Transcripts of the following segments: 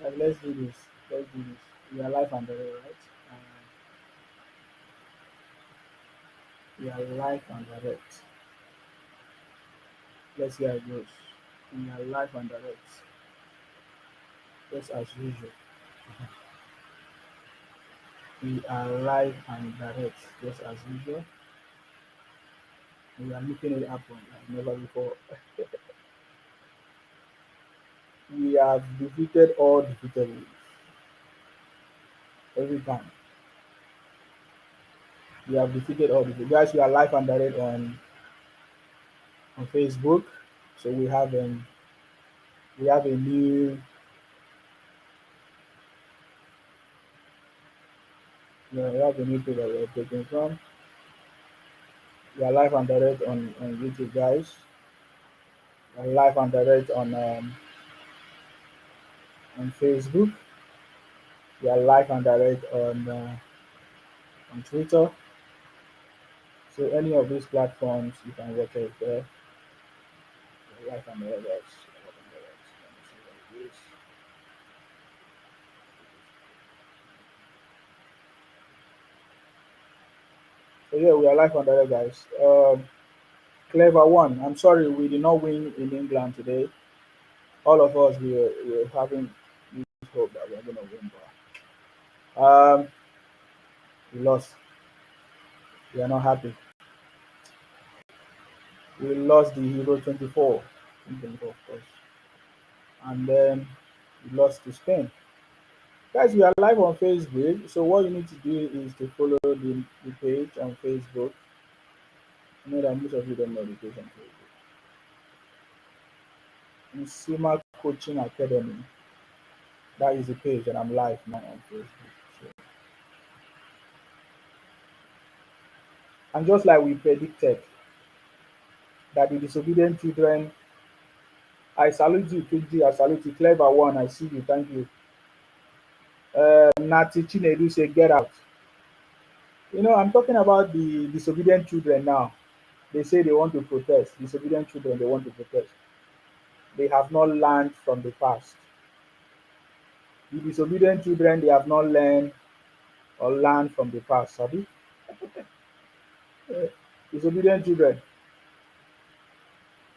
Let's do this. Let's do this. We are live and direct, right? We are live and direct. Let's see how it goes. We are live and direct, just as usual. We are live and direct, just as usual. We are making it happen like never before. We have defeated all defeatables every time. We have defeated all the guys. We are live and direct on Facebook. So we have a new we have a new page that we're taking from. We are live and direct on YouTube, guys. We are live and direct on Facebook. We are live and direct on Twitter. So any of these platforms, you can watch us there. We are live and direct, guys. Live and direct. Let me see what it is. So yeah, we are live and direct, guys. Clever one. I'm sorry we did not win in England today. All of us we were having this hope that we are gonna win, but we lost. We are not happy. We lost the Euro 24, 2024, of course, and then we lost to Spain. Guys, we are live on Facebook, so what you need to do is to follow the page on Facebook. I know that most of you don't know the page on Facebook. Nsima Coaching Academy. That is the page, and I'm live now on Facebook. So, and just like we predicted that the disobedient children, I salute you, KG, I salute you, clever one, I see you, thank you. Nati Chinedu say, get out. I'm talking about the disobedient children now. They say they want to protest. Disobedient children, they want to protest. They have not learned from the past. The disobedient children, they have not learned or learned from the past. Sabi? Uh, Disobedient children,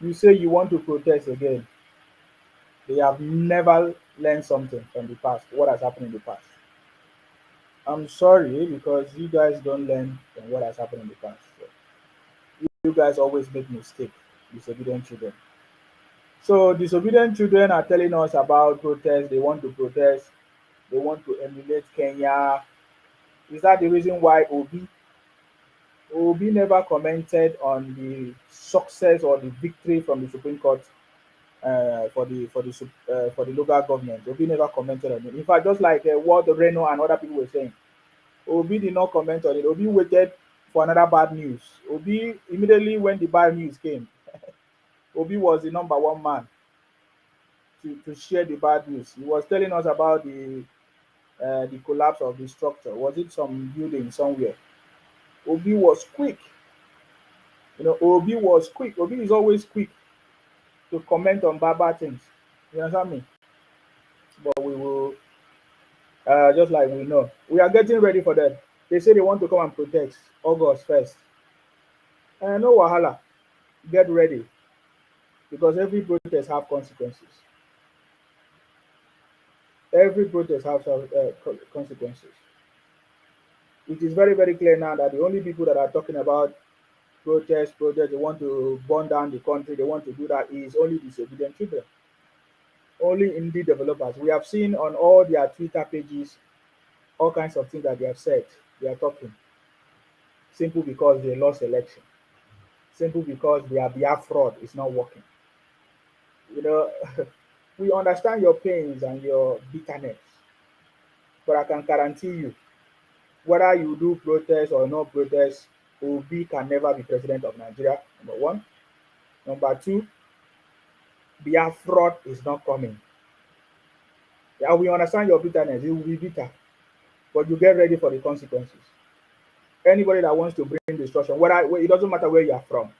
you say you want to protest again. They have never learned something from the past, what has happened in the past. I'm sorry because you guys don't learn from what has happened in the past. So you guys always make mistakes, disobedient children. So disobedient children are telling us about protest. They want to protest. They want to emulate Kenya. Is that the reason why Obi never commented on the success or the victory from the Supreme Court for the local government? Obi never commented on it. In fact, just like what Reno and other people were saying, Obi did not comment on it. Obi waited for another bad news. Obi immediately when the bad news came, Obi was the number one man to share the bad news. He was telling us about the collapse of the structure. Was it some building somewhere? Obi was quick. Obi was quick. Obi is always quick to comment on bad things. You understand me? But we will, just like we know, we are getting ready for that. They say they want to come and protest August 1st. No wahala. Get ready because every protest have consequences. Every protest has consequences. It is very, very clear now that the only people that are talking about protest, they want to burn down the country, they want to do that is only disobedient children, only indie developers. We have seen on all their Twitter pages all kinds of things that they have said. They are talking simple because they lost election, simple because their fraud is not working. You know, we understand your pains and your bitterness, but I can guarantee you, whether you do protest or no protest, Obi can never be president of Nigeria. Number one. Number two, their fraud is not coming. Yeah, we understand your bitterness. It will be bitter, but you get ready for the consequences. Anybody that wants to bring destruction, it doesn't matter where you are from,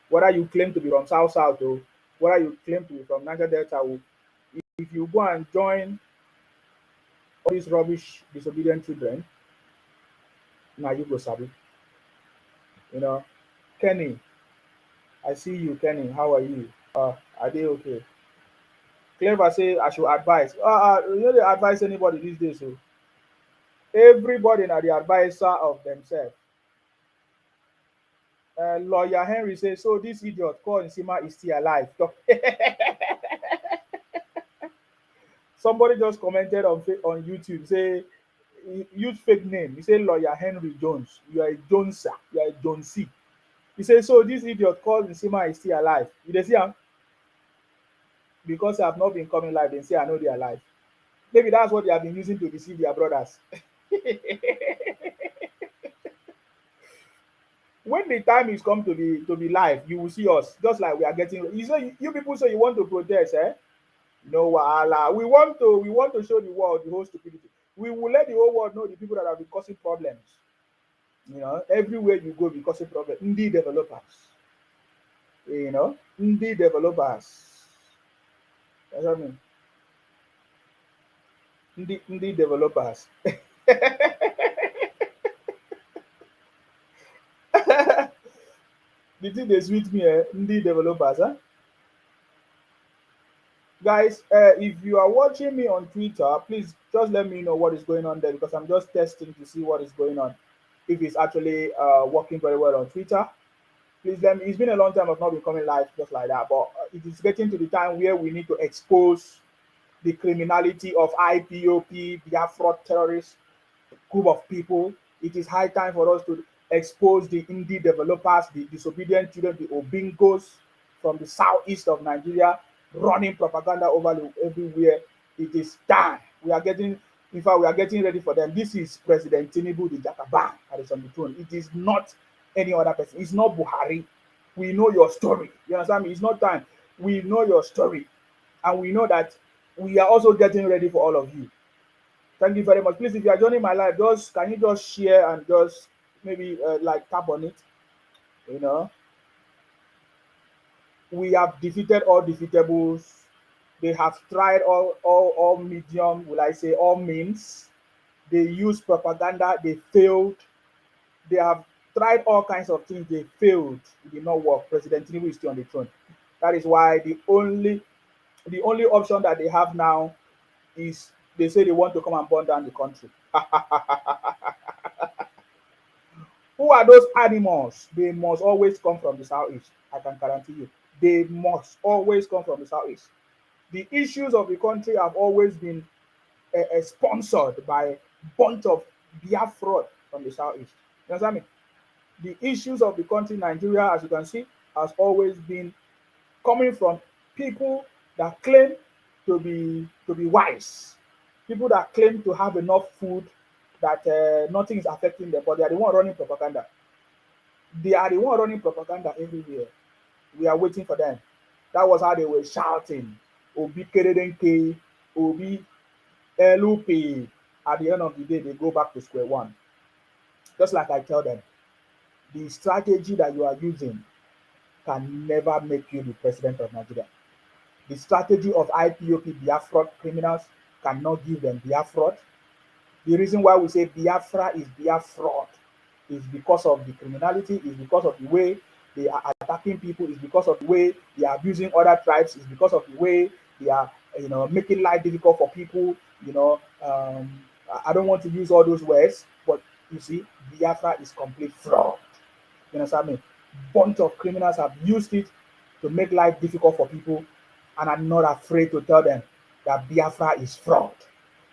whether you claim to be from South or whether you claim to be from Niger Delta, if you go and join these rubbish, disobedient children. Now you go sabi. You know, Kenny, I see you, Kenny. How are you? Are they okay? Clever say I should advise. You know they advise anybody these days. So everybody now the advisor of themselves. Lawyer Henry says, so this idiot called Nsima is still alive. Somebody just commented on YouTube, say, use fake name. He say Lawyer Henry Jones. You are a Joneser. You are a Jonesy. He says, so this idiot called Nsima is still alive. You dey see am? Because I have not been coming live, they say I know they are alive. Maybe that's what they have been using to deceive their brothers. When the time is come to be live, you will see us just like we are getting. You say you people say you want to protest, eh? No wahala. We want to show the world the whole stupidity. We will let the whole world know the people that have been causing problems. Everywhere you go, be causing problems. Indie developers, indie developers. That's what I mean. Indie developers. The thing they sweet me, indie developers, huh? Guys, if you are watching me on Twitter, please just let me know what is going on there because I'm just testing to see what is going on. If it's actually working very well on Twitter, please let me. It's been a long time I've not been coming live just like that, but it is getting to the time where we need to expose the criminality of IPOP, Biafra terrorists, group of people. It is high time for us to expose the indie developers, the disobedient children, the obingos from the southeast of Nigeria running propaganda everywhere. It is time. In fact, we are getting ready for them. This is President Tinubu, the Jakaban that is on the throne. It is not any other person. It's not Buhari. We know your story. You understand me? It's not time. We know your story. And we know that we are also getting ready for all of you. Thank you very much. Please, if you are joining my live, just can you just share and just maybe like tap on it? You know, we have defeated all defeatables. They have tried all medium, will I say, all means. They use propaganda. They failed. They have tried all kinds of things. They failed. It did not work. President Tinubu is still on the throne. That is why the only option that they have now is they say they want to come and burn down the country. Who are those animals? They must always come from the southeast. I can guarantee you. They must always come from the southeast. The issues of the country have always been sponsored by a bunch of Biafra from the southeast. You understand me? The issues of the country, Nigeria, as you can see, has always been coming from people that claim to be wise, people that claim to have enough food that nothing is affecting them, but they are the one running propaganda. They are the one running propaganda everywhere. We are waiting for them. That was how they were shouting, Obi Keredenke, Obi LUP. At the end of the day, they go back to square one. Just like I tell them, the strategy that you are using can never make you the president of Nigeria. The strategy of IPOP Biafra criminals cannot give them Biafra. The reason why we say Biafra is Biafra is because of the criminality, is because of the way they are attacking people, is because of the way they are abusing other tribes, is because of the way they are, making life difficult for people. I don't want to use all those words, but you see, Biafra is complete fraud. You understand me? Bunch of criminals have used it to make life difficult for people, and I'm not afraid to tell them that Biafra is fraud.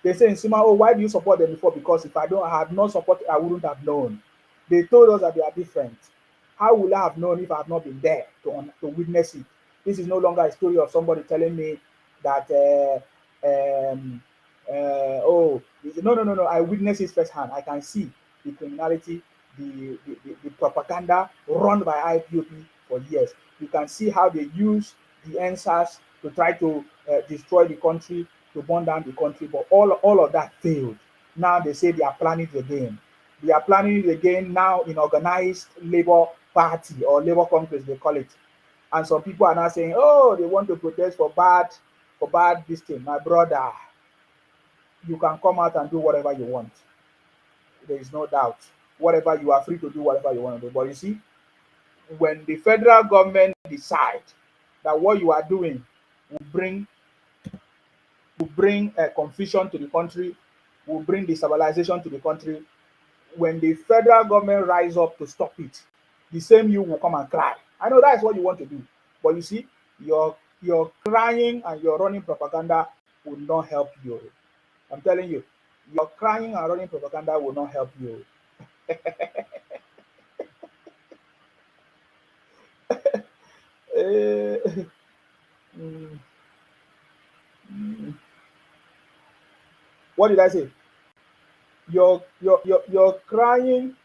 They say in Sima, oh, why do you support them before? Because if I had not supported, I wouldn't have known. They told us that they are different. How will I have known if I have not been there to witness it? This is no longer a story of somebody telling me that, oh, no. I witnessed it firsthand. I can see the criminality, the propaganda run by IPOP for years. You can see how they use the answers to try to destroy the country, to burn down the country, but all of that failed. Now they say they are planning it again. They are planning it again now in organized labor party or labor congress, they call it. And some people are now saying, oh, they want to protest for bad this thing. My brother, you can come out and do whatever you want. There is no doubt. Whatever you are free to do, whatever you want to do. But you see, when the federal government decide that what you are doing will bring confusion to the country, will bring destabilization to the country, when the federal government rise up to stop it, the same you will come and cry. I know that is what you want to do, but you see, your crying and your running propaganda will not help you. I'm telling you, your crying and running propaganda will not help you. Eh, mm, mm. What did I say? Your crying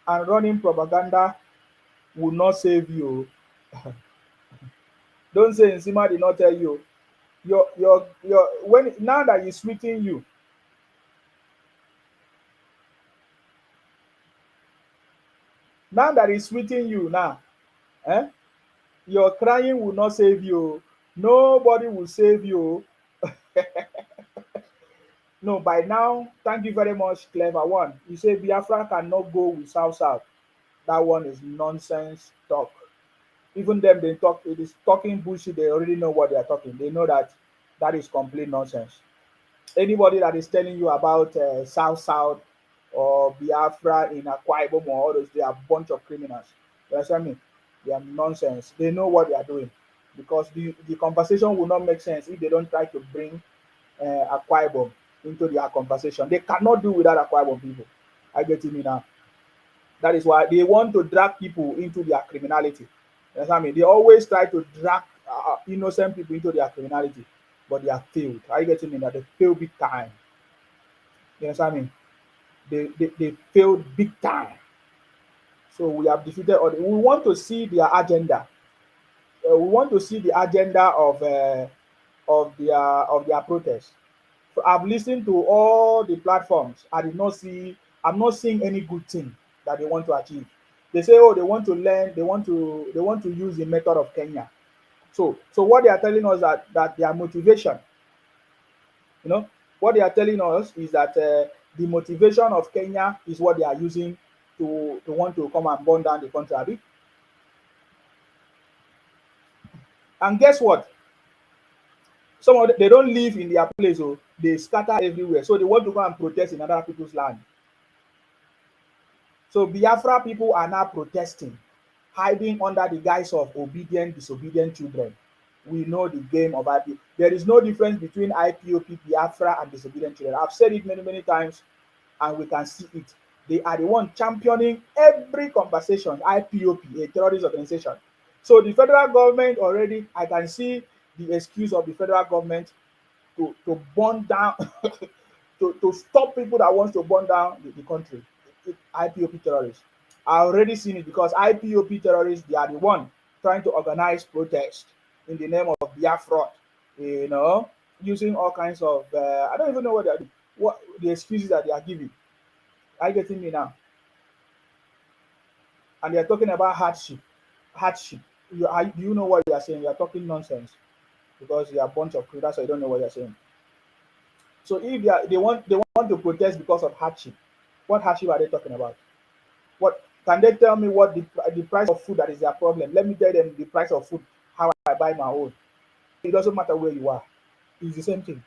and running propaganda will not save you. Don't say Nsima did not tell you. Your when now that he's sweeting you, now that he's sweeting you now, eh? Your crying will not save you. Nobody will save you. No, by now, thank you very much, clever one. You say Biafra cannot go with South South. That one is nonsense talk. Even them, they talk, it is talking bullshit. They already know what they are talking. They know that that is complete nonsense. Anybody that is telling you about South South or Biafra in Akwa Ibom or all those, they are a bunch of criminals. You understand me? They are nonsense. They know what they are doing because the conversation will not make sense if they don't try to bring Akwa Ibom into their conversation. They cannot do without Akwa Ibom people. I get me now. That is why they want to drag people into their criminality. You understand me? They always try to drag innocent people into their criminality, but they have failed. Are you getting me? That they failed big time. You understand me? They failed big time. So we have defeated. Or we want to see their agenda. We want to see the agenda of their protest. So I've listened to all the platforms. I did not see. I'm not seeing any good thing that they want to achieve. They say, oh, they want to learn. They want to use the method of Kenya. So what they are telling us that their motivation, you know, what they are telling us is that the motivation of Kenya is what they are using to want to come and burn down the country. Abi? And guess what? Some of them, they don't live in their place, so they scatter everywhere. So they want to go and protest in other people's land. So Biafra people are now protesting, hiding under the guise of obedient, disobedient children. We know the game of IP. There is no difference between IPOP, Biafra, and disobedient children. I've said it many, many times, and we can see it. They are the one championing every conversation, IPOP, a terrorist organization. So the federal government already, I can see the excuse of the federal government to burn down, to stop people that wants to burn down the country. IPOP terrorists. I already seen it because IPOP terrorists, they are the one trying to organize protest in the name of Biafra, you know, using all kinds of, I don't even know what they are doing, what the excuses that they are giving. Are you getting me now? And they are talking about hardship. Hardship. Do you know what you are saying? You are talking nonsense because you are a bunch of criminals, so you don't know what you are saying. So if they want to protest because of hardship, what hardship are they talking about? What can they tell me what the price of food that is their problem? Let me tell them the price of food, how I buy my own. It doesn't matter where you are. It's the same thing.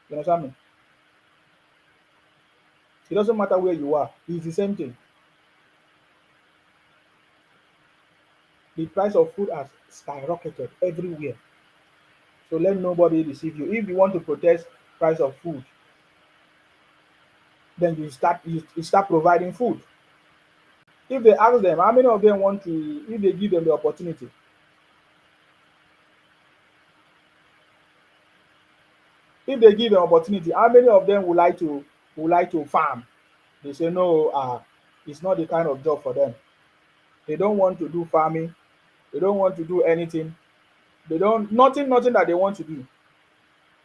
You understand me? It doesn't matter where you are. It's the same thing. The price of food has skyrocketed everywhere. So let nobody deceive you. If you want to protest price of food, then you start providing food. If they ask them how many of them want to, if they give them the opportunity, if they give an opportunity, how many of them would like to farm? They say no, it's not the kind of job for them. They don't want to do farming. They don't want to do anything. They don't nothing that they want to do.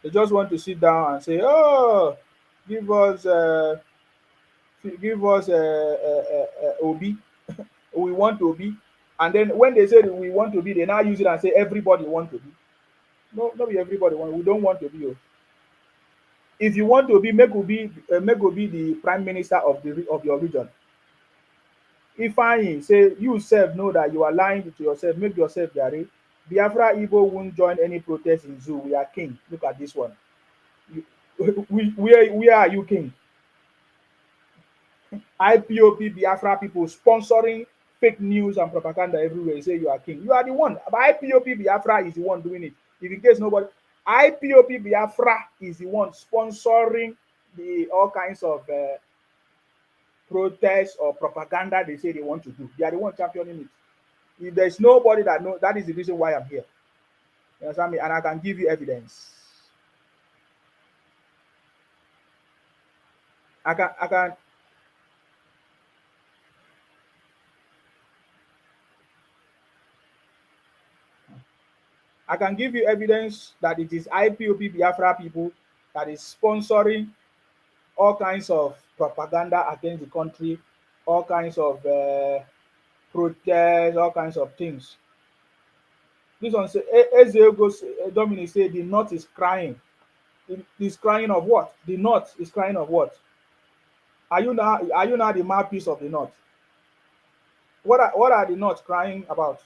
They just want to sit down and say, oh, give us Obi. We want Obi. And then when they say that we want to be, they now use it and say everybody want to be. No, not be everybody want. We don't want to be. Oh. If you want to be, make go be the prime minister of of your region. If I say you self know that you are lying to yourself, make yourself Gary. Biafra Igbo won't join any protest in zoo. We are king. Look at this one. You, where are you king? IPOP Biafra people sponsoring fake news and propaganda everywhere. You say you are king. You are the one. But IPOP Biafra is the one doing it. If in case nobody, IPOP Biafra is the one sponsoring the all kinds of protests or propaganda they say they want to do. They are the one championing it. If there's nobody that knows, that is the reason why I'm here. You understand me? And I can give you evidence. I can I can give you evidence that it is IPOP Biafra people that is sponsoring all kinds of propaganda against the country, all kinds of protests, all kinds of things. This one say Ezeogo Dominic say the north is crying. It is crying of what? The north is crying of what? Are you now the mouthpiece of the north? What are the north crying about?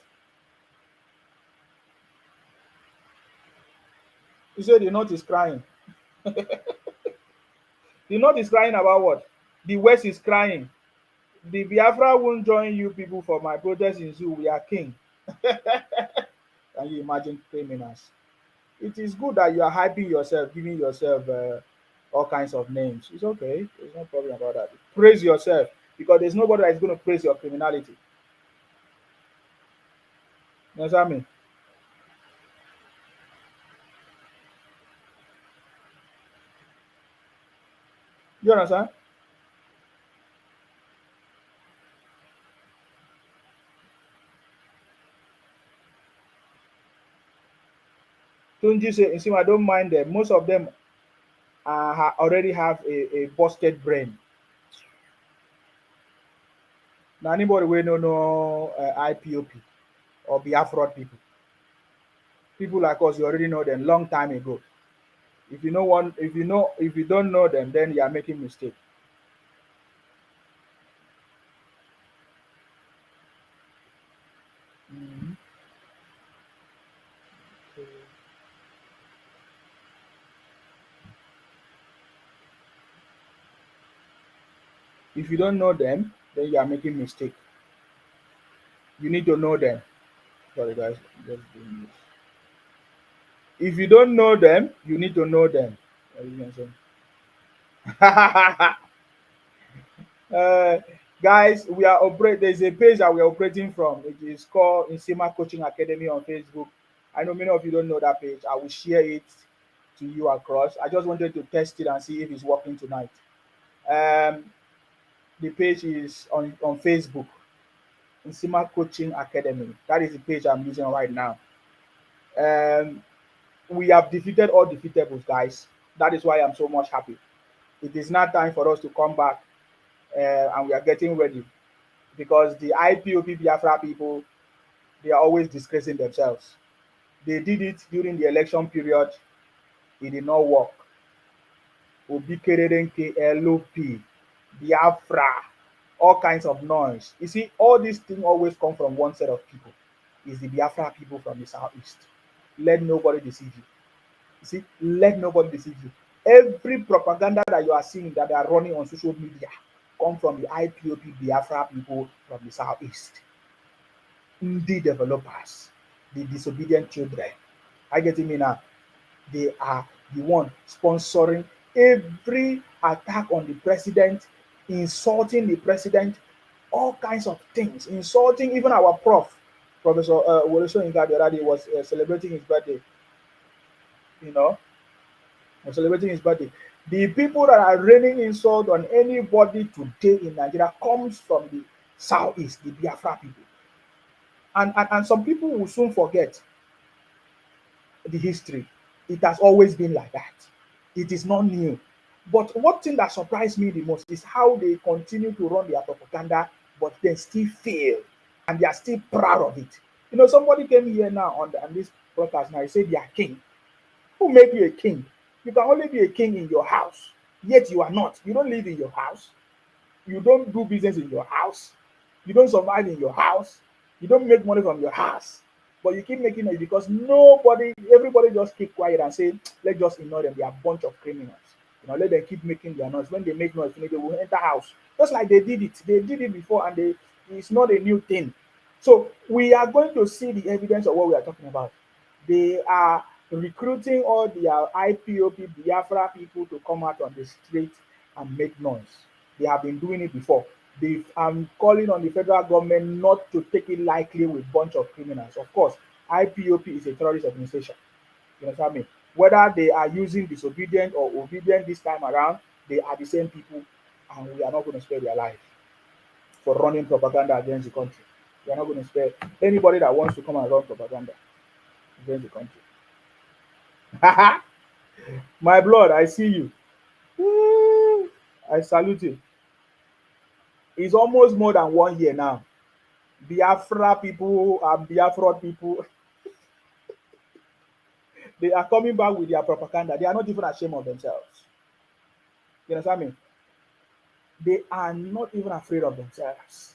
You say the north is crying. The north is crying about what? The west is crying. The Biafra won't join you people for my protest in zoo. We are king. Can you imagine criminals? It is good that you are hyping yourself, giving yourself all kinds of names. It's okay. There's no problem about that. Praise yourself because there's nobody that is going to praise your criminality. You understand me? You understand? Tunji say, I don't mind them. Most of them already have a busted brain. Now, anybody we don't know IPOP or Biafra people. People like us, you already know them long time ago. If you know one, if you don't know them, then you are making mistake. Mhm. If you don't know them, then you are making mistake. You need to know them. Sorry guys, just doing this. If you don't know them, you need to know them. What are you gonna say? uh, guys, we are operate. There's a page that we are operating from. It is called Insima Coaching Academy on Facebook. I know many of you don't know that page. I will share it to you across. I just wanted to test it and see if it's working tonight. Um, the page is on Facebook, Insima Coaching Academy. That is the page I'm using right now. Um, we have defeated all defeatables, guys. That is why I'm so much happy. It is now time for us to come back, and we are getting ready because the IPOP Biafra people, they are always disgracing themselves. They did it during the election period. It did not work. Obi Kererenke, LOP, Biafra, all kinds of noise. You see, all these things always come from one set of people. It's the Biafra people from the southeast. Let nobody deceive you. You see, let nobody deceive you. Every propaganda that you are seeing that they are running on social media come from the IPOP Biafra people from the southeast. Indie developers, the disobedient children. I get me now. They are the one sponsoring every attack on the president, insulting the president, all kinds of things, insulting even our prof, Professor Wole Soyinka the other day was celebrating his birthday. You know, was celebrating his birthday. The people that are raining insult on anybody today in Nigeria comes from the southeast, the Biafra people. And some people will soon forget the history. It has always been like that. It is not new. But one thing that surprised me the most is how they continue to run their propaganda, but then still fail. And they are still proud of it. You know, somebody came here now on this broadcast now, he said they are king. Who made you a king? You can only be a king in your house, yet you are not. You don't live in your house. You don't do business in your house. You don't survive in your house. You don't make money from your house. But you keep making noise because everybody just keep quiet and say, let's just ignore them. They are a bunch of criminals. Let them keep making their noise. When they make noise, they will enter house. Just like they did it. They did it before and it's not a new thing. So we are going to see the evidence of what we are talking about. They are recruiting all their IPOP Biafra people to come out on the street and make noise. They have been doing it before. I'm calling on the federal government not to take it lightly with a bunch of criminals. Of course, IPOP is a terrorist organization. You understand me? Whether they are using disobedient or obedient this time around, they are the same people, and we are not going to spare their life for running propaganda against the country. We are not going to spare anybody that wants to come and run propaganda against the country. My blood, I see you. Woo! I salute you. It's almost more than 1 year now. Biafra people and Biafra people, they are coming back with their propaganda. They are not even ashamed of themselves. You understand me? They are not even afraid of themselves.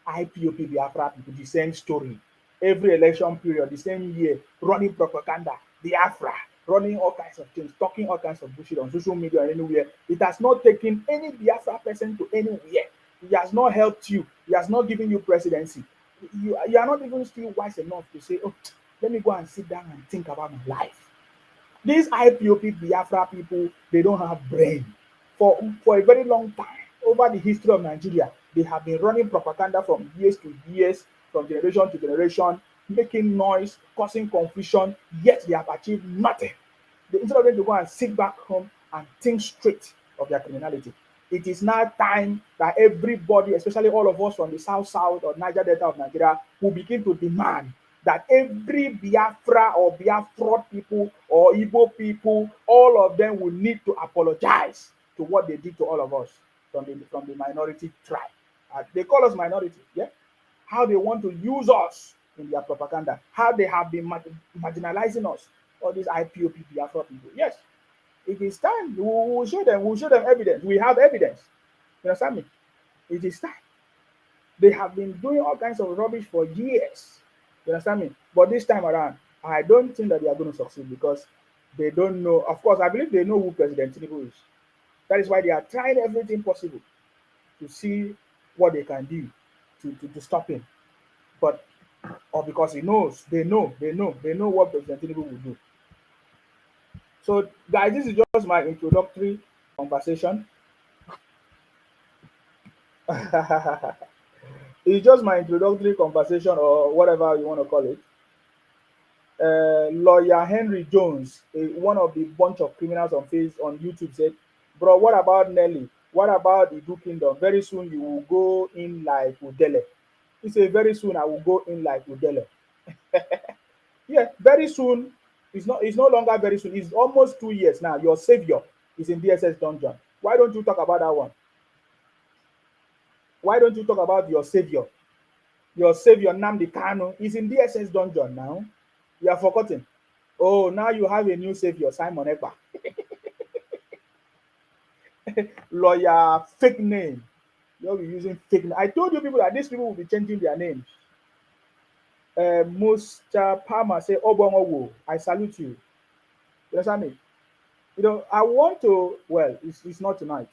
IPOP Biafra people, the same story. Every election period, the same year, running propaganda, Biafra, running all kinds of things, talking all kinds of bullshit on social media or anywhere. It has not taken any Biafra person to anywhere. He has not helped you. He has not given you presidency. You are not even still wise enough to say, oh, let me go and sit down and think about my life. These IPOP Biafra people, they don't have brain. For a very long time, over the history of Nigeria, they have been running propaganda from years to years, from generation to generation, making noise, causing confusion, yet they have achieved nothing. Instead of them to go and sit back home and think straight of their criminality, it is now time that everybody, especially all of us from the south or Niger Delta of Nigeria, will begin to demand that every Biafra or Biafra people or Igbo people, all of them will need to apologize to what they did to all of us from the minority tribe. They call us minority, yeah? How they want to use us in their propaganda, how they have been marginalizing us, all these IPOP Biafra people. Yes, it is time. We'll show them evidence. We have evidence. You understand me? It is time. They have been doing all kinds of rubbish for years. You understand me? But this time around, I don't think that they are going to succeed because they don't know. Of course, I believe they know who President Tinubu is. That is why they are trying everything possible to see what they can do to stop him. But or because he knows, they know what President Tinubu will do. So, guys, this is just my introductory conversation. It's just my introductory conversation, or whatever you want to call it. Lawyer Henry Jones, one of the bunch of criminals on YouTube, said, "Bro, what about Nelly? What about the Idu Kingdom? Very soon you will go in like Udele." He said, "Very soon I will go in like Udele." Yeah, very soon. It's no longer very soon. It's almost 2 years now. Your savior is in DSS dungeon. Why don't you talk about that one? Why don't you talk about your savior? Your savior Nnamdi Kanu is in DSS dungeon now. You have forgotten. Oh, now you have a new savior, Simon Ekpa. Lawyer, fake name. You'll be using fake name. I told you people that these people will be changing their names. Mr. Palmer say, Obongo, I salute you. You understand me? I want to, well, it's not tonight.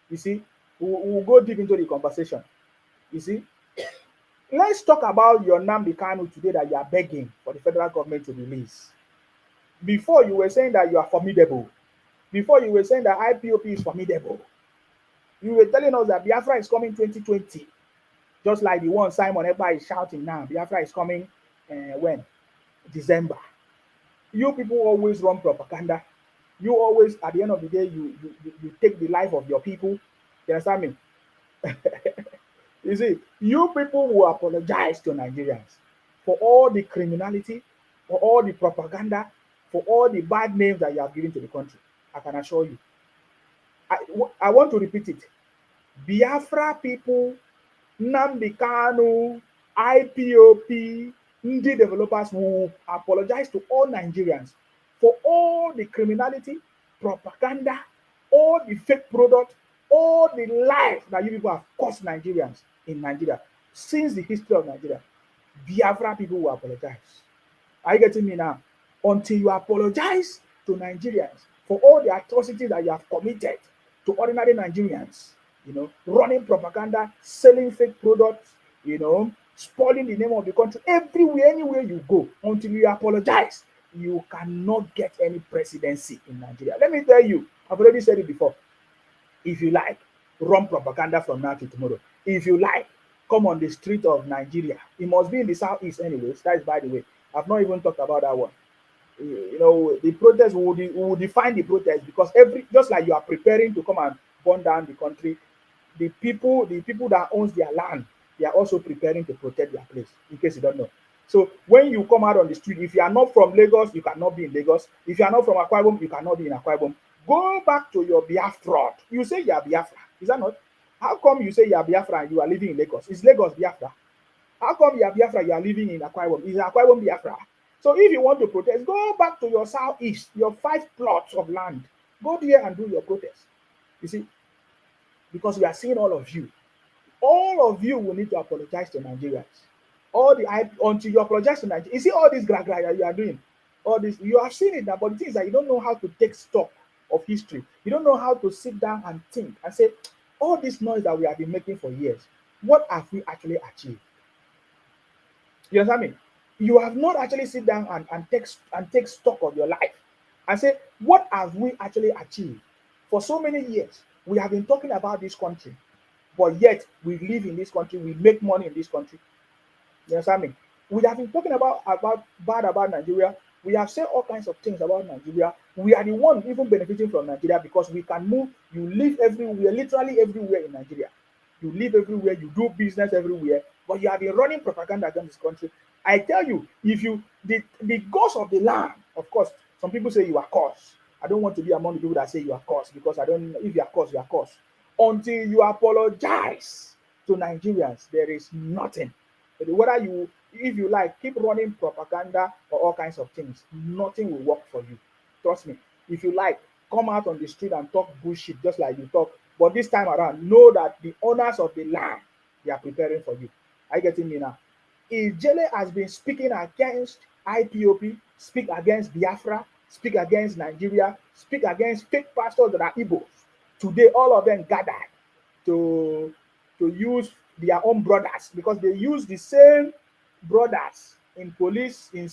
You see, we'll go deep into the conversation. You see, let's talk about your Nnamdi Kanu today that you are begging for the federal government to release. Before you were saying that you are formidable. Before you were saying that IPOP is formidable. You were telling us that Biafra is coming 2020. Just like the one Simon Ekpa is shouting now. Biafra is coming when? December. You people always run propaganda. You always, at the end of the day, you take the life of your people. You understand me? You see, you people will apologize to Nigerians for all the criminality, for all the propaganda, for all the bad names that you have given to the country. I can assure you. I want to repeat it. Biafra people, Nnamdi Kanu, IPOP, Ndi developers will apologize to all Nigerians for all the criminality, propaganda, all the fake product, all the lies that you people have caused Nigerians in Nigeria since the history of Nigeria, Biafra people will apologize. Are you getting me now? Until you apologize to Nigerians for all the atrocities that you have committed to ordinary Nigerians, running propaganda, selling fake products, spoiling the name of the country everywhere, anywhere you go, until you apologize, you cannot get any presidency in Nigeria. Let me tell you, I've already said it before. If you like, run propaganda from now to tomorrow. If you like, come on the street of Nigeria. It must be in the southeast anyways. That is by the way. I've not even talked about that one. The protest will define the protest, because just like you are preparing to come and burn down the country, the people that owns their land, they are also preparing to protect their place, in case you don't know. So when you come out on the street, if you are not from Lagos, you cannot be in Lagos. If you are not from Akwa Ibom, you cannot be in Akwa Ibom. Go back to your Biafra. You say you are Biafra. Is that not? How come you say you are Biafra and you are living in Lagos? Is Lagos Biafra? How come you are Biafra, you are living in Akwa Ibom? Is Akwa Ibom Biafra? So if you want to protest, go back to your southeast, your 5 plots of land. Go there and do your protest. You see, because we are seeing all of you will need to apologize to Nigerians. Until you apologize to Nigeria. You see all this gra that you are doing, all this, you have seen it now, but the thing is that you don't know how to take stock of history. You don't know how to sit down and think and say, all this noise that we have been making for years, what have we actually achieved? You understand me? You have not actually sit down and take stock of your life and say, what have we actually achieved? For so many years, we have been talking about this country, but yet we live in this country, we make money in this country. You understand me? We have been talking about bad about Nigeria. We have said all kinds of things about Nigeria. We are the one even benefiting from Nigeria, because we can move. You live everywhere, literally everywhere in Nigeria. You live everywhere, you do business everywhere, but you have been running propaganda against this country. I tell you, if you the gods of the land, of course, some people say you are cursed. I don't want to be among the people that say you are cursed, because I don't. If you are cursed, you are cursed. Until you apologize to Nigerians, there is nothing. Whether if you like, keep running propaganda or all kinds of things, nothing will work for you. Trust me. If you like, come out on the street and talk bullshit just like you talk. But this time around, know that the owners of the land, they are preparing for you. Are you getting me now? Ijele has been speaking against IPOP, speak against Biafra, speak against Nigeria, speak against fake pastors that are Igbos. Today, all of them gathered to use their own brothers, because they use the same brothers in police, in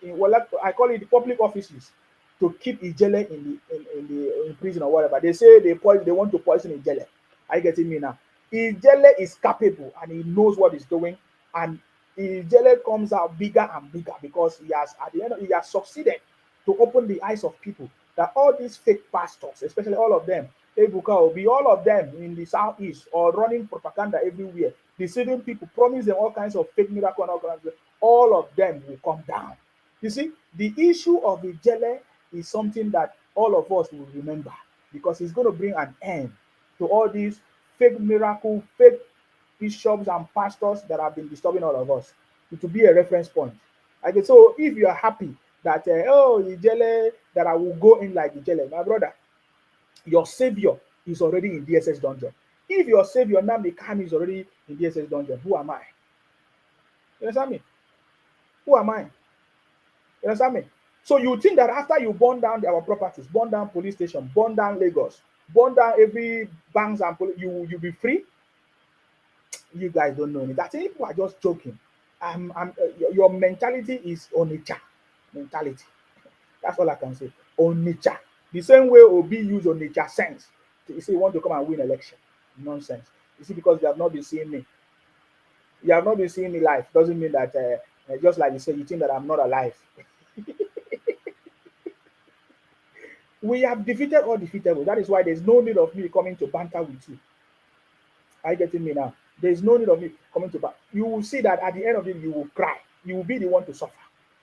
well, I call it the public offices, to keep Ijele in prison or whatever. They say they want to poison Ijele. Are you getting me now? Ijele is capable and he knows what he's doing, and Ijele comes out bigger and bigger, because he has succeeded to open the eyes of people that all these fake pastors, especially all of them, Ebuka Obi, all of them in the southeast, or running propaganda everywhere, deceiving people, promise them all kinds of fake miracle and all of them will come down. You see, the issue of the Ijele is something that all of us will remember, because it's going to bring an end to all these fake miracle, fake bishops and pastors that have been disturbing all of us. It will be a reference point. Okay, so if you are happy that Ijele, that I will go in like Ijele, my brother, your savior is already in DSS dungeon. If your savior Nnamdi Kanu is already in DSS dungeon, who am I? You understand me? Who am I? You understand me? So you think that after you burn down our properties, burn down police station, burn down Lagos, burn down every banks and police, you be free? You guys don't know me. That people are just joking. Your mentality is Onitsha mentality. That's all I can say. Onitsha. The same way Obi use Onitsha sense to say you want to come and win election. Nonsense. You see, because you have not been seeing me. You have not been seeing me live. Doesn't mean that just like you say, you think that I'm not alive. We have defeated all defeatable. That is why there's no need of me coming to banter with you. Are you getting me now? There's no need of me coming to banter. You will see that at the end of it, you will cry. You will be the one to suffer.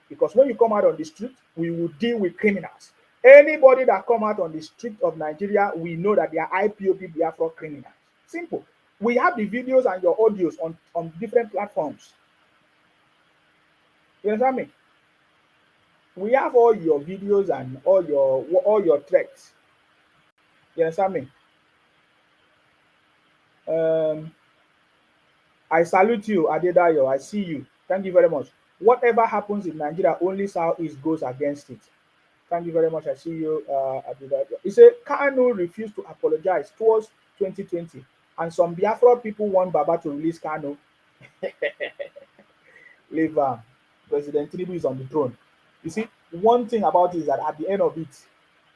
Because when you come out on the street, we will deal with criminals. Anybody that come out on the street of Nigeria, we know that they are IPOP Biafra criminals. Simple. We have the videos and your audios on different platforms. You understand me? We have all your videos and all your threats You understand me? Um, I salute you, Adedayo. I see you. Thank you very much. Whatever happens in Nigeria, only Southeast goes against it. Thank you very much. I see you, Adedayo. He said Kanu refused to apologize towards 2020, and some Biafra people want Baba to release Kanu. Leave President Tinubu is on the throne. You see, one thing about it is that at the end of it,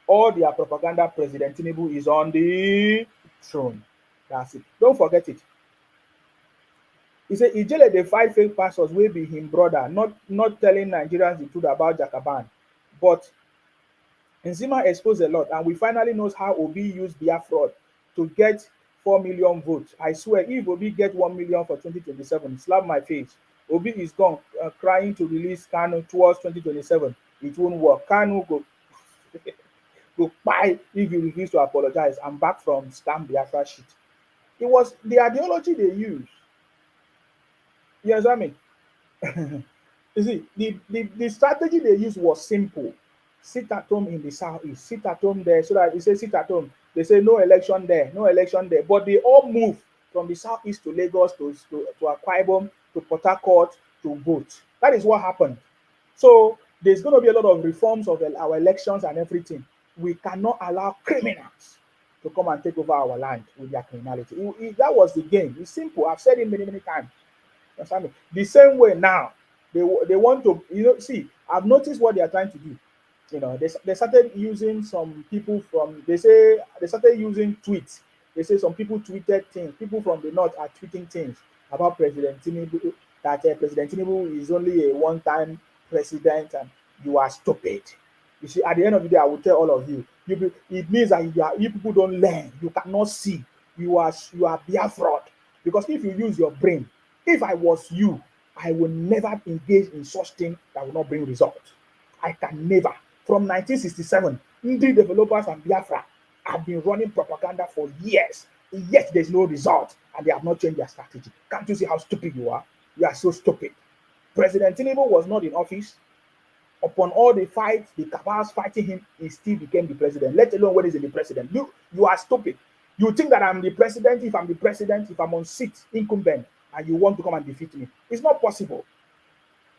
all their propaganda, President Tinubu is on the throne. That's it. Don't forget it. He said Ijele dey fight fake pastors wey be him brother, not telling Nigerians the truth about Jakaban. But Nzima exposed a lot, and we finally knows how Obi used their fraud to get 4 million votes. I swear, if Obi get 1 million for 2027, slap my face. Obi is gone, crying to release Kanu towards 2027. It won't work. Kanu go buy if you refuse to apologize. I'm back from scam Biafra shit. It was the ideology they used. You understand me? You see, the strategy they used was simple. Sit at home in the southeast, sit at home there, so that you say sit at home. They say no election there, no election there. But they all move from the southeast to Lagos, to Akwa Ibom, to Port Harcourt, to vote. That is what happened. So there's going to be a lot of reforms of our elections and everything. We cannot allow criminals to come and take over our land with their criminality. That was the game. It's simple. I've said it many, many times. Understand me? The same way now, they want to, see, I've noticed what they are trying to do. They started using some people from, they say, they started using tweets. They say some people tweeted things. People from the north are tweeting things about President Tinubu, that President Tinubu is only a one-time president and you are stupid. You see, at the end of the day, I will tell all of you, it means that you people don't learn. You cannot see. You are being fraud. Because if you use your brain, if I was you, I would never engage in such thing that will not bring results. I can never. From 1967, Indie developers and Biafra have been running propaganda for years, yet there's no result, and they have not changed their strategy. Can't you see how stupid you are? You are so stupid. President Tinubu was not in office. Upon all the fights, the cabals fighting him, he still became the president, let alone when he's in the president. You are stupid. You think that I'm the president, if I'm the president, if I'm on seat, incumbent, and you want to come and defeat me. It's not possible.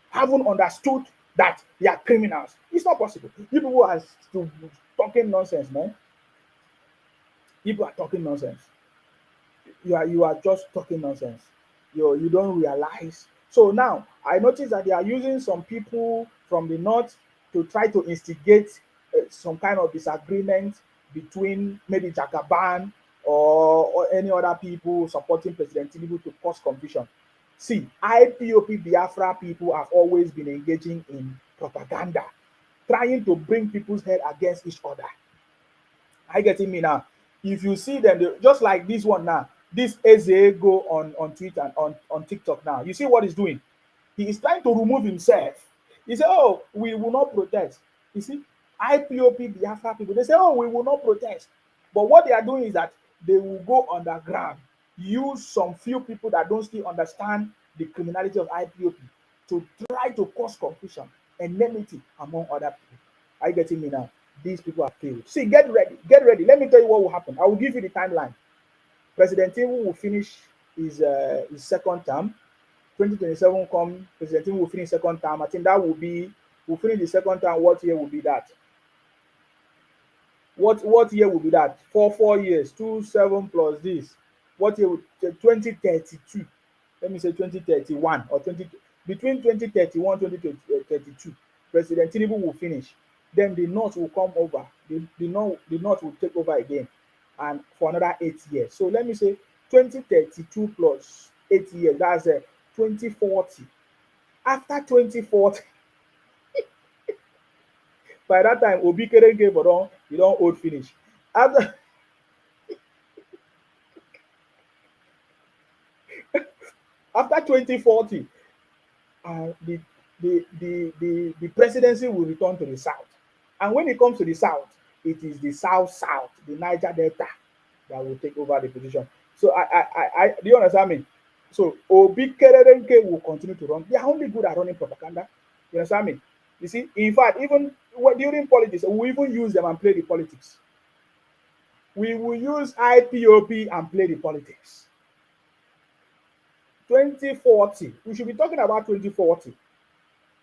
Haven't understood that they are criminals. It's not possible. You people are still talking nonsense, man. People are talking nonsense. You are just talking nonsense. You don't realize. So now I notice that they are using some people from the north to try to instigate some kind of disagreement between maybe Jagaban or any other people supporting President Tinubu to cause confusion. See, IPOP Biafra people have always been engaging in propaganda, trying to bring people's head against each other. Are you getting me now? If you see them, just like this one now, this Eze go on Twitter and on TikTok now. You see what he's doing? He is trying to remove himself. He said, "Oh, we will not protest." You see, IPOP Biafra people, they say, "Oh, we will not protest." But what they are doing is that they will go underground, use some few people that don't still understand the criminality of IPOP to try to cause confusion, enmity among other people. Are you getting me now? These people are failed. See, get ready, get ready. Let me tell you what will happen. I will give you the timeline. President Tinubu will finish his second term. 2027 come, President Tinubu will finish second term. I think that will finish the second term. What year will be that? What year will be that? 4 years, 27 plus this. What year? 2032. Let me say 2031 or 20, between 2031 2032. President Tinubu will finish. Then the North will come over. The North will take over again, and for another 8 years. So let me say 2032 plus 8 years. That's 2040. After 2040, by that time, Obi Kerenge for you don't old finish. After after 2040, the presidency will return to the south. And when it comes to the south, it is the south, the Niger Delta, that will take over the position. So I do you understand me? So Obi Kerenke will continue to run. They are only good at running propaganda. You understand me? You see, in fact, even during politics, we even use them and play the politics. We will use IPOP and play the politics. 2040. We should be talking about 2040.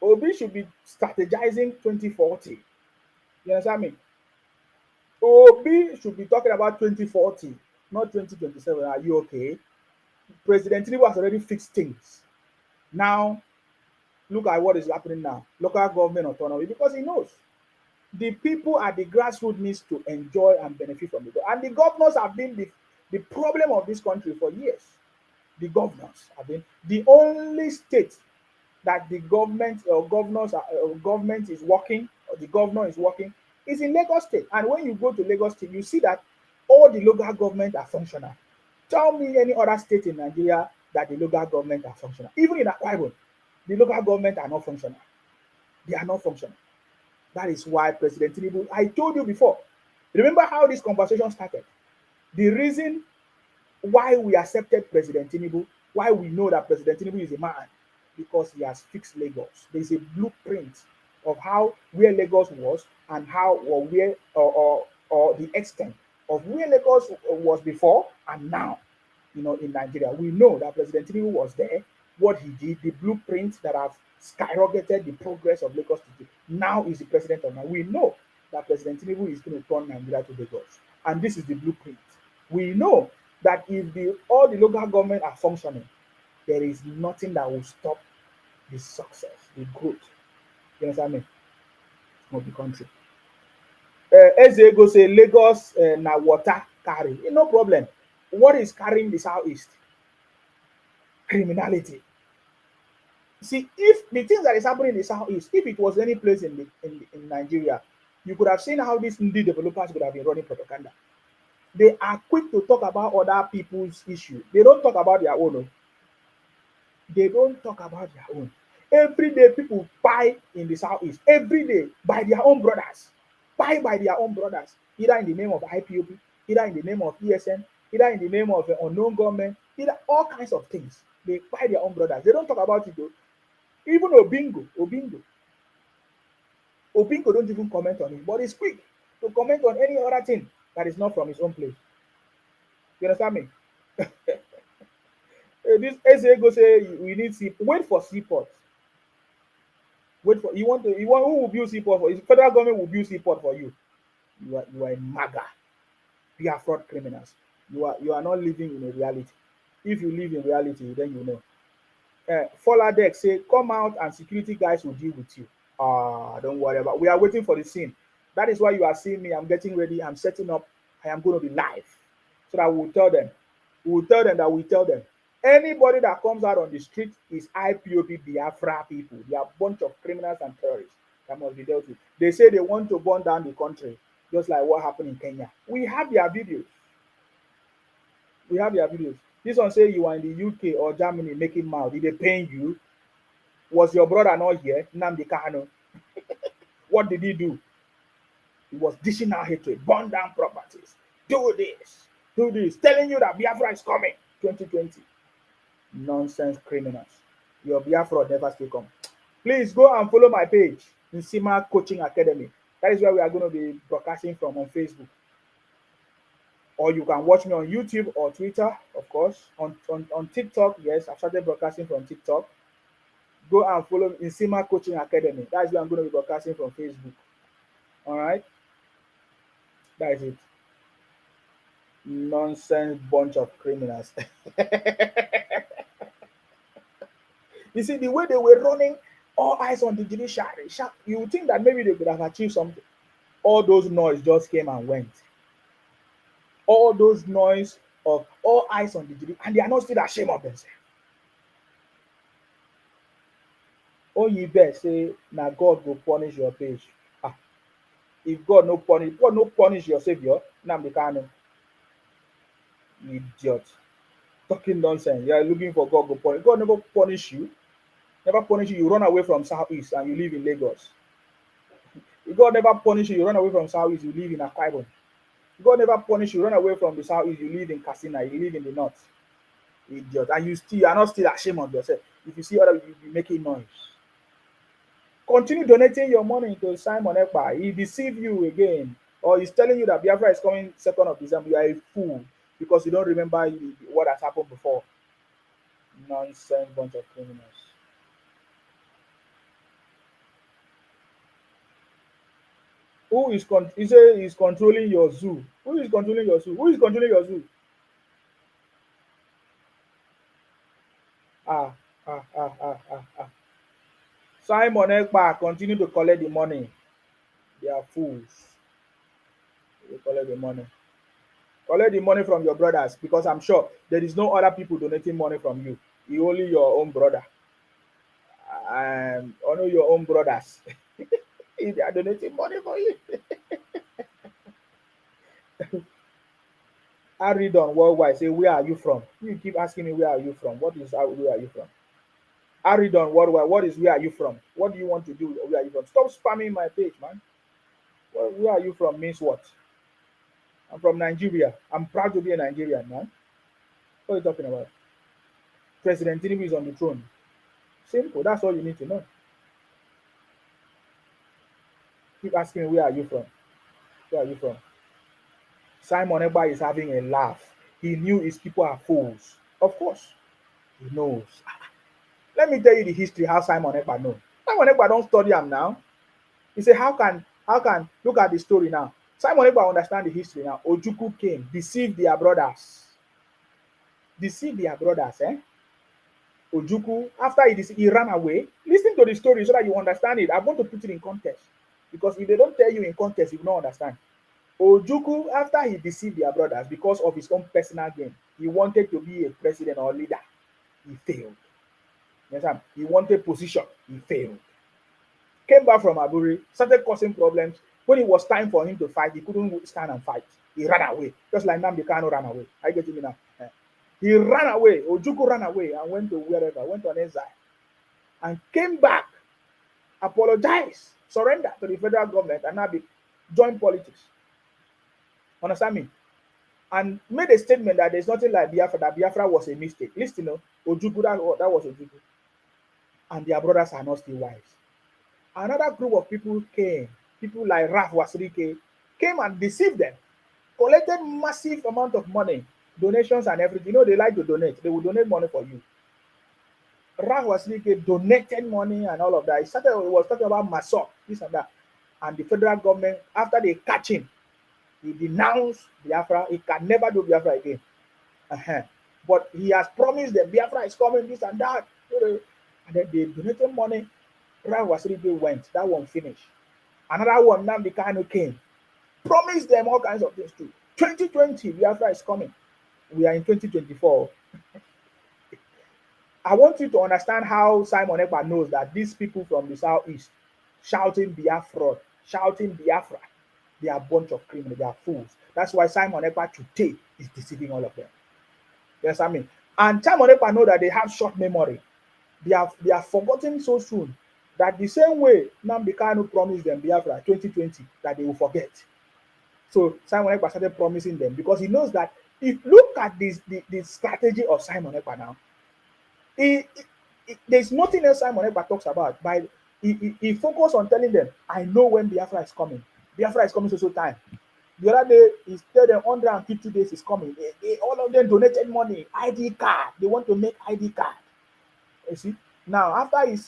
Obi should be strategizing 2040. You understand me? Obi should be talking about 2040, not 2027. Are you okay? President Tinubu has already fixed things. Now, look at what is happening now. Local government autonomy, because he knows the people at the grassroots needs to enjoy and benefit from it. And the governors have been the problem of this country for years. The governors have been the only state that the government or government is working, or the governor is working, is in Lagos State. And when you go to Lagos State, you see that all the local government are functional. Tell me any other state in Nigeria that the local government are functional. Even in Akwa Ibom, the local government are not functional. They are not functional. That is why President Tinubu, I told you before, remember how this conversation started? The reason why we accepted President Tinubu, why we know that President Tinubu is a man, because he has fixed Lagos. There is a blueprint of how where Lagos was and how or where or the extent of where Lagos was before and now. In Nigeria, we know that President Tinubu was there. What he did, the blueprints that have skyrocketed the progress of Lagos today. Now is the president of Nigeria. We know that President Tinubu is going to turn Nigeria to Lagos, and this is the blueprint. We know that if all the local government are functioning, there is nothing that will stop the success, the growth. You understand me? Of the country. Ezego say Lagos na water carry. No problem. What is carrying the southeast? Criminality. See, if the things that is happening in the southeast, if it was any place in Nigeria, you could have seen how these new developers would have been running propaganda. They are quick to talk about other people's issue. They don't talk about their own. They don't talk about their own. Every day, people buy in the southeast. Every day, by their own brothers. Buy by their own brothers. Either in the name of IPOP, either in the name of ESN, either in the name of unknown government, either all kinds of things. They buy their own brothers. They don't talk about it though. Even Obingo don't even comment on it, but he's quick to comment on any other thing that is not from his own place. You understand me? This Ezego say we need wait for seaport. Wait for who will build seaport for you? Federal government will build seaport for you. You are a MAGA. You are fraud criminals. You are not living in a reality. If you live in reality, then you know. Foladek say, come out and security guys will deal with you. Don't worry about it. We are waiting for the scene. That is why you are seeing me. I'm getting ready. I'm setting up. I am going to be live. So that we'll tell them. We'll tell them that we tell them. Anybody that comes out on the street is IPOP Biafra people. They are a bunch of criminals and terrorists that must be dealt with. They say they want to burn down the country, just like what happened in Kenya. We have their videos. This one say you are in the UK or Germany making mouth. Did they pay you? Was your brother not here? Nnamdi Kanu. What did he do? He was dishing out hatred, burn down properties, do this, telling you that Biafra is coming 2020. Nonsense criminals. Your Biafra never still come. Please go and follow my page, Nsima Coaching Academy. That is where we are going to be broadcasting from on Facebook. Or you can watch me on YouTube or Twitter, of course. On TikTok, yes, I've started broadcasting from TikTok. Go and follow Nsima Coaching Academy. That is where I'm going to be broadcasting from Facebook. All right? That is it. Nonsense bunch of criminals. You see, the way they were running, all eyes on the judiciary, you would think that maybe they could have achieved something. All those noise just came and went. All those noise of all eyes on the judiciary, and they are not still ashamed of themselves. Oh, you best say, now God will punish your page. If God no punish your savior, Nnamdi Kanu. Idiot. Talking nonsense. You are looking for God to punish. God never punish you. Never punish you. You run away from Southeast and you live in Lagos. If God never punish you, you run away from Southeast, you live in Akwa Ibom. If God never punish you, run away from the Southeast, you live in Katsina, you live in the North. Idiot. And you are not still ashamed of yourself. If you see other people, you be making noise. Continue donating your money to Simon Ekpa. He deceive you again. or he's telling you that Biafra is coming 2nd of December, you are a fool because you don't remember what has happened before. Nonsense bunch of criminals. Who is you say is controlling your zoo? Who is controlling your zoo? Who is controlling your zoo? Ah, ah. Simon Ekpa continue to collect the money. They are fools. They collect the money. Collect the money from your brothers because I'm sure there is no other people donating money from you. You only your own brother. Only your own brothers. If they are donating money for you. I read on worldwide say where are you from? You keep asking me where are you from? What is where are you from? I read on worldwide. What is where are you from? What do you want to do? Where are you from? Stop spamming my page, man. Where are you from means what? I'm from Nigeria. I'm proud to be a Nigerian, man. What are you talking about? President Tinubu is on the throne. Simple. That's all you need to know. Keep asking me, where are you from? Where are you from? Simon Ekpa is having a laugh. He knew his people are fools. Of course, he knows. Let me tell you the history how Simon Ekpa know. Simon Ekpa don't study him now. He said, how can look at the story now. Simon Ekpa understand the history now. Ojukwu came, deceived their brothers. Deceived their brothers, eh? Ojukwu, after he ran away. Listen to the story so that you understand it. I'm going to put it in context. Because if they don't tell you in context, you will not understand. Ojukwu, after he deceived their brothers because of his own personal gain, he wanted to be a president or leader. He failed. You understand? He wanted position. He failed. Came back from Aburi, started causing problems. When it was time for him to fight, he couldn't stand and fight. He ran away. Just like Nnamdi Kanu ran away. I get me now. He ran away. Ojukwu ran away and went to wherever, went on exile. And came back, apologized, surrendered to the federal government, and now joined politics. Understand me? And made a statement that there's nothing like Biafra, that Biafra was a mistake. Listen, Ojukwu, that was Ojukwu. And their brothers are not still wise. Another group of people came, people like Raf Wasrike, came and deceived them, collected massive amount of money, donations and everything. They like to donate. They will donate money for you. Raf Wasrike donated money and all of that. He was talking about Masok, this and that. And the federal government, after they catch him, he denounced Biafra. He can never do Biafra again. But he has promised that Biafra is coming, this and that. And then they donated money. Raf Wasrike went. That one finished. Another one, Nnamdi Kanu came. Promised them all kinds of things too. 2020, Biafra is coming. We are in 2024. I want you to understand how Simon Ekpa knows that these people from the southeast shouting Biafra, they are a bunch of criminals, they are fools. That's why Simon Ekpa today is deceiving all of them. Yes, I mean. And Simon Ekpa know that they have short memory. They are forgotten so soon that the same way Nnamdi Kanu promised them Biafra 2020, that they will forget. So Simon Ekpa started promising them because he knows that if look at the strategy of Simon Ekpa now, there's nothing else Simon Ekpa talks about. He focused on telling them, I know when Biafra is coming. Biafra is coming so time. The other day, he told them 150 days is coming. All of them donated money, ID card. They want to make ID card. You see? Now, after he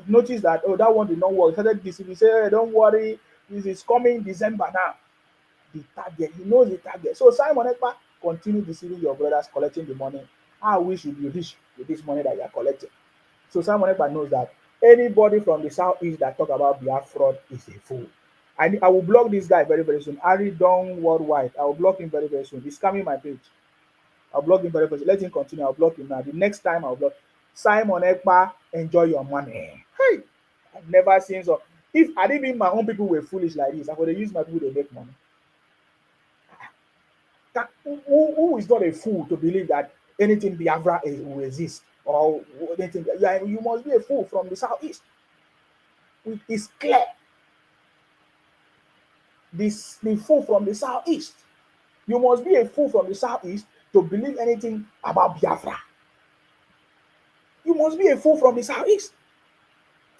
noticed that, that one did not work, he started deceiving. He said, hey, don't worry, this is coming December now. The target, he knows the target. So Simon Ekpa, continue deceiving your brothers, collecting the money. I wish you be rich with this money that you are collecting. So Simon Ekpa knows that anybody from the southeast that talk about Biafra is a fool. I will block this guy very, very soon. Harry Don Worldwide. I will block him very, very soon. He's coming my page. I'll block him very, very soon. Let him continue. I'll block him now. The next time I'll block Simon Ekpa, enjoy your money. Hey, I've never seen so. If I didn't mean my own people were foolish like this, I would have used my people to make money. Who is not a fool to believe that anything Biafra will exist or anything? You must be a fool from the southeast. It's clear. The fool from the southeast. You must be a fool from the southeast to believe anything about Biafra. You must be a fool from the southeast.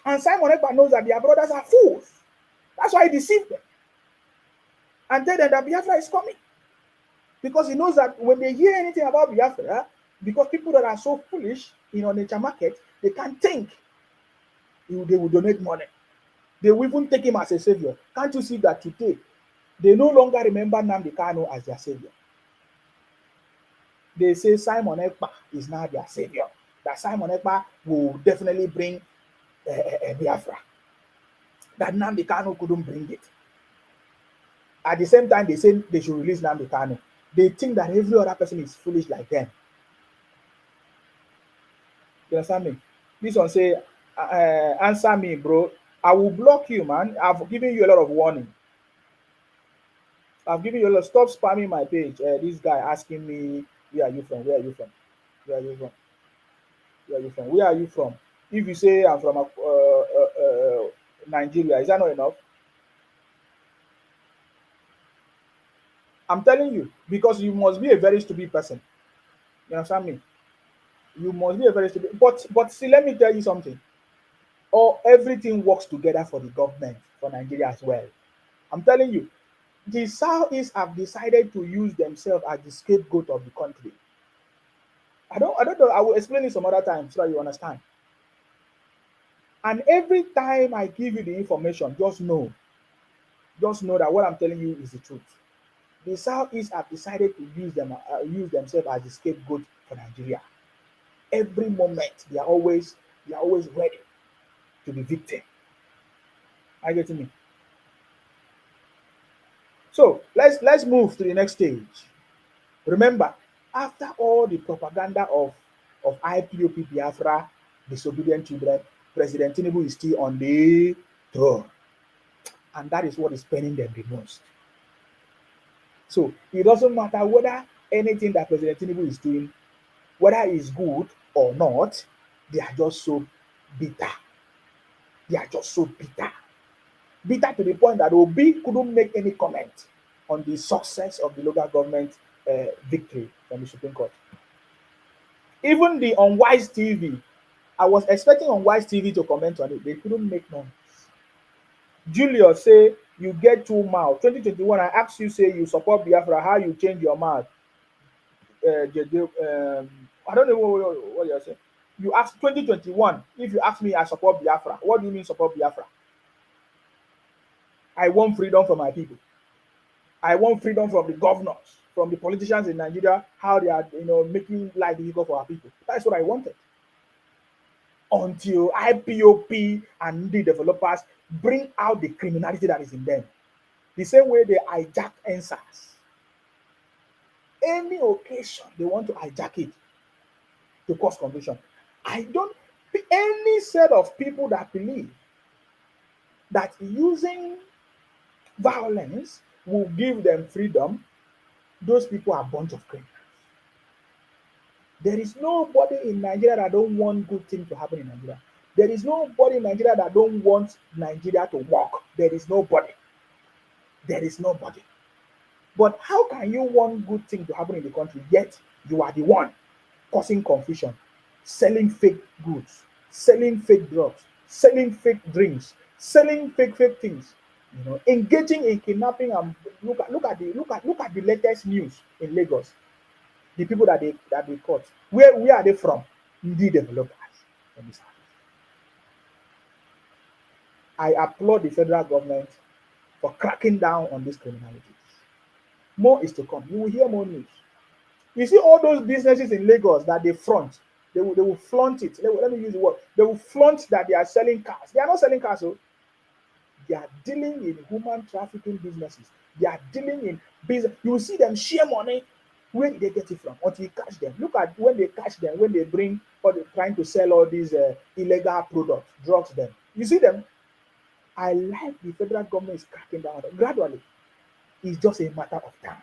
And Simon Ekpa knows that their brothers are fools. That's why he deceived them. and tell them that Biafra is coming. Because he knows that when they hear anything about Biafra, because people that are so foolish in Onitsha market, they can't think they will donate money. They will even take him as a savior. Can't you see that today they no longer remember Nnamdi Kanu as their savior? They say Simon Ekpa is now their savior. That Simon Ekpa will definitely bring Biafra. That Nnamdi Kanu couldn't bring it. At the same time, they say they should release Nnamdi Kanu. They think that every other person is foolish like them. You understand me? This one say, answer me, bro. I will block you, man. I've given you a lot of warning. I've given you a lot. Stop spamming my page. This guy asking me, where are you from? Where are you from? Where are you from? Where are you from? Where are you from? If you say I'm from Nigeria, is that not enough? I'm telling you, because you must be a very stupid person. You understand me? You must be a very stupid. But see, let me tell you something. Or everything works together for the government for Nigeria as well. I'm telling you, the Southeast have decided to use themselves as the scapegoat of the country. I don't know. I will explain it some other time so that you understand. And every time I give you the information, just know that what I'm telling you is the truth. The Southeast have decided to use themselves as the scapegoat for Nigeria. Every moment they are always ready to be victim. Are you getting me? So let's move to the next stage. Remember, after all the propaganda of IPOP Biafra, disobedient children, President Tinubu is still on the throne, and that is what is paining them the most. So it doesn't matter whether anything that President Tinubu is doing, whether it's good or not, they are just so bitter. They are just so bitter. Bitter to the point that Obi couldn't make any comment on the success of the local government victory from the Supreme Court. Even the Unwise TV, I was expecting Unwise TV to comment on it. They couldn't make none. Julius say, you get two mouths. 2021, I asked you, say you support Biafra, how you change your mouth? I don't know what you're saying. You asked 2021, if you ask me, I support Biafra. What do you mean support Biafra? I want freedom for my people. I want freedom from the governors, from the politicians in Nigeria, how they are, making life difficult for our people. That's what I wanted. Until IPOP and the developers bring out the criminality that is in them. The same way they hijack answers. Any occasion they want to hijack it to cause confusion. I don't any set of people that believe that using violence will give them freedom, those people are a bunch of criminals. There is nobody in Nigeria that don't want good things to happen in Nigeria. There is nobody in Nigeria that don't want Nigeria to work. There is nobody. There is nobody. But how can you want good things to happen in the country, yet you are the one causing confusion, selling fake goods, selling fake drugs, selling fake drinks, selling fake things, engaging in kidnapping, and look at the latest news in Lagos. The people that they caught. Where are they from? The developers. I applaud the federal government for cracking down on this criminality. More is to come. You will hear more news. You see all those businesses in Lagos that they front, they will flaunt it. Let me use the word. They will flaunt that they are selling cars. They are not selling cars, so they are dealing in human trafficking businesses. They are dealing in business. You will see them share money. Where did they get it from? Until you catch them. Look at when they catch them, when they bring or they're trying to sell all these illegal products, drugs them. You see them? I like the federal government is cracking down gradually. It's just a matter of time.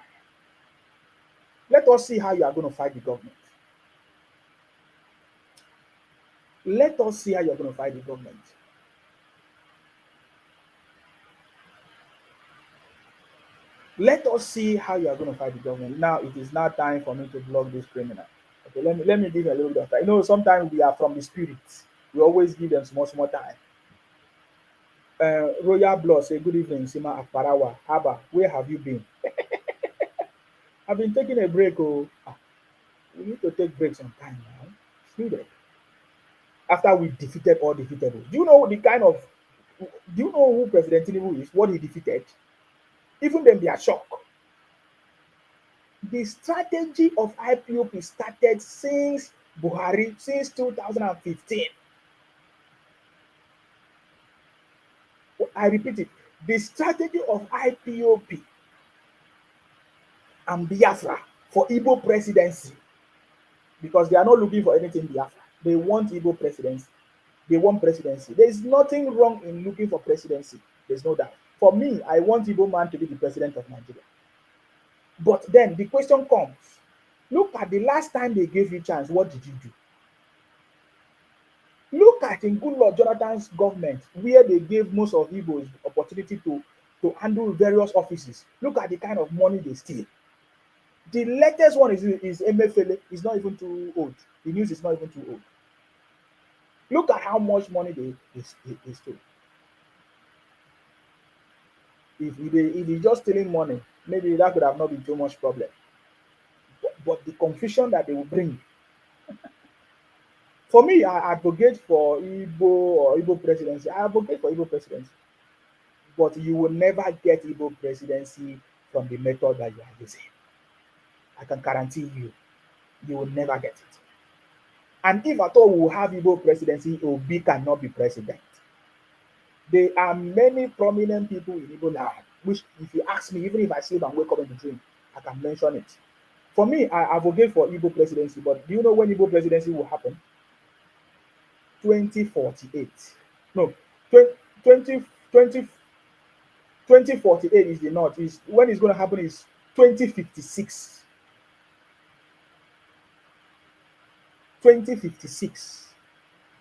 Let us see how you are going to fight the government. Let us see how you are going to fight the government. Let us see how you are going to fight the government. Now it is now time for me to block this criminal. Okay, let me give you a little bit of time. Sometimes we are from the spirits. We always give them small time. Royal Blood say good evening, Sima Akparawa. Haba, where have you been? I've been taking a break. Oh, we need to take breaks sometime now. It's needed. After we defeated all defeatable. Do you know the kind of do you know who President Tinubu is? What he defeated? Even then they are shocked. The strategy of IPOP started since Buhari, since 2015. I repeat it. The strategy of IPOP and Biafra for Igbo presidency, because they are not looking for anything Biafra. They want Igbo presidency. They want presidency. There is nothing wrong in looking for presidency. There's no doubt. For me, I want Igbo man to be the president of Nigeria. But then the question comes, look at the last time they gave you chance, what did you do? Look at in Goodluck Jonathan's government, where they gave most of Igbos opportunity to handle various offices. Look at the kind of money they steal. The latest one is Emefiele. It's not even too old. The news is not even too old. Look at how much money they stole. If he's just stealing money, maybe that could have not been too much problem. But the confusion that they will bring. For me, I advocate for Igbo or Igbo presidency. I advocate for Igbo presidency. But you will never get Igbo presidency from the method that you are using. I can guarantee you, you will never get it. And if at all we will have Igbo presidency, Obi cannot be president. There are many prominent people in Igbo land, which if you ask me, even if I sleep and wake up in the dream, I can mention it. For me, I advocate for Igbo presidency, but do you know when Igbo presidency will happen? 2048. No, 20, 2048 is the north. Is when it's going to happen is 2056. 2056.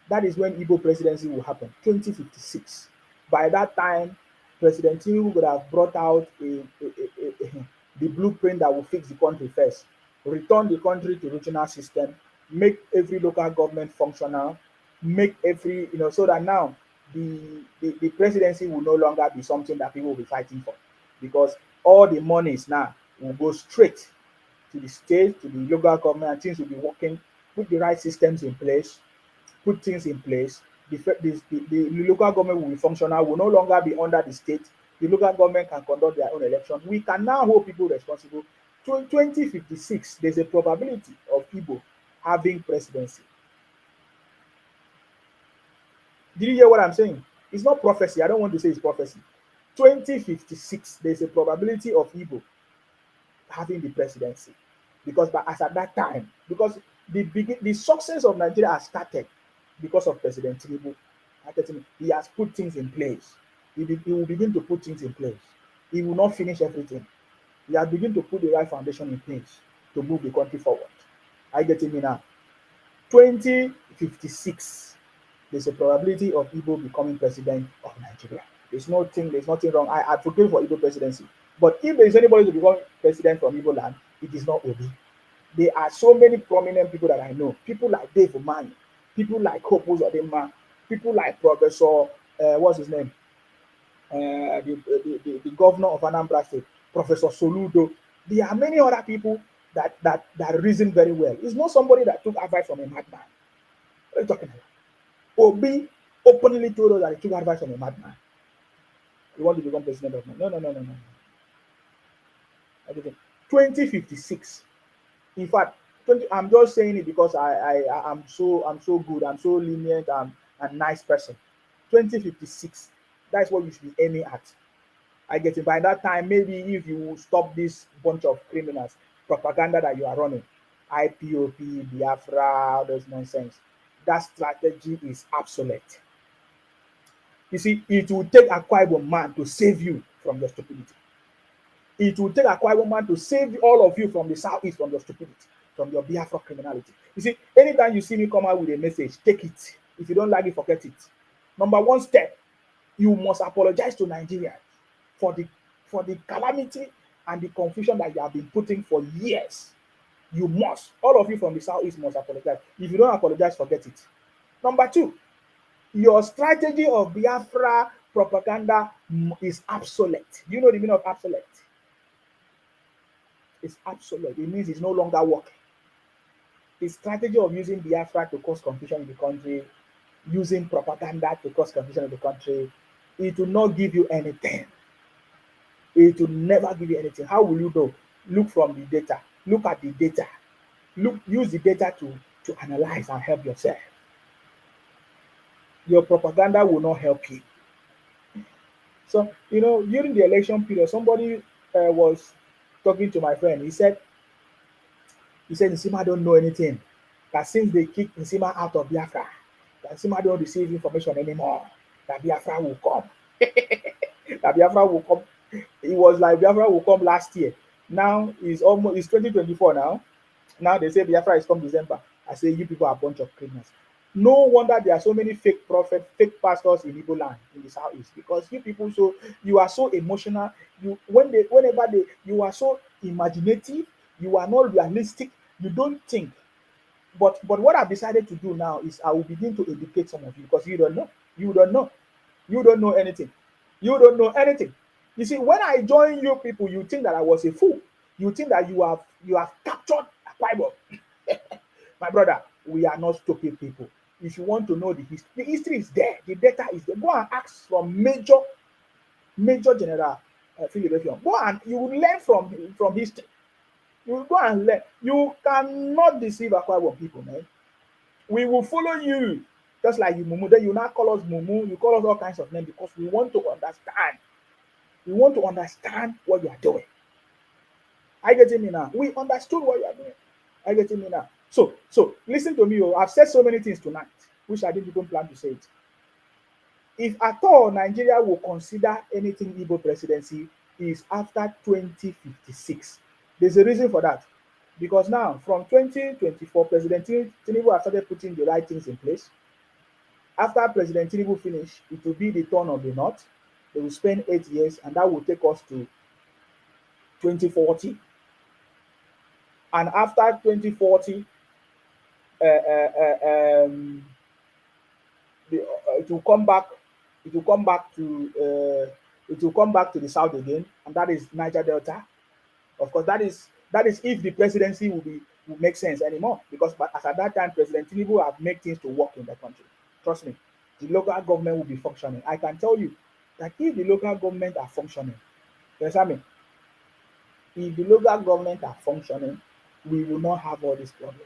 That is when Igbo presidency will happen. 2056. By that time, President Tinubu would have brought out the blueprint that will fix the country first. Return the country to regional system, make every local government functional, make every, so that now the presidency will no longer be something that people will be fighting for. Because all the monies now will go straight to the state, to the local government, and things will be working, put the right systems in place, put things in place. The local government will be functional, will no longer be under the state. The local government can conduct their own election. We can now hold people responsible. 2056, there's a probability of Igbo having presidency. Did you hear what I'm saying? It's not prophecy. I don't want to say it's prophecy. 2056, there's a probability of Igbo having the presidency. Because as at that time, because the success of Nigeria has started because of President Tinubu. He has put things in place. He will begin to put things in place. He will not finish everything. He has begun to put the right foundation in place to move the country forward. I get me now. 2056, there's a probability of Igbo becoming president of Nigeria. There's nothing wrong. I advocate for Igbo presidency. But if there is anybody to become president from Igbo land, it is not Obi. There are so many prominent people that I know. People like Dave Umani, people like Hope Uzodinma, people like Professor, what's his name? The governor of Anambra State, Professor Soludo. There are many other people that reason very well. It's not somebody that took advice from a madman. What are you talking about? Obi openly told us that he took advice from a madman. You want to become president of no. 2056. In fact, I'm just saying it because I'm so good, I'm so lenient, I'm a nice person. 2056, that's what you should be aiming at. I get it. By that time, maybe if you stop this bunch of criminals, propaganda that you are running, IPOP, Biafra, all those nonsense, that strategy is obsolete. You see, it will take a Akwa man to save you from your stupidity. It will take a Akwa man to save all of you from the southeast, from your stupidity, from your Biafra criminality. You see, anytime you see me come out with a message, take it. If you don't like it, forget it. Number one step, you must apologize to Nigeria for the calamity and the confusion that you have been putting for years. You must. All of you from the southeast must apologize. If you don't apologize, forget it. Number two, your strategy of Biafra propaganda is obsolete. You know the meaning of obsolete? It's obsolete. It means it's no longer working. The strategy of using Biafra to cause confusion in the country, using propaganda to cause confusion in the country, it will not give you anything. It will never give you anything. How will you know? Look from the data. Look at the data. Use the data to analyze and help yourself. Your propaganda will not help you. So, during the election period, somebody was talking to my friend. He said Nsima don't know anything. That since they kicked Nsima out of Biafra, that Nsima don't receive information anymore. That Biafra will come. That Biafra will come. It was like Biafra will come last year. Now it's 2024 now. Now they say Biafra is come December. I say you people are a bunch of criminals. No wonder there are so many fake prophets, fake pastors in Igbo land in the southeast, because you people you are so emotional. You are so imaginative. You are not realistic. You don't think. But what I've decided to do now is I will begin to educate some of you, because you don't know. You don't know. You don't know anything. You don't know anything. You see, when I join you people, you think that I was a fool. You think that you have captured a Bible. My brother, we are not stupid people. If you want to know the history is there. The data is there. Go and ask from Major General Philadelphia. Go and you will learn from history. You will go and learn. You cannot deceive Akwa people, man. We will follow you. Just like you, Mumu. Then you now call us Mumu. You call us all kinds of names, because we want to understand. We want to understand what you are doing. I get me now. We understood what you are doing. I get me now. So listen to me. I've said so many things tonight, which I didn't even plan to say it. If at all Nigeria will consider anything Igbo presidency, is after 2056. There's a reason for that. Because now, from 2024, President Tinubu has started putting the right things in place. After President Tinubu finish, it will be the turn of the North. They will spend 8 years, and that will take us to 2040. And after 2040, it will come back. It will come back to. It will come back to the south again, and that is Niger Delta. Of course, that is if the presidency will make sense anymore. Because as at that time, President Tinubu have made things to work in the country. Trust me, the local government will be functioning. I can tell you that if the local government are functioning, you understand me? If the local government are functioning, we will not have all these problems.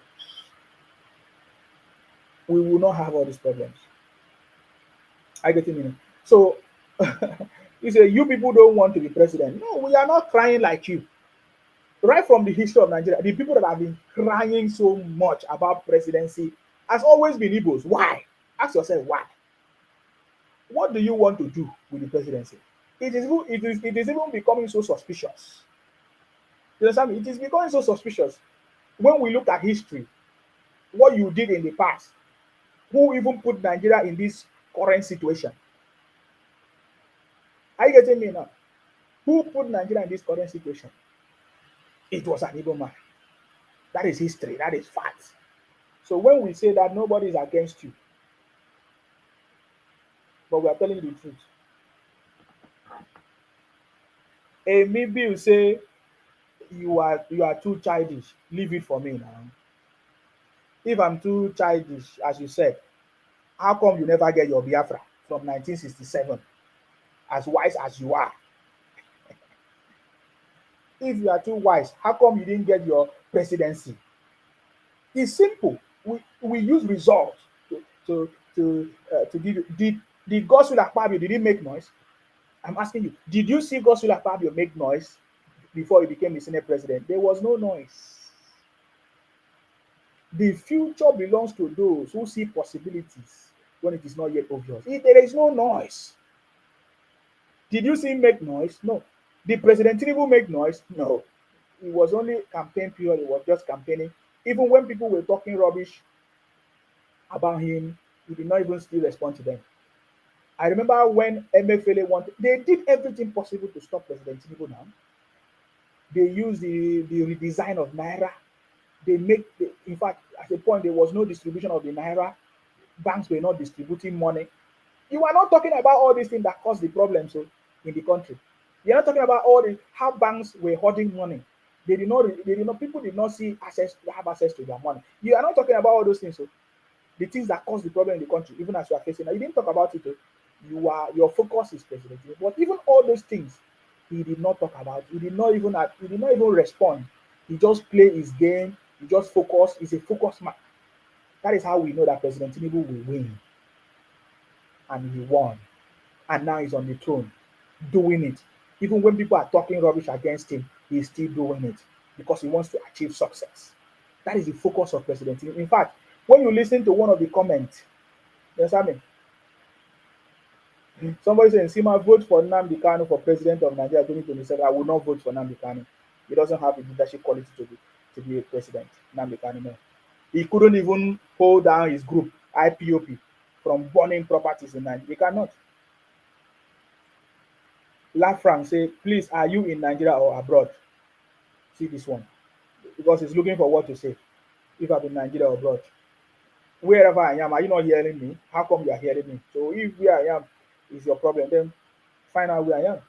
We will not have all these problems. I get it. So you say you people don't want to be president. No, we are not crying like you. Right from the history of Nigeria, the people that have been crying so much about presidency has always been Igbos. Why? Ask yourself why. What do you want to do with the presidency? It is even becoming so suspicious. You understand me? It is becoming so suspicious. When we look at history, what you did in the past, who even put Nigeria in this current situation? Are you getting me now? Who put Nigeria in this current situation? It was an Igbo man. That is history. That is fact. So when we say that nobody is against you, but we are telling you the truth. Maybe you say you are too childish. Leave it for me now. If I'm too childish, as you said, how come you never get your Biafra from 1967? As wise as you are. If you are too wise, how come you didn't get your presidency? It's simple. We use results to give you. Did Godswill Akpabio, did he make noise? I'm asking you, did you see Godswill Akpabio make noise before he became the Senate president? There was no noise. The future belongs to those who see possibilities when it is not yet obvious. If there is no noise, did you see him make noise? No. Did President Tinubu make noise? No. It was only campaign period. It was just campaigning. Even when people were talking rubbish about him, he did not even still respond to them. I remember when MFLA they did everything possible to stop President Tinubu now. They used the redesign of Naira. In fact, at a point, there was no distribution of the Naira. Banks were not distributing money. You are not talking about all these things that cause the problems so, in the country. You're not talking about all the how banks were hoarding money. They did not people did not see access have access to their money. You are not talking about all those things. So the things that cause the problem in the country, even as you are facing now. You didn't talk about it. Oh. Your focus is President Tinubu. But even all those things he did not talk about. He did not even respond. He just play his game. He just focus. He's a focus man. That is how we know that President Tinubu will win. And he won. And now he's on the throne doing it. Even when people are talking rubbish against him, he's still doing it because he wants to achieve success. That is the focus of President Tinubu. In fact, when you listen to one of the comments, you understand me? Somebody saying, Sima, vote for Nnamdi Kanu for president of Nigeria 2027. I will not vote for Nnamdi Kanu. He doesn't have the leadership quality to be a president. Nnamdi Kanu, no. He couldn't even hold down his group, IPOP, from burning properties in Nigeria. He cannot. Lafranc say, please, are you in Nigeria or abroad? See this one. Because he's looking for what to say. If I'm in Nigeria or abroad. Wherever I am, are you not hearing me? How come you are hearing me? So if where I am is your problem, then find out where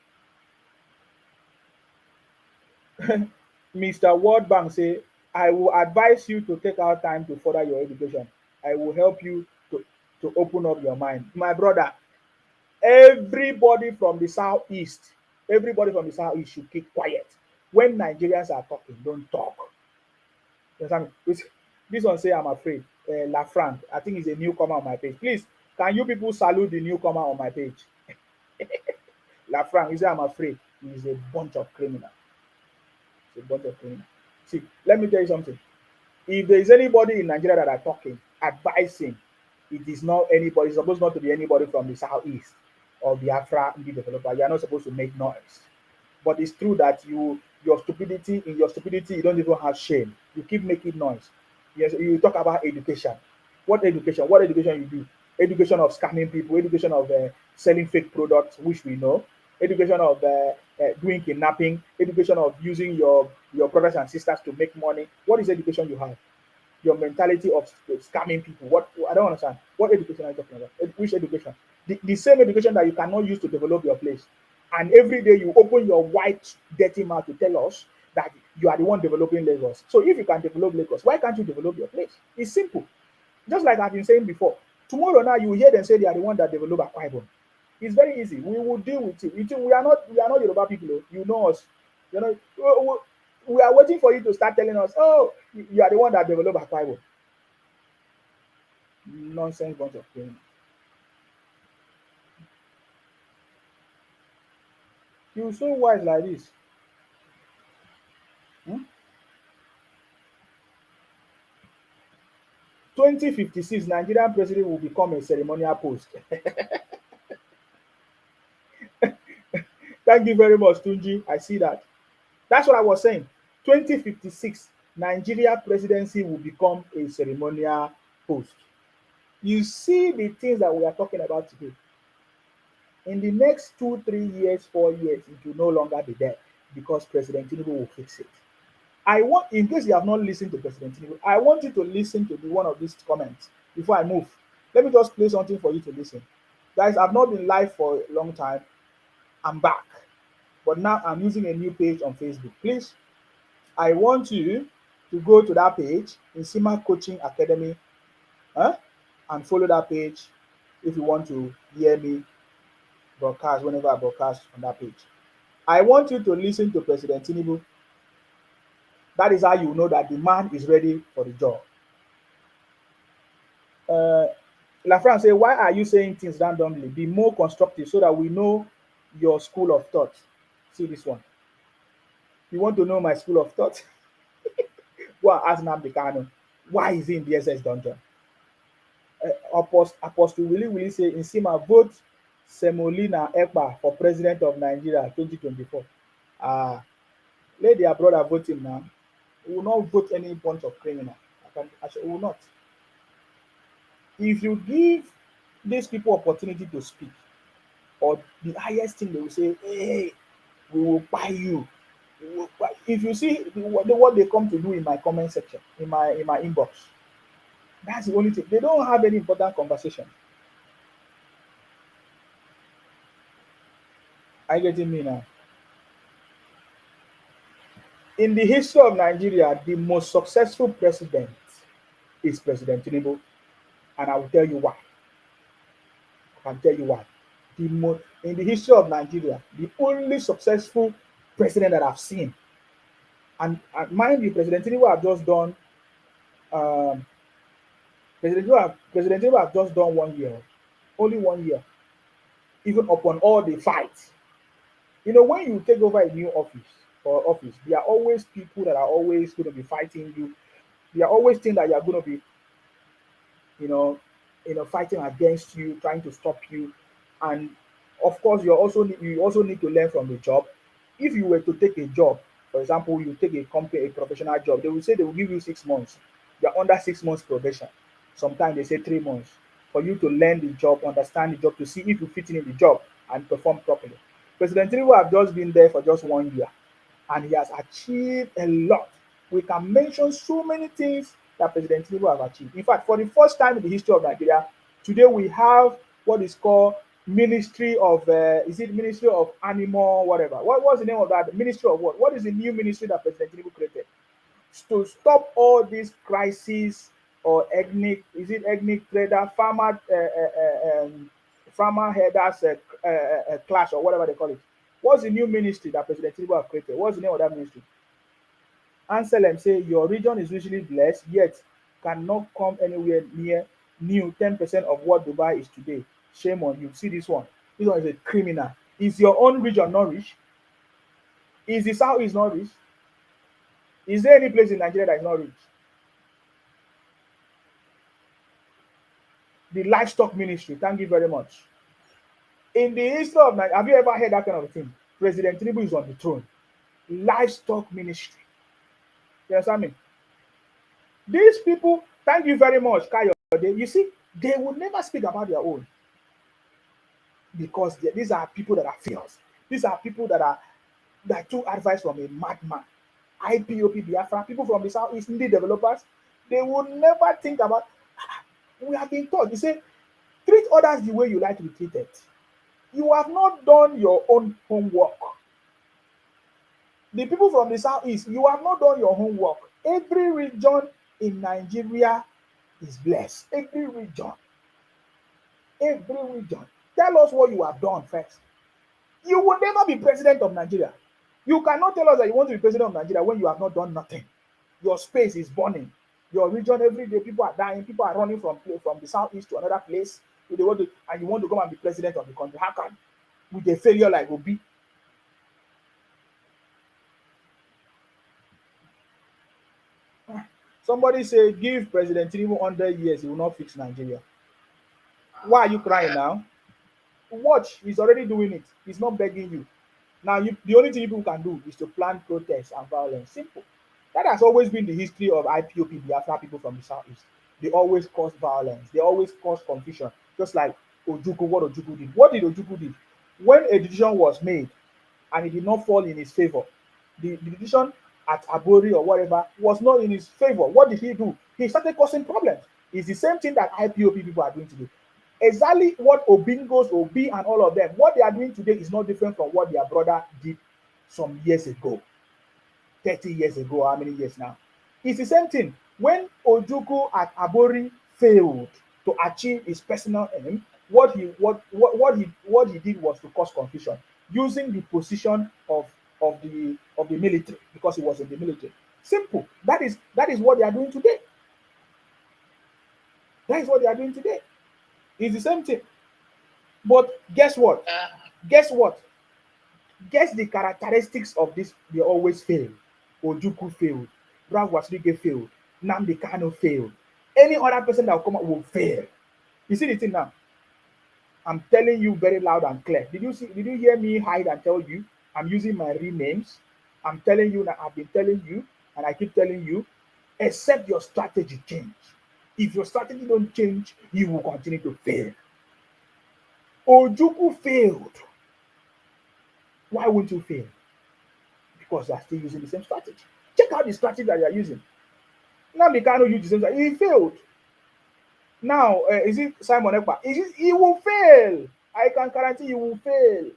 I am. Mr. World Bank say, I will advise you to take out time to further your education. I will help you to open up your mind. My brother, everybody from the southeast should keep quiet. When Nigerians are talking, don't talk. You understand me? This one say I'm afraid. Lafranc, I think he's a newcomer on my page. Please, can you people salute the newcomer on my page? Lafranc, he say I'm afraid. He's a bunch of criminals. It's a bunch of criminals. See, let me tell you something. If there is anybody in Nigeria that are talking, advising, it is not anybody. It's supposed not to be anybody from the southeast or Biafra the developer. You are not supposed to make noise. But it's true that your stupidity, you don't even have shame. You keep making noise. Yes, you talk about education. What education? What education you do? Education of scamming people, education of selling fake products, which we know, education of doing kidnapping, education of using your brothers and sisters to make money. What is education you have? Your mentality of scamming people. What I don't understand. What education are you talking about? Which education? The same education that you cannot use to develop your place. And every day you open your white, dirty mouth to tell us that you are the one developing Lagos. So if you can develop Lagos, why can't you develop your place? It's simple. Just like I've been saying before. Tomorrow now you hear them say they are the one that develop Akwa Ibom. It's very easy. We will deal with it. We are not Yoruba people. Oh. You know us. You know, we are waiting for you to start telling us, oh, you are the one that developed Akwa Ibom. Nonsense bunch of things. You so wise like this. Hmm? 2056, Nigerian president will become a ceremonial post. Thank you very much, Tunji. I see that. That's what I was saying. 2056, Nigeria presidency will become a ceremonial post. You see the things that we are talking about today. In the next 2, 3 years, 4 years, it will no longer be there because President Tinubu will fix it. In case you have not listened to President Tinubu, I want you to listen to one of these comments before I move. Let me just play something for you to listen. Guys, I've not been live for a long time. I'm back. But now I'm using a new page on Facebook. Please, I want you to go to that page, Insima Coaching Academy, and follow that page if you want to hear me broadcast whenever I broadcast on that page. I want you to listen to President Tinubu. That is how you know that the man is ready for the job. Lafranc say, why are you saying things randomly? Be more constructive so that we know your school of thought. See this one. You want to know my school of thought? Go and ask Nnamdi Kanu. Why is he in DSS dungeon? Apostle Willie say, Insima, vote Semolina Ekpa for president of Nigeria 2024. Let their brother vote him now. We will not vote any bunch of criminals. We will not. If you give these people opportunity to speak, or the highest thing they will say, hey, we will buy you. If you see what they come to do in my comment section, in my inbox, that's the only thing. They don't have any important conversation. Are you getting me now? In the history of Nigeria, the most successful president is President Tinubu, and I will tell you why. I can tell you why. In the history of Nigeria, the only successful president that I've seen, and mind you, President Tinubu have just done um, President Tinubu have just done 1 year, only 1 year, even upon all the fights. You know, when you take over a new office, there are always people that are always going to be fighting you. They are always think that you are going to be, you know, fighting against you, trying to stop you. And of course, you also need to learn from the job. If you were to take a job, for example, you take a company, a professional job, they will say they will give you 6 months. You're under 6 months probation. Sometimes they say 3 months for you to learn the job, understand the job, to see if you fit in the job and perform properly. President Tinubu have just been there for just 1 year, and he has achieved a lot. We can mention so many things that President Tinubu have achieved. In fact, for the first time in the history of Nigeria, today we have what is called Ministry of is it Ministry of Animal whatever? What's the name of that? Ministry of what? What is the new ministry that President Tinubu created to stop all these crises or ethnic trader farmer headers clash or whatever they call it? What's the new ministry that President Tinubu have created? What's the name of that ministry? Anselm say your region is usually blessed, yet cannot come anywhere near new 10% of what Dubai is today. Shame on you. See this one. This one is a criminal. Is your own region not rich? Is the southeast not rich? Is there any place in Nigeria that is not rich? The livestock ministry. Thank you very much. In the history of Nigeria, have you ever heard that kind of thing? President Tinubu is on the throne. Livestock ministry. You understand me? These people, thank you very much, Kayode. You see, they would never speak about their own because these are people that are fierce. These are people that took advice from a madman. IPOP Biafra, people from the Southeast, the developers, they would never think about. We have been taught, you say, treat others the way you like to be treated. You have not done your own homework. The people from the Southeast, you have not done your homework. Every region in Nigeria is blessed. Every region. Every region. Tell us what you have done first. You will never be president of Nigeria. You cannot tell us that you want to be president of Nigeria when you have not done nothing. Your space is burning. Your region, every day, people are dying. People are running from the southeast to another place. And you want to come and be president of the country. How can? With a failure like Obi. Somebody say, give President Tinubu 100 years, he will not fix Nigeria. Why are you crying now? Watch, he's already doing it. He's not begging you. Now, the only thing people can do is to plan protests and violence. Simple. That has always been the history of IPOP, Biafra people from the southeast. They always cause violence. They always cause confusion. Just like Ojukwu, what Ojukwu did. What did Ojukwu do? When a decision was made and it did not fall in his favor, the decision at Abori or whatever was not in his favor. What did he do? He started causing problems. It's the same thing that IPOP people are doing today. Exactly what Obingos, Obi, and all of them, what they are doing today is not different from what their brother did some years ago. 30 years ago, how many years now? It's the same thing. When Ojukwu at Abori failed to achieve his personal aim, what he did was to cause confusion using the position of the military, because he was in the military. Simple. That is what they are doing today. That is what they are doing today. It's the same thing. But guess what? Guess what? Guess the characteristics of this. They always fail. Ojukwu failed. Bravo Wasrige failed. Nnamdi Kanu failed. Any other person that will come up will fail. You see the thing now? I'm telling you very loud and clear. Did you hear me hide and tell you? I'm using my real names. I'm telling you that I've been telling you, and I keep telling you, except your strategy change. If your strategy don't change, you will continue to fail. Ojukwu failed. Why won't you fail? Because you are still using the same strategy. Check out the strategy that you are using. Now they cannot use the same strategy. He failed. Now, is it Simon Ekpa? He will fail. I can guarantee you will fail.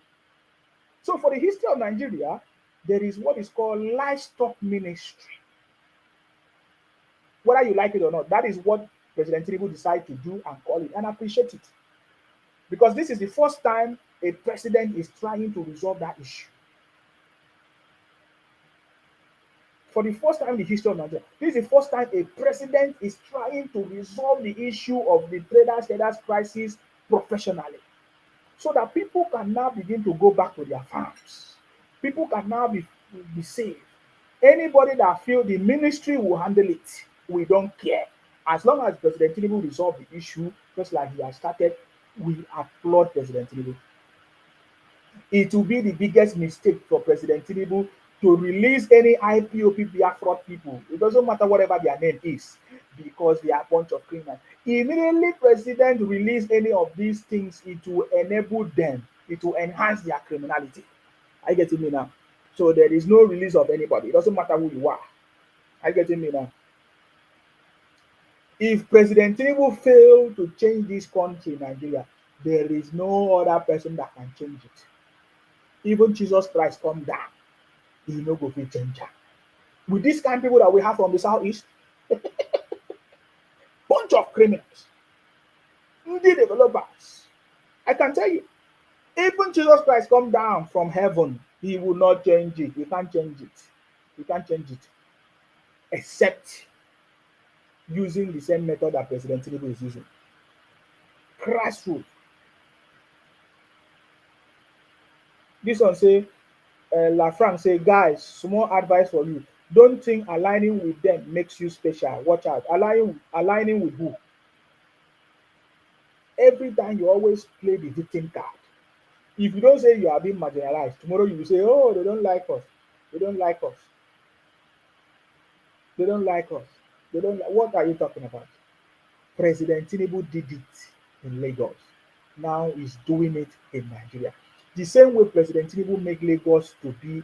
So for the history of Nigeria, there is what is called livestock ministry. Whether you like it or not, that is what President Tinubu decided to do and call it, and I appreciate it. Because this is the first time a president is trying to resolve that issue. For the first time in the history of Nigeria, this is the first time a president is trying to resolve the issue of the traders crisis professionally, so that people can now begin to go back to their farms. People can now be saved. Anybody that feel the ministry will handle it, we don't care. As long as President Tinubu resolve the issue, just like he has started, we applaud President Tinubu. It will be the biggest mistake for President Tinubu to release any IPOP Biafra people. It doesn't matter whatever their name is, because they are a bunch of criminals. Immediately President release any of these things, it will enable them, it will enhance their criminality. Are you getting me now? So there is no release of anybody. It doesn't matter who you are. Are you getting me now? If President Tinubu fail to change this country, Nigeria, there is no other person that can change it. Even Jesus Christ come down, he no go fit change am. With this kind of people that we have from the southeast, bunch of criminals, the developers. I can tell you, even Jesus Christ come down from heaven, he will not change it. He can't change it. He can't change it. Except using the same method that President Tinubu is using. Grassroots. This one say, LaFranc say, guys, small advice for you. Don't think aligning with them makes you special. Watch out. Aligning with who? Every time you always play the victim card. If you don't say you are being marginalized, tomorrow you will say, oh, they don't like us. They don't like us. They don't like us. They don't. What are you talking about? President Tinubu did it in Lagos. Now he's doing it in Nigeria. The same way President Tinubu make Lagos to be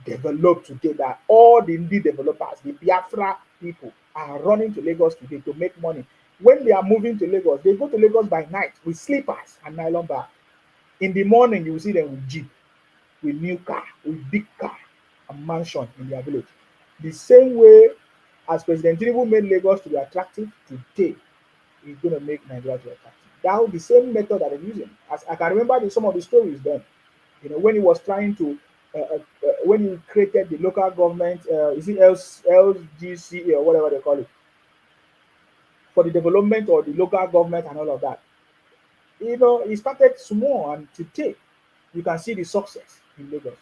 developed today, that all the indie developers, the Biafra people, are running to Lagos today to make money. When they are moving to Lagos, they go to Lagos by night with slippers and nylon bag. In the morning, you will see them with jeep, with new car, with big car and mansion in their village. The same way as President Tinubu made Lagos to be attractive today, he's going to make Nigeria to attractive. That was the same method that he's using. As I can remember some of the stories then, when he was trying to, when he created the local government, is it LGCA or whatever they call it, for the development of the local government and all of that. He started small, and today you can see the success in Lagos.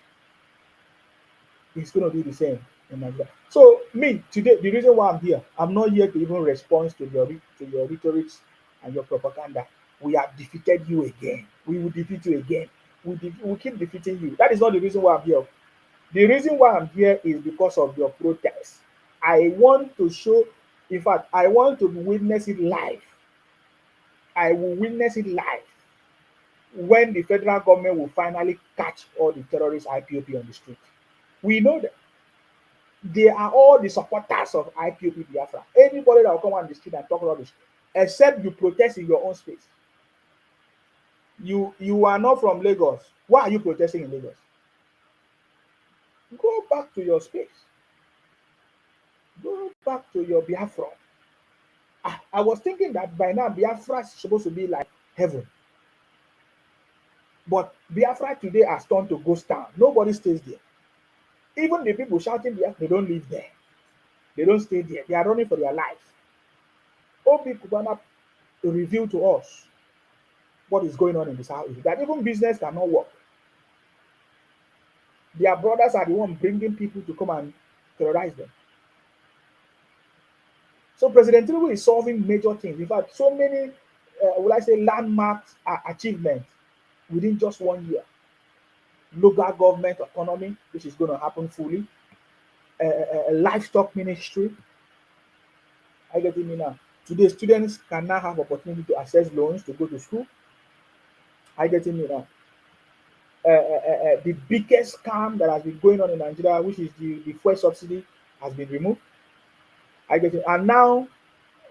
He's going to do the same in Nigeria. So me today, the reason why I'm here, I'm not here to even respond to your rhetorics and your propaganda. We have defeated you again. We will defeat you again. We will keep defeating you. That is not the reason why I'm here. The reason why I'm here is because of your protest. I want to show, in fact, I want to witness it live. I will witness it live when the federal government will finally catch all the terrorist IPOP on the street. We know that they are all the supporters of IPOP Biafra. Anybody that will come on the street and talk rubbish, except you protest in your own space. You are not from Lagos. Why are you protesting in Lagos? Go back to your space. Go back to your Biafra. I was thinking that by now Biafra is supposed to be like heaven. But Biafra today has turned to ghost town. Nobody stays there. Even the people shouting Biafra, they don't live there. They don't stay there. They are running for their lives. Obi Kubana revealed to us what is going on in the South, that even business cannot work. Their brothers are the one bringing people to come and terrorize them. So President Tinubu is solving major things. In fact, so many, landmark achievements within just 1 year. Local government autonomy, which is going to happen fully. A livestock ministry. I get it now. Today, students can now have opportunity to access loans to go to school. I get it now. The biggest scam that has been going on in Nigeria, which is the fuel subsidy, has been removed. I get it. And now,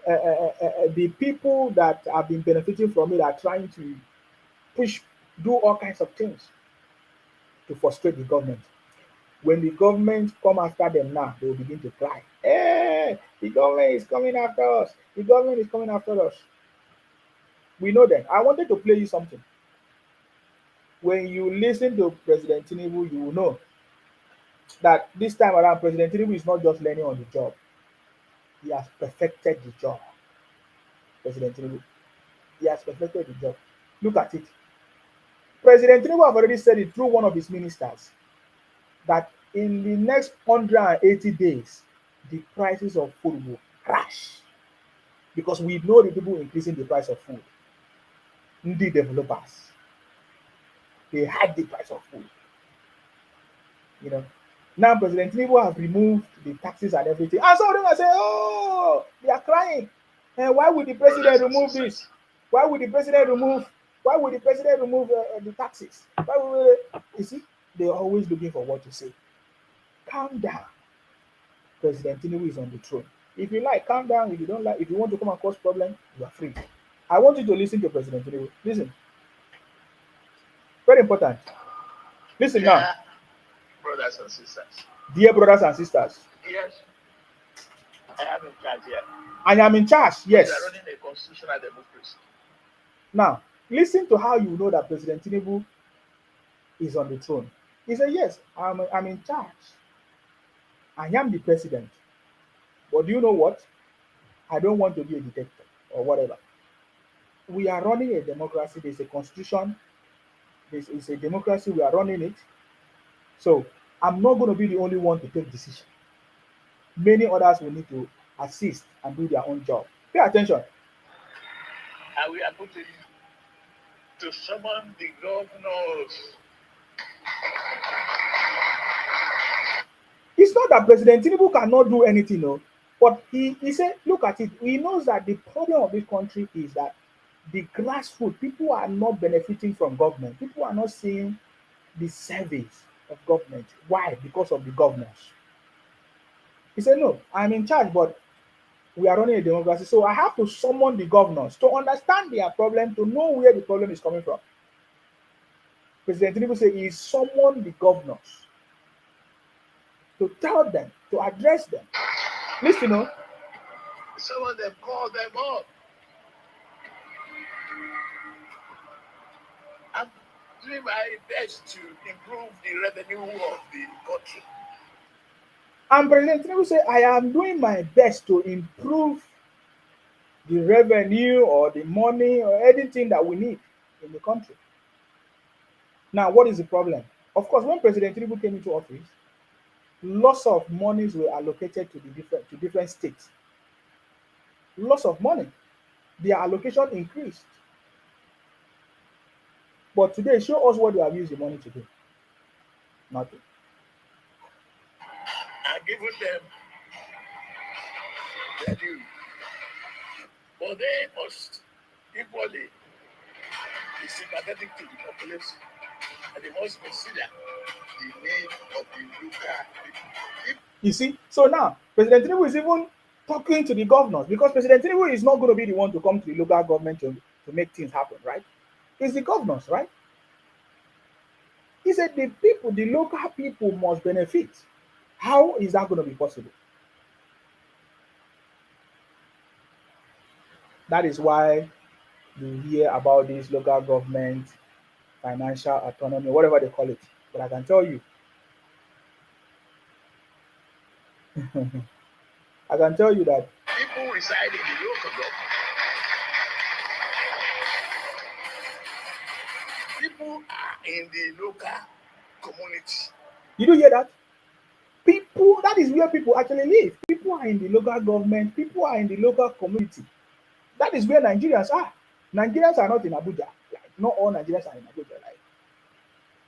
the people that have been benefiting from it are trying to do all kinds of things. to frustrate the government. When the government come after them now, they will begin to cry. Hey, the government is coming after us. The government is coming after us. We know them. I wanted to play you something. When you listen to President Tinubu, you will know that this time around, President Tinubu is not just learning on the job. He has perfected the job. President Tinubu, he has perfected the job. Look at it. President Tinubu have already said it through one of his ministers that in the next 180 days, the prices of food will crash because we know the people increasing the price of food. The developers, they hike the price of food. You know, now President Tinubu have removed the taxes and everything, and some of them are saying, "Oh, they are crying. And why would the president remove this? Why would the president remove? Why would the president remove the taxes? Why would you see? They're always looking for what to say. Calm down. President Tinubu is on the throne. If you like, calm down. If you don't like, if you want to come and cause problem, you are free. I want you to listen to President Tinubu. Listen. Very important. Listen now. Brothers and sisters. Dear brothers and sisters. Yes. I am in charge here. I am in charge, yes. We are running a constitutional democracy. Now, listen to how you know that President Tinubu is on the throne. He said, yes, I'm in charge. I am the president. But do you know what? I don't want to be a dictator or whatever. We are running a democracy. There's a constitution. This is a democracy. We are running it. So I'm not going to be the only one to take decision. Many others will need to assist and do their own job. Pay attention. And we are putting to summon the governors. It's not that President Tinubu cannot do anything, no. But he said, look at it. He knows that the problem of this country is that the grassroots, people are not benefiting from government. People are not seeing the service of government. Why? Because of the governors. He said, no, I'm in charge, but we are running a democracy. So I have to summon the governors to understand their problem, to know where the problem is coming from. President Tinubu said he summoned the governors to tell them, to address them. Listen, no? Some of them call them up. I'm doing my best to improve the revenue of the country. And President Tinubu said, I am doing my best to improve the revenue or the money or anything that we need in the country. Now, what is the problem? Of course, when President Tinubu came into office, lots of monies were allocated to different states. Lots of money. Their allocation increased. But today, show us what they have used the money to do. Nothing. And given them their due. But they must equally be sympathetic to the population. And they must consider the need of the local people. You see? So now, President Tinubu is even talking to the governors because President Tinubu is not going to be the one to come to the local government to make things happen, right? It's the governors, right? He said the people, the local people must benefit. How is that going to be possible? That is why you hear about this local government, financial autonomy, whatever they call it. But I can tell you, I can tell you that people reside in the local government. People are in the local community. You do hear that? People, that is where people actually live. People are in the local government, people are in the local community. That is where Nigerians are. Nigerians are not in Abuja. Like, not all Nigerians are in Abuja. Like,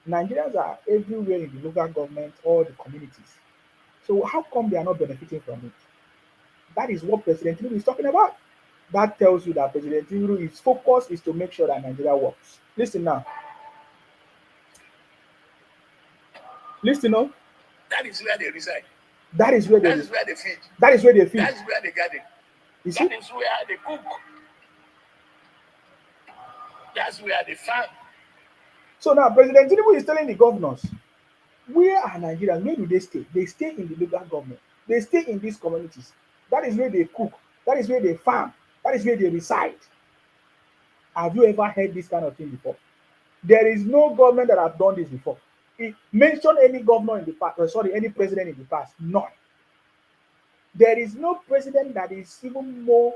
Nigerians are everywhere in the local government, all the communities. So how come they are not benefiting from it? That is what President Tinubu is talking about. That tells you that President Tinubu's focus is to make sure that Nigeria works. Listen now. Listen now. That is where they reside. That is where that is where they feed. That is where they feed. That is where they garden. You see? That is where they cook. That's where they farm. So now President Tinubu is telling the governors Where are Nigerians? Where do they stay? They stay in the local government. They stay in these communities. That is where they cook. That is where they farm. That is where they reside. Have you ever heard this kind of thing before? There is no government that have done this before. Mention any governor in the past, sorry, any president in the past. None. There is no president that is even more,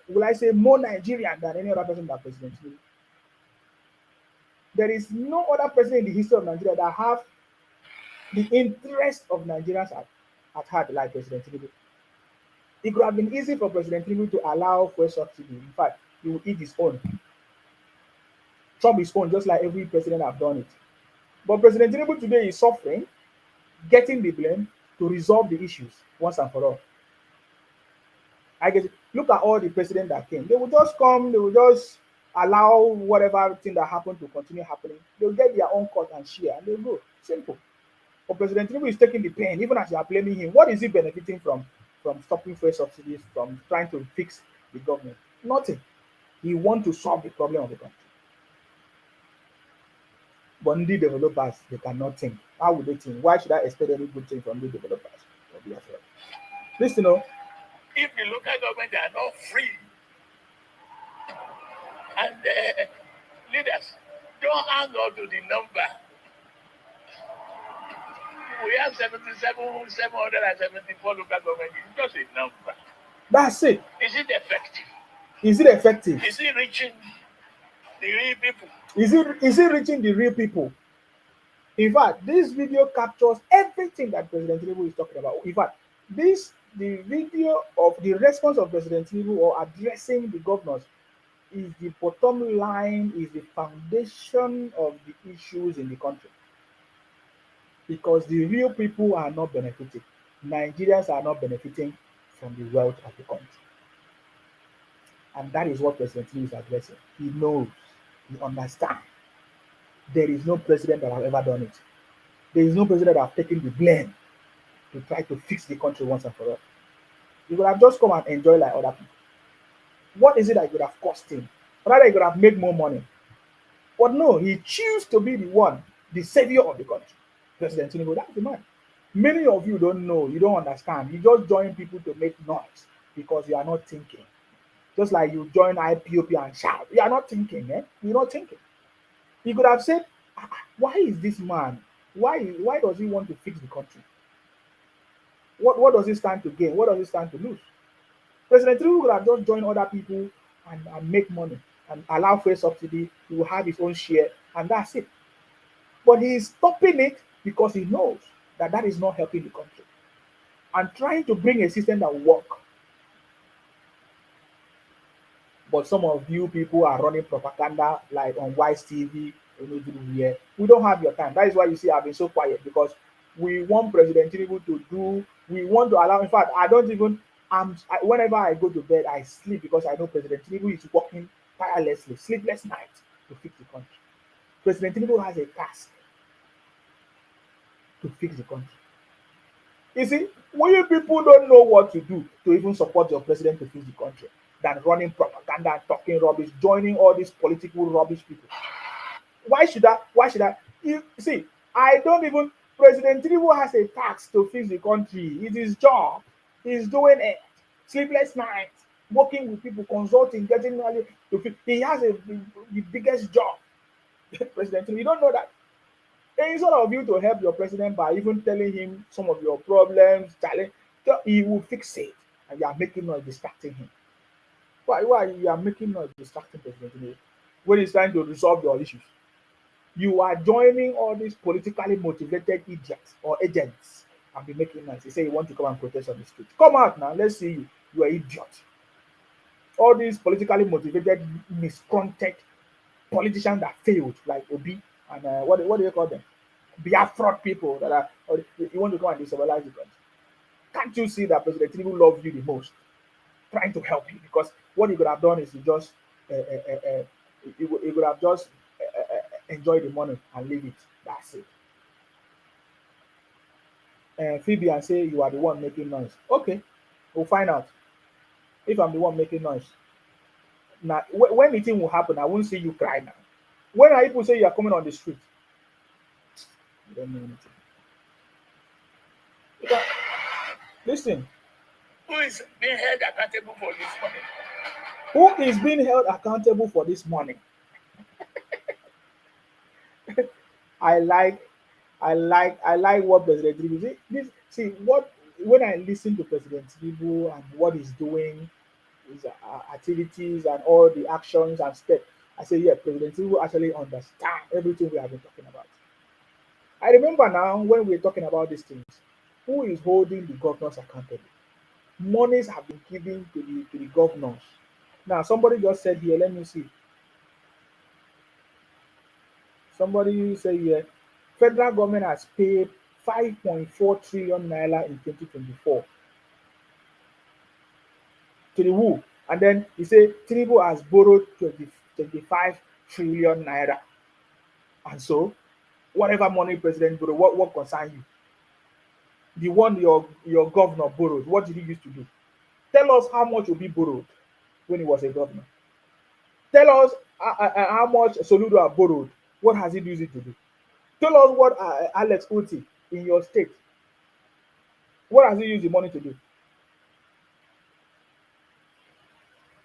will I say, more Nigerian than any other person that President Tinubu. There is no other president in the history of Nigeria that have the interest of Nigerians at heart like President Tinubu. It could have been easy for President Tinubu to allow fuel subsidy. In fact, he will eat his own, chop his own, just like every president have done it. But President Tinubu today is suffering, getting the blame to resolve the issues once and for all. I guess look at all the presidents that came. They will just come, they will just allow whatever thing that happened to continue happening. They'll get their own cut and share and they'll go. Simple. But President Tinubu is taking the pain, even as you are blaming him. What is he benefiting from stopping fuel subsidies, from trying to fix the government? Nothing. He wants to solve the problem of the country. But the developers, they cannot think. How would they think? Why should I expect any good thing from the developers? Listen, if the local government are not free and leaders don't hang on to the number, we have 774 local government. It's just a number. That's it. Is it effective? Is it effective? Is it reaching the real people? Is it reaching the real people? In fact, this video captures everything that President Tinubu is talking about. In fact, the video of the response of President Tinubu or addressing the governors is the bottom line, is the foundation of the issues in the country. Because the real people are not benefiting. Nigerians are not benefiting from the wealth of the country. And that is what President Tinubu is addressing. He knows, he understands. There is no president that has ever done it. There is no president that has taken the blame to try to fix the country once and for all. He would have just come and enjoy like other people. What is it that would have cost him? Rather, he could have made more money. But no, he chose to be the one, the savior of the country. President Tinubu, that's the man. Many of you don't know, you don't understand. You just join people to make noise because you are not thinking. Just like you join IPOP and shout. You are not thinking, eh? You're not thinking. He could have said, why is this man? Why does he want to fix the country? What does he stand to gain? What does he stand to lose? President Tinubu could have just joined other people and make money and allow fuel subsidy. He will have his own share and that's it. But he is stopping it because he knows that that is not helping the country and trying to bring a system that will work. But some of you people are running propaganda like on Wise TV. We don't have your time. That is why you see I've been so quiet because we want President Tinubu to do. We want to allow. In fact, I don't even. Whenever I go to bed, I sleep because I know President Tinubu is working tirelessly, sleepless nights to fix the country. President Tinubu has a task to fix the country. You see, we people don't know what to do to even support your president to fix the country than running propaganda and talking rubbish, joining all these political rubbish people. Why should I? You see, I don't even. President Tinubu has a task to fix the country. It's his job. He's doing it. Sleepless nights, working with people, consulting, getting money to fix. He has the biggest job. President Tinubu, you don't know that. Instead of you to help your president by even telling him some of your problems, challenge, he will fix it, and you are making noise, distracting him. Why you are making noise, distracting President Tinubu when he's trying to resolve your issues? You are joining all these politically motivated idiots or agents and be making noise. They say you want to come and protest on the street. Come out now, let's see you. You are idiot. All these politically motivated, miscontent politicians that failed, like Obi and what do you call them? Biafra people that are, or you want to come and destabilize the country. Can't you see that President Tinubu loves you the most, trying to help you? Because what he could have done is he just he could have just enjoy the money and leave it. That's it. Phoebe and say you are the one making noise. Okay, we'll find out if I'm the one making noise. Now, when the thing will happen, I won't see you cry now. When are people say you are coming on the street? You don't know anything. Because, listen, Who is being held accountable for this money? who is being held accountable for this money? I like, I like what President Tinubu. See what when I listen to President Tinubu and what he's doing, his activities and all the actions and steps, I say, yeah, President Tinubu actually understand everything we have been talking about. I remember now when we're talking about these things, who is holding the governors accountable? Monies have been given to the governors. Now, somebody just said here, let me see. Somebody said here, federal government has paid 5.4 trillion naira in 2024 to the who? And then he said Tinubu has borrowed 25 trillion naira. And so, whatever money president borrow, what concern you? The one your governor borrowed, what did he used to do? Tell us how much Obi borrowed when he was a governor. Tell us how much Soludo have borrowed. What has he used it to do? Tell us what Alex Oti in your state. What has he used the money to do?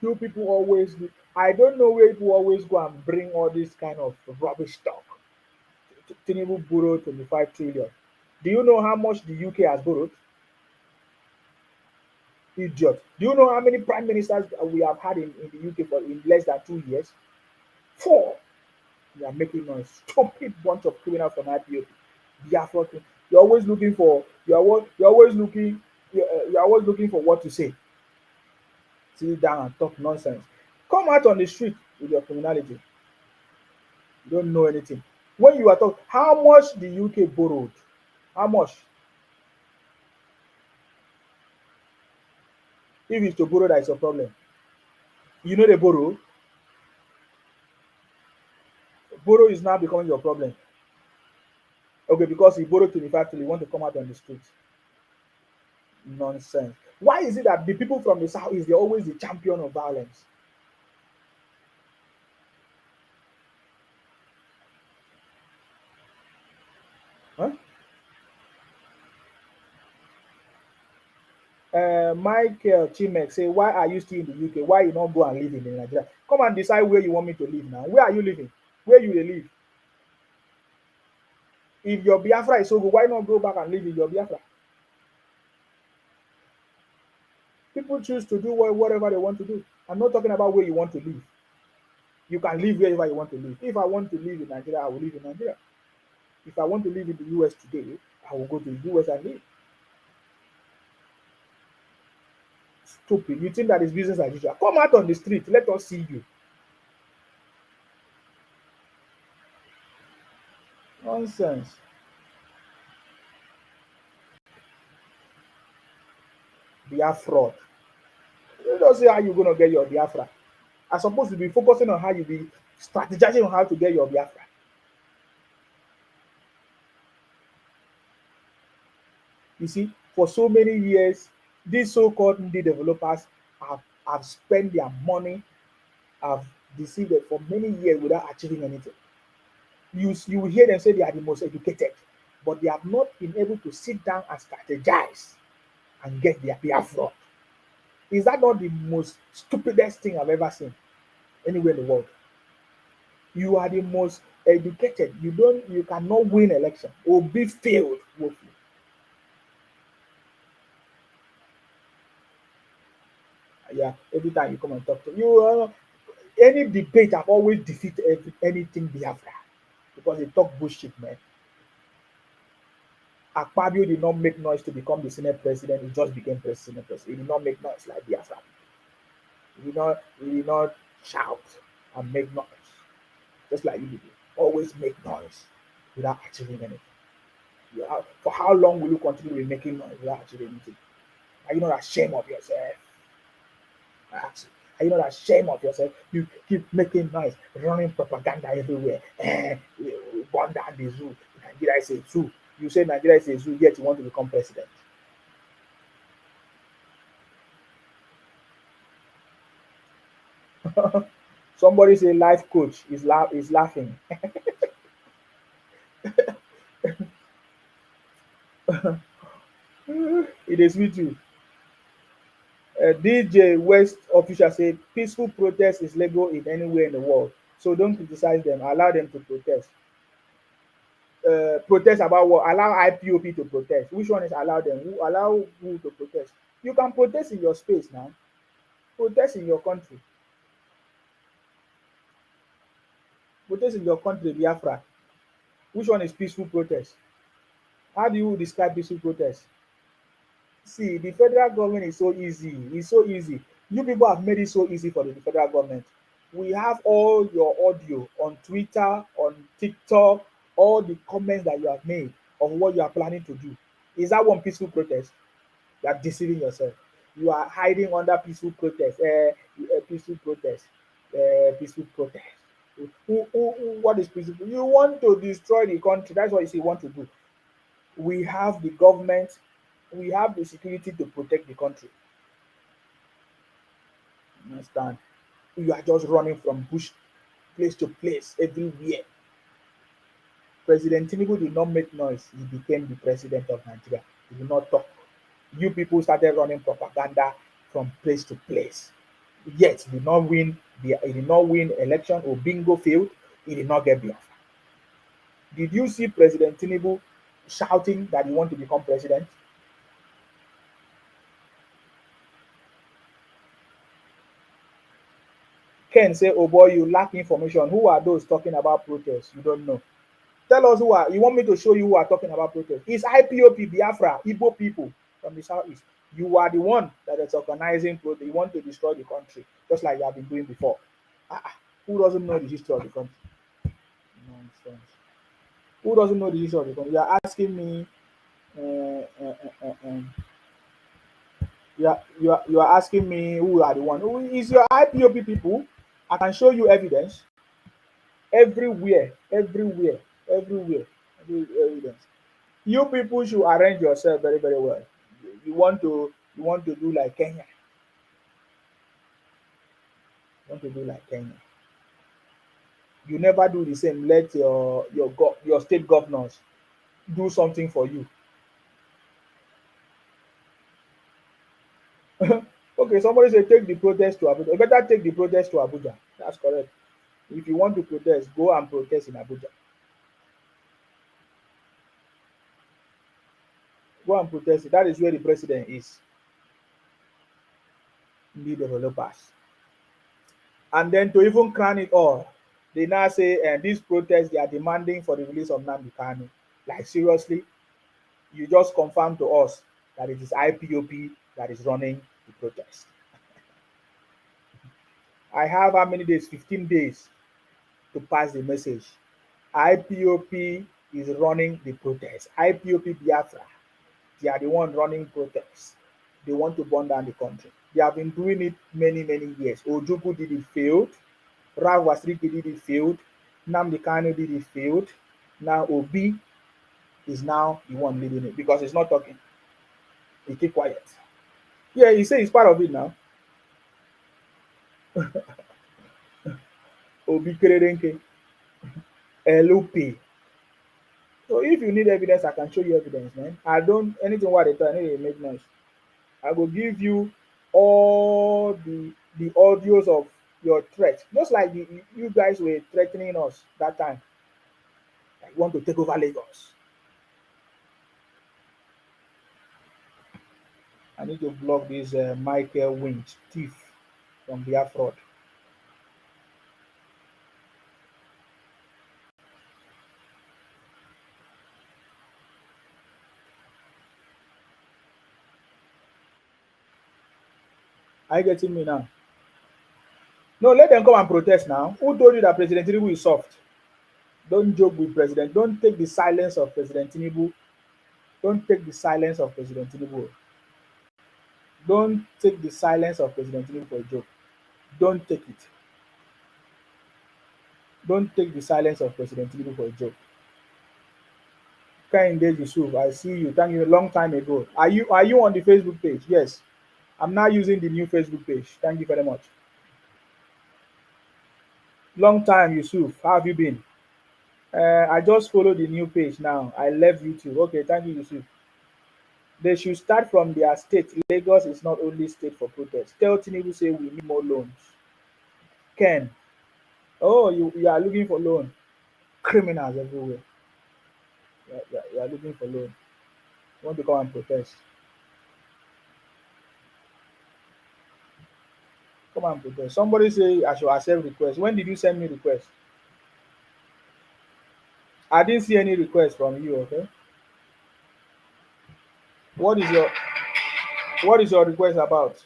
You people always do. I don't know where people always go and bring all this kind of rubbish talk. Tinubu borrowed 25 trillion. Do you know how much the UK has borrowed? Idiot. Do you know how many prime ministers we have had in the UK for in less than 2 years? Four. You are making noise. Stupid bunch of criminals from IPOP. Biafra. You're always looking for. You're always looking. You're always looking for what to say. Sit down and talk nonsense. Come out on the street with your criminality. You don't know anything. When you are talking, how much the UK borrowed? How much? If it's to borrow, that is a problem. You know they borrow. Borrow is now becoming your problem. Okay, because he borrowed 25 till you want to come out on the street. Nonsense. Why is it that the people from the south is they're always the champion of violence? Huh? Michael Chimek say, why are you still in the UK? Why you not go and live in Nigeria? Come and decide where you want me to live now. Where are you living? Where you dey live? If your Biafra is so good, why not go back and live in your Biafra? People choose to do whatever they want to do. I'm not talking about where you want to live. You can live wherever you want to live. If I want to live in Nigeria, I will live in Nigeria. If I want to live in the US today, I will go to the US and live. Stupid. You think that is business as usual? Come out on the street. Let us see you. Nonsense. Biafra. Let us see how you're going to get your Biafra. I'm supposed to be focusing on how you be strategizing on how to get your Biafra. You see, for so many years, these so-called indie developers have spent their money, have deceived it for many years without achieving anything. You will hear them say they are the most educated, but they have not been able to sit down and strategize and get their Biafra. Is that not the most stupidest thing I've ever seen anywhere in the world? You are the most educated. You cannot win election or be failed woefully. Yeah, every time you come and talk to you, any debate, I've always defeated anything Biafra because they talk bullshit, man. Akpabio did not make noise to become the Senate president. He just became president. He did not make noise like Biafra. He did not shout and make noise. Just like you did. Always make noise without achieving anything. For how long will you continue making noise without achieving anything? Are you not ashamed of yourself? Are you not ashamed of yourself? You keep making noise, running propaganda everywhere. Burn down the zoo. Nigeria is a zoo. You say Nigeria is a zoo, yet you want to become president. Somebody say life coach is laughing. dey sweet you. DJ West official say peaceful protest is legal in anywhere in the world, so don't criticize them. Allow them to protest. Protest about what? Allow IPOP to protest. Which one is allow them? Who allow who to protest? You can protest in your space now. Protest in your country. Protest in your country, Biafra. Which one is peaceful protest? How do you describe peaceful protest? See, the federal government is so easy. It's so easy. You people have made it so easy for the federal government. We have all your audio on Twitter, on TikTok, all the comments that you have made of what you are planning to do. Is that one peaceful protest? You are deceiving yourself. You are hiding under peaceful protest. Peaceful protest. Peaceful protest. What is peaceful? You want to destroy the country. That's what you want to do. We have the government, we have the security to protect the country. You understand? You are just running from bush place to place everywhere. President Tinubu did not make noise. He became the president of Nigeria. He did not talk. You people started running propaganda from place to place. Yet he did not win. He did not win election. Or bingo failed. He did not get Biafra. Did you see President Tinubu shouting that he want to become president? Ken say, "Oh boy, you lack information. Who are those talking about protests? You don't know. Tell us who are. You want me to show you who are talking about protests? It's IPOP, Biafra, Igbo people from the southeast. You are the one that is organizing protest. You want to destroy the country, just like you have been doing before. Who doesn't know the history of the country? Nonsense. Who doesn't know the history of the country? You are asking me. Uh, uh, uh, uh, um, you are asking me who are the one. Who is your IPOP people? I can show you evidence everywhere, everywhere, everywhere, evidence. You people should arrange yourself very, very well. You want to do like Kenya. You want to do like Kenya. You never do the same. Let your state governors do something for you. Okay, somebody say take the protest to Abuja. You better take the protest to Abuja. That's correct. If you want to protest, go and protest in Abuja. Go and protest it. That is where the president is. The developers. And then to even crown it all, they now say this protest they are demanding for the release of Nnamdi Kanu. Like seriously, you just confirm to us that it is IPOP that is running the protest. I have how many days? 15 days to pass the message. IPOP is running the protest. IPOP Biafra, they are the one running protests. They want to burn down the country. They have been doing it many, many years. Ojuku did it, failed. Rav Wasriki did it, failed. Nnamdi Kanu did it, failed. Now Obi is now the one leading it because he's not talking. He keep quiet. Yeah, he say he's part of it now. Obi Kerenke, LOP. So if you need evidence, I can show you evidence, man. I don't anything what they tell, I need to make noise. I will give you all the audios of your threat. Just like you guys were threatening us that time. Like you want to take over Lagos. I need to block this Michael Winch thief from Biafra. Are you getting me now? No, let them come and protest now. Who told you that President Tinubu is soft? Don't joke with President. Don't take the silence of President Tinubu. Don't take the silence of President Tinubu. Don't take the silence of President Tinubu for a joke. Don't take it. Don't take the silence of President Tinubu for a joke. Kehinde Yusuf, I see you. Thank you a long time ago. Are you on the Facebook page? Yes. I'm now using the new Facebook page. Thank you very much. Long time, Yusuf. How have you been? I just followed the new page now. I left YouTube. Okay, thank you, Yusuf. They should start from their state. Lagos is not only state for protest. Tell Tinubu say we need more loans. Ken, oh, you are looking for loan. Criminals everywhere. You are looking for loan. You want to come and protest. Come and protest. Somebody say I should accept request. When did you send me request? I didn't see any request from you, okay? What is your request about?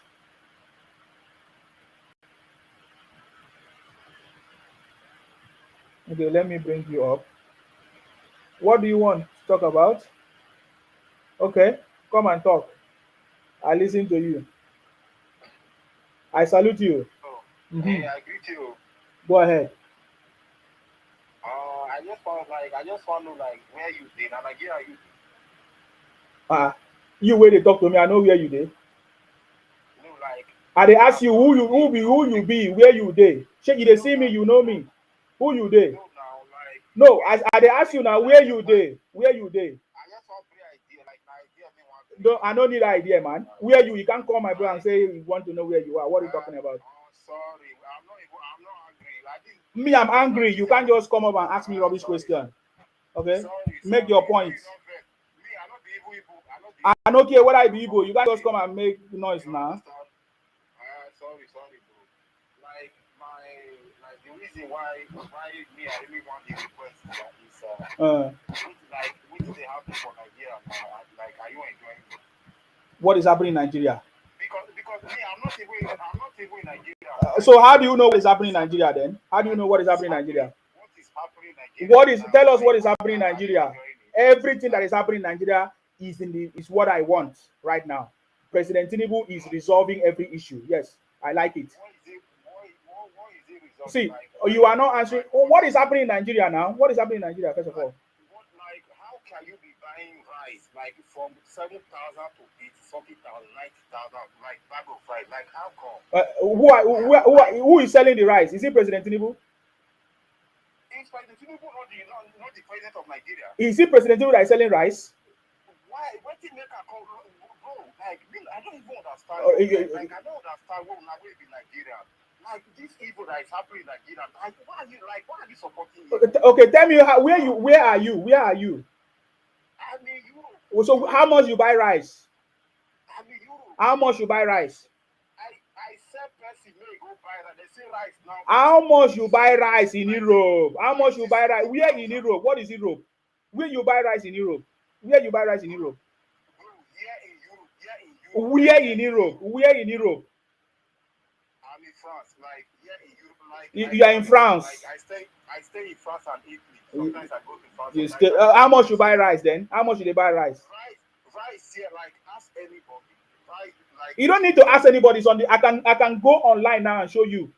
Okay, let me bring you up. What do you want to talk about? Okay, come and talk. I listen to you. I salute you. Oh, Mm-hmm. hey, I greet you. Go ahead. I just want to know like where you did and Nigeria you Ah, you where they talk to me, I know where you dey. know like I dey ask you who you be, where you dey. Shey you dey see me, you know me. Who you dey? know now like No, I dey ask you now where you dey. Where you dey? I just want free idea like my idea me want No, I don't need idea, man. Where you can't call my brother and say you want to know where you are. What are you talking about? oh sorry, I'm not angry. I didn't Me, I'm angry. You can't just come up and ask me rubbish question. Okay? Make your point. Me, I not be evil. I don't care whether I be Igbo. You can't just come and make noise now. Sorry, bro. Like my like the reason why me I really want the request is which they happen for Nigeria now. Like are you enjoying it? What is happening in Nigeria? Because me I'm not even in Nigeria. So how do you know what is happening in Nigeria then? How do you know what is happening in Nigeria? What is happening in Nigeria? What is tell us what is happening in Nigeria? Everything that is happening in Nigeria is what I want right now. President Tinubu is resolving every issue. Yes, I like it. What is it resolving? See, Like, you are not answering. What is happening in Nigeria now? What is happening in Nigeria first of all? what like how can you be buying rice like from 7,000 to 80 something thousand, 90,000 like bag of rice? Like how come? Who is selling the rice? Is it President Tinubu? It's President Tinubu, not the president of Nigeria. Is it President Tinubu that is selling rice? Why? What did make a call? Bro, like I don't even understand. Like I don't understand what we be Nigeria. Like this evil that is happening in Nigeria. Like why are you supporting it? Okay, tell me where are you? Where are you? I'm in Europe. So how much you buy rice? I'm in Europe. How much you buy rice? I sell person may go buy that. They say rice now. How much you buy rice in Europe? How much you buy rice? Where in Europe? What is Europe? Where you buy rice in Europe? Where you buy rice in Europe? Where in Europe? Where in Europe? I'm in France. Like in Europe. Like you are in France. Like I stay in France and Italy. Sometimes I go to France. You stay, how much you buy rice then? How much you buy rice? Rice here, like ask anybody. Rice, like you don't need to ask anybody. It's on the I can go online now and show you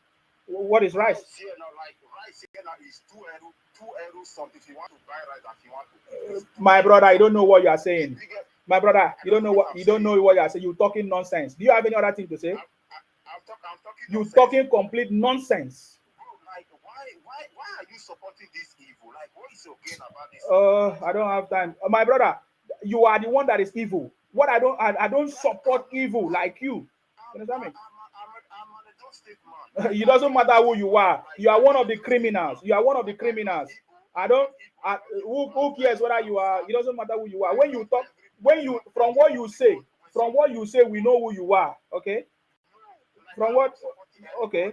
what is rice. Rice here now, like rice here now is 2 euros something. If you want to buy rice, if you want to. My brother, I don't know what you are saying. My brother, you don't know what you are saying. You're talking nonsense. Do you have any other thing to say? I'm talking. You're talking complete nonsense. Bro, like why are you supporting this evil? Like what is your gain about this? I don't have time. My brother, you are the one that is evil. What I don't support evil like you. You understand me? I'm an adult state man. It doesn't matter who you are. You are one of the criminals. You are one of the criminals. Who cares whether you are? It doesn't matter who you are. When you talk, from what you say, we know who you are. Okay. From what? Okay.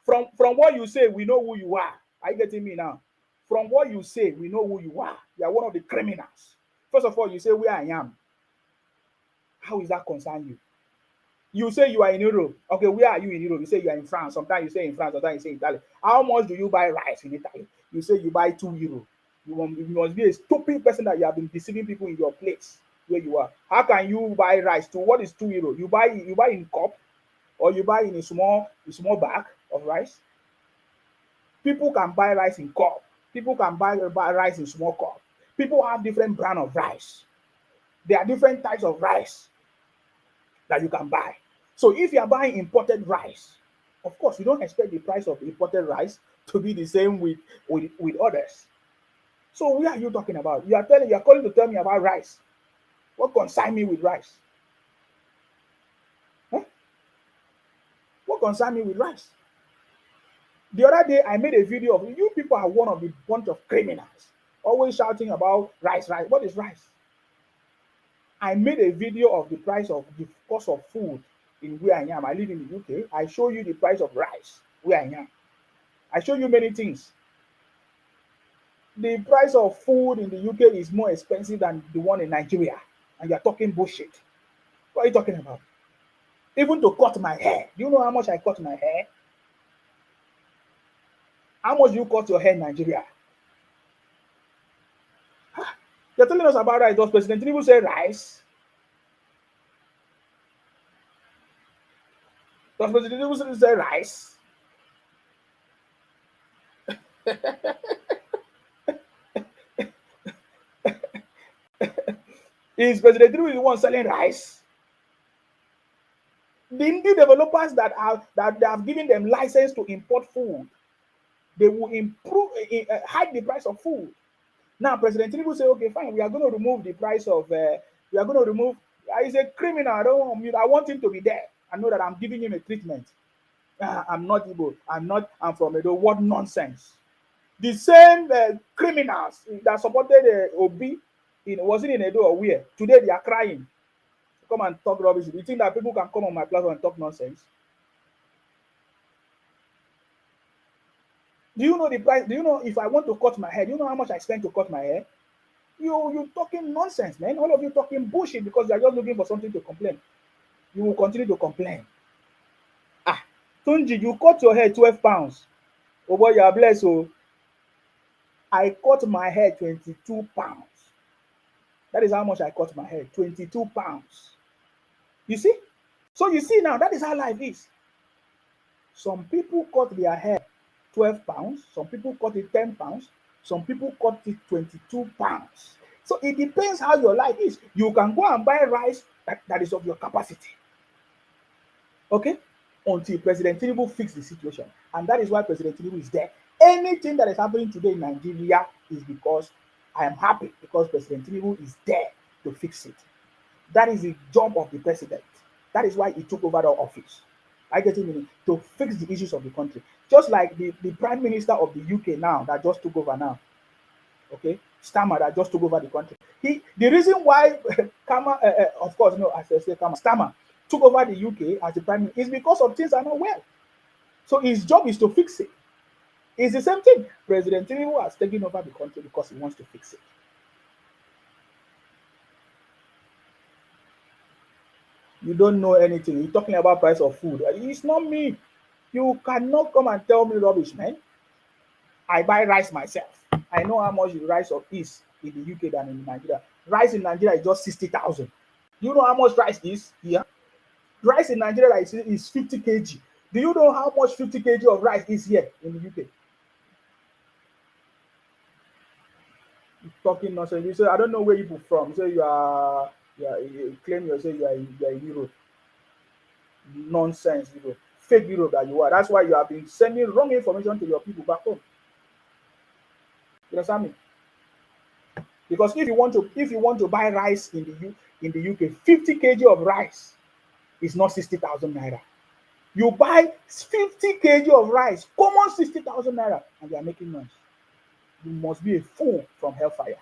From what you say, we know who you are. Are you getting me now? From what you say, we know who you are. You are one of the criminals. First of all, you say where I am. How is that concern you? You say you are in Europe. Okay, where are you in Europe? You say you are in France. Sometimes you say in France, sometimes you say in Italy. How much do you buy rice in Italy? You say you buy 2 euros. You must be a stupid person that you have been deceiving people in your place where you are. How can you buy rice to what is 2 euros? You buy in cup or you buy in a small bag of rice. People can buy rice in cup. People can buy rice in small cup. People have different brand of rice. There are different types of rice that you can buy. So if you are buying imported rice, of course, you don't expect the price of imported rice to be the same with others. So what are you talking about? You are calling to tell me about rice. What concern me with rice? Huh? What concern me with rice? The other day, I made a video of you people are one of the bunch of criminals, always shouting about rice, rice. What is rice? I made a video of the price of the cost of food in where I am. I live in the UK. I show you the price of rice where I am. I show you many things. The price of food in the UK is more expensive than the one in Nigeria, and you're talking bullshit. What are you talking about? Even to cut my hair. Do you know how much I cut my hair? How much do you cut your hair in Nigeria? You're telling us about rice. Does President Tinubu say rice? Does President Tinubu say rice? Is President Tinubu the one selling rice? The indie developers that they have given them license to import food, they will improve hike the price of food. Now President Tinubu say, okay, fine, we are going to remove the price of we are going to remove. He's a criminal. I want him to be there. I know that I'm giving him a treatment. I'm not Igbo. I'm from Edo. What nonsense. The same criminals that supported Obi, was it in Edo or where? Today they are crying. Come and talk rubbish. You think that people can come on my platform and talk nonsense? Do you know the price? Do you know if I want to cut my hair? Do you know how much I spend to cut my hair? You talking nonsense, man. All of you talking bullshit because you are just looking for something to complain. You will continue to complain. Tunji, you cut your hair 12 pounds. Oh boy, you are blessed. Oh, I cut my hair 22 pounds. That is how much I cut my hair. 22 pounds. You see? So you see now, that is how life is. Some people cut their hair 12 pounds. Some people cut it 10 pounds. Some people cut it 22 pounds. So it depends how your life is. You can go and buy rice that is of your capacity. Okay? Until President Tinubu fix the situation. And that is why President Tinubu is there. Anything that is happening today in Nigeria is because I am happy because President Tinubu is there to fix it. That is the job of the president. That is why he took over the office. I get it, to fix the issues of the country. Just like the Prime Minister of the UK now that just took over now. Okay, Starmer that just took over the country. The reason why Kama, of course, no, as I say, Kama, Starmer took over the UK as the Prime Minister is because of things are not well. So his job is to fix it. It's the same thing. President Tinubu has taken over the country because he wants to fix it. You don't know anything. You're talking about price of food. It's not me. You cannot come and tell me rubbish, man. I buy rice myself. I know how much the rice is in the UK than in Nigeria. Rice in Nigeria is just 60,000. Do you know how much rice is here? Rice in Nigeria is 50 kg. Do you know how much 50 kg of rice is here in the UK? You're talking nonsense. You say, I don't know where you're from. You say you claim yourself you are in Europe. Nonsense, Europe. Fake Europe that you are. That's why you have been sending wrong information to your people back home. You understand me? Because if you want to buy rice in the UK, 50 kg of rice is not 60,000 naira. You buy 50 kg of rice, common 60,000 naira, and you are making noise. You must be a fool from hellfire.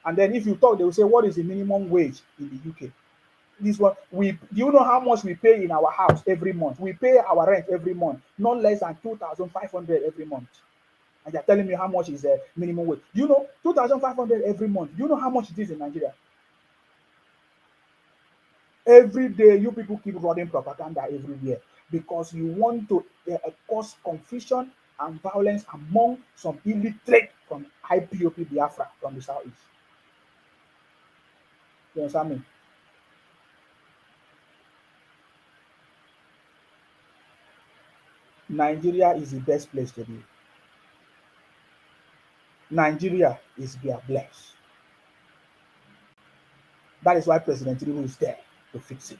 And then if you talk, they will say, what is the minimum wage in the UK? This one, do you know how much we pay in our house every month? We pay our rent every month, not less than 2,500 every month. And they're telling me how much is the minimum wage. You know, 2,500 every month. Do you know how much it is in Nigeria? Every day, you people keep running propaganda everywhere because you want to cause confusion and violence among some illiterate from IPOP Biafra from the southeast. You understand me? Nigeria is the best place to be. Nigeria is blessed. That is why President Tinubu is there to fix it.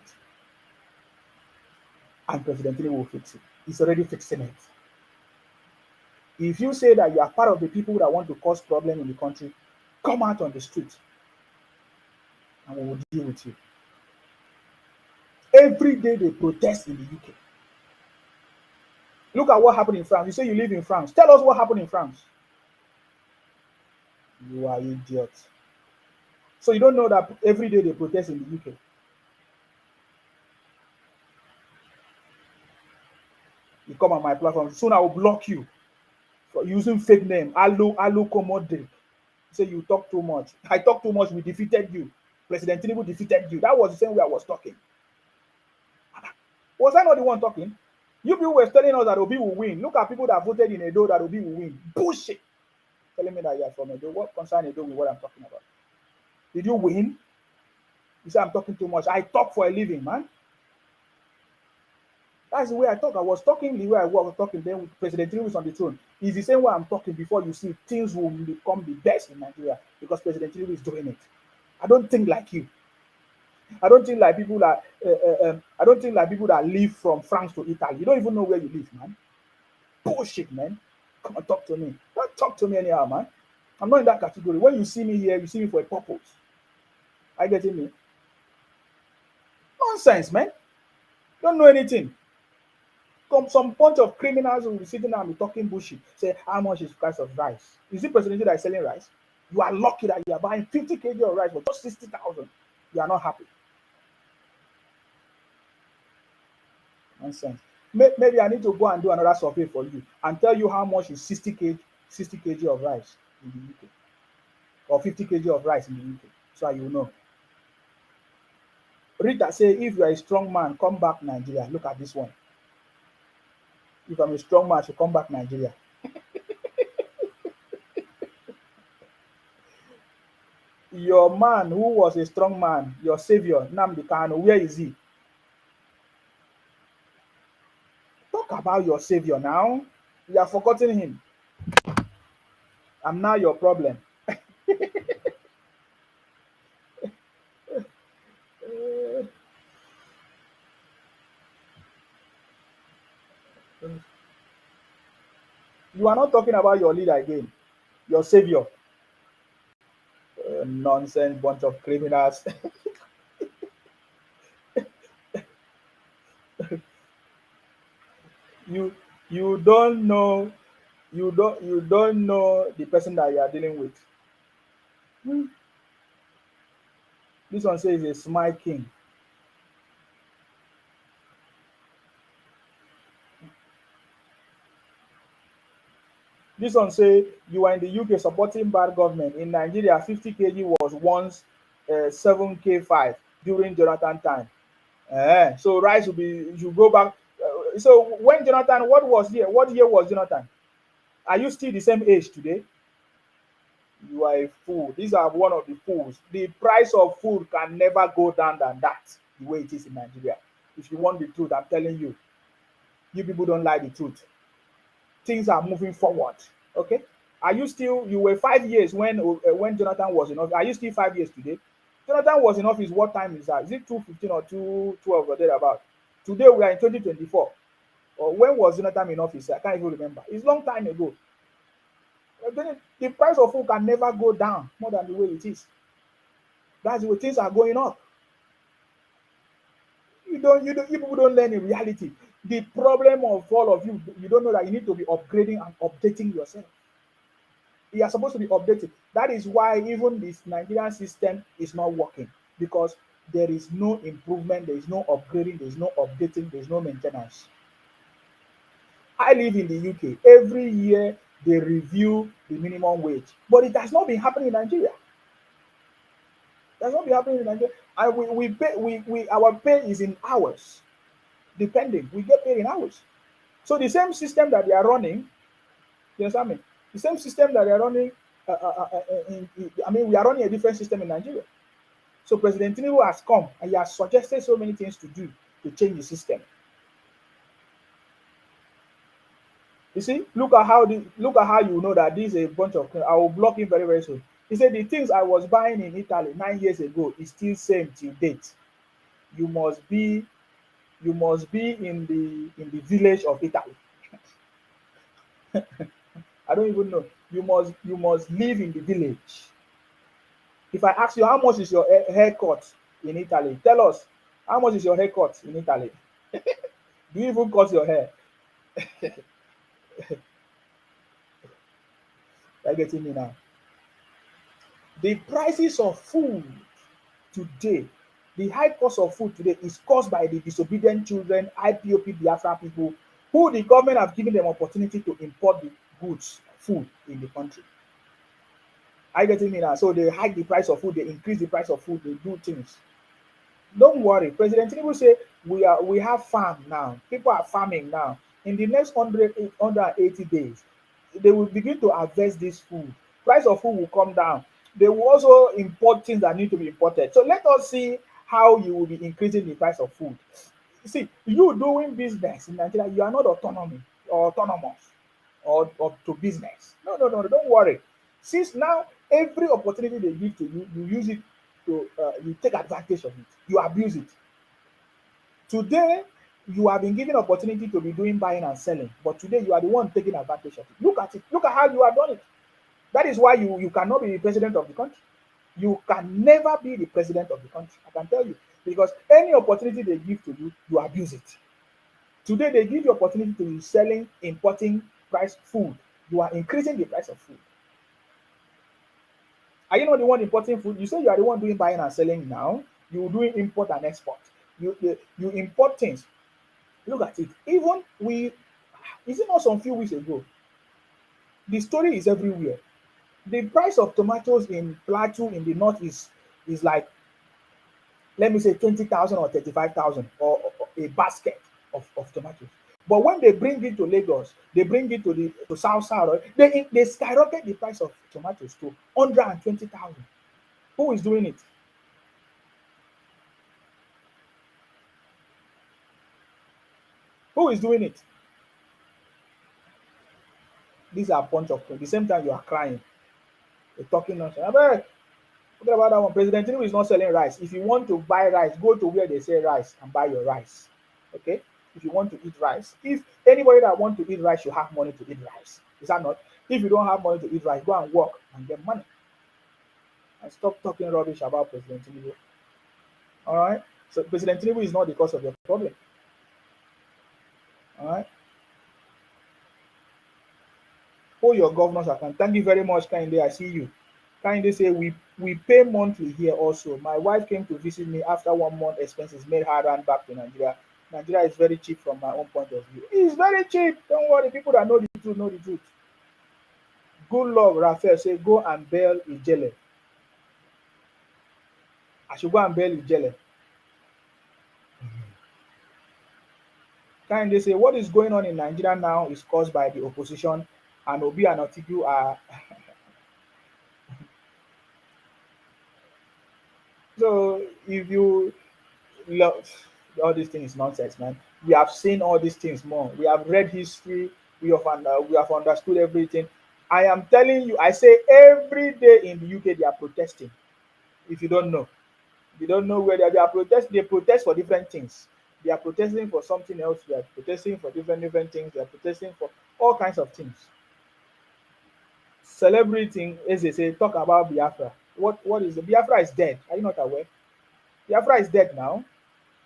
And President Tinubu will fix it. He's already fixing it. If you say that you are part of the people that want to cause problem in the country, come out on the street. and we will deal with you. Every day they protest in the UK. Look at what happened in France. You say you live in France. Tell us what happened in France. You are idiot. So you don't know that every day they protest in the UK. You come on my platform. Soon I will block you for using fake name. Alu Komodrik. Say you talk too much. I talk too much. We defeated you. President Tinubu defeated you. That was the same way I was talking. Was I not the one talking? You people were telling us that Obi will win. Look at people that voted in Edo that Obi will win. Bullshit. Telling me that you are from Edo. What concern Edo with what I'm talking about? Did you win? You say I'm talking too much. I talk for a living, man. That's the way I talk. I was talking the way I was talking then with President Tinubu is on the throne. It's the same way I'm talking before you see things will become the best in Nigeria because President Tinubu is doing it. I don't think like you. I don't think like people that I don't think like people that live from France to Italy. You don't even know where you live, man. Bullshit, man. Come and talk to me. Don't talk to me anyhow, man. I'm not in that category. When you see me here, you see me for a purpose. I getting me? Nonsense, man. Don't know anything. Some bunch of criminals will be sitting there and be talking bullshit. Say how much is the price of rice? Is it President that is selling rice? You are lucky that you are buying 50 kg of rice for just 60,000. You are not happy. Nonsense. Maybe I need to go and do another survey for you and tell you how much is 60 kg of rice in the UK or 50 kg of rice in the UK, so you know. Rita say, if you are a strong man, come back Nigeria. Look at this one. If I'm a strong man, I should come back Nigeria. Your man who was a strong man, your savior, Nnamdi Kanu, where is he? Talk about your savior now. You have forgotten him. I'm now your problem. You are not talking about your leader again, your savior. Nonsense bunch of criminals. you you don't know you don't know the person that you are dealing with. Hmm. This one says a smile king. This one say you are in the UK supporting bad government. In Nigeria, 50 kg was once 7k 5 during Jonathan time. So rice will be you go back. So when Jonathan, what was year? What year was Jonathan? Are you still the same age today? You are a fool. These are one of the fools. The price of food can never go down than that, the way it is in Nigeria. If you want the truth, I'm telling you, you people don't like the truth. Things are moving forward. Okay? Are you still? You were 5 years when Jonathan was in office. Are you still 5 years today? Jonathan was in office. What time is that? Is it 2:15 or 2:12 or thereabout? Today we are in 2024. Or when was Jonathan in office? I can't even remember. It's a long time ago. The price of food can never go down more than the way it is. That's the way things are going up. You people don't learn in reality. The problem of all of you, you don't know that you need to be upgrading and updating yourself. You are supposed to be updated. That is why even this Nigerian system is not working because there is no improvement, there is no upgrading, there is no updating, there is no maintenance. I live in the UK. Every year they review the minimum wage, but it has not been happening in Nigeria. It has not been happening in Nigeria. And we pay we our pay is in hours, depending. We get paid in hours. So the same system that they are running, you understand me? The same system that they are running, I mean, we are running a different system in Nigeria. So President Tinubu has come and he has suggested so many things to do to change the system. You see, look at how you know that this is a bunch of. I will block him very very soon. He said the things I was buying in Italy 9 years ago is still same till date. You must be in the village of Italy. I don't even know. You must live in the village. If I ask you how much is your haircut in Italy, tell us how much is your haircut in Italy? Do you even cut your hair? Are you getting me now? The prices of food today, the high cost of food today is caused by the disobedient children, IPOP Biafra people, who the government have given them opportunity to import the goods, food in the country. Are you getting me now? So they hike the price of food, they increase the price of food, they do things. Don't worry, President Tinubu say we have farm now. People are farming now. In the next 180 days, they will begin to harvest this food. Price of food will come down. They will also import things that need to be imported. So let us see how you will be increasing the price of food. See, you doing business in Nigeria, you are not autonomy or autonomous or to business. No, no, no, don't worry. Since now every opportunity they give to you, you use it to you take advantage of it, you abuse it. Today, you have been given opportunity to be doing buying and selling, but today you are the one taking advantage of it. Look at it. Look at how you have done it. That is why you cannot be the president of the country. You can never be the president of the country. I can tell you because any opportunity they give to you, you abuse it. Today they give you opportunity to be selling, importing price food. You are increasing the price of food. Are you not the one importing food? You say you are the one doing buying and selling now. You doing import and export. You import things. Look at it. Even we, is it not some few weeks ago? The story is everywhere. The price of tomatoes in Plateau in the north is like, let me say 20,000 or 35,000 or a basket of tomatoes. But when they bring it to Lagos, they bring it to the to South, they skyrocket the price of tomatoes to 120,000. Who is doing it? Who is doing it? These are a bunch of the same time you are crying. You're talking nonsense. Abeg, forget about that one. President Tinubu is not selling rice. If you want to buy rice, go to where they sell rice and buy your rice. Okay? If you want to eat rice, if anybody that want to eat rice should have money to eat rice. Is that not? If you don't have money to eat rice, go and work and get money. And stop talking rubbish about President Tinubu. All right? So President Tinubu is not the cause of your problem. All right? Hold your governor's account. Thank you very much, Kinde. I see you. Kinde say we pay monthly here also. My wife came to visit me after 1 month expenses made her run back to Nigeria. Nigeria is very cheap from my own point of view. It's very cheap. Don't worry. People that know the truth know the truth. Good luck, Raphael. Say go and bail Ijele. I should go and bail Ijele. Kinde say what is going on in Nigeria now is caused by the opposition, and Obi and Otigu are so if you love all these things nonsense, man. We have seen all these things more. We have read history. We have understood everything. I am telling you, I say every day in the UK they are protesting. If you don't know, you don't know where they are protesting. They protest for different things. They are protesting for something else. They are protesting for different things. They are protesting for all kinds of things. Celebrating, as they say, talk about Biafra. What is the Biafra is dead? Are you not aware? Biafra is dead now.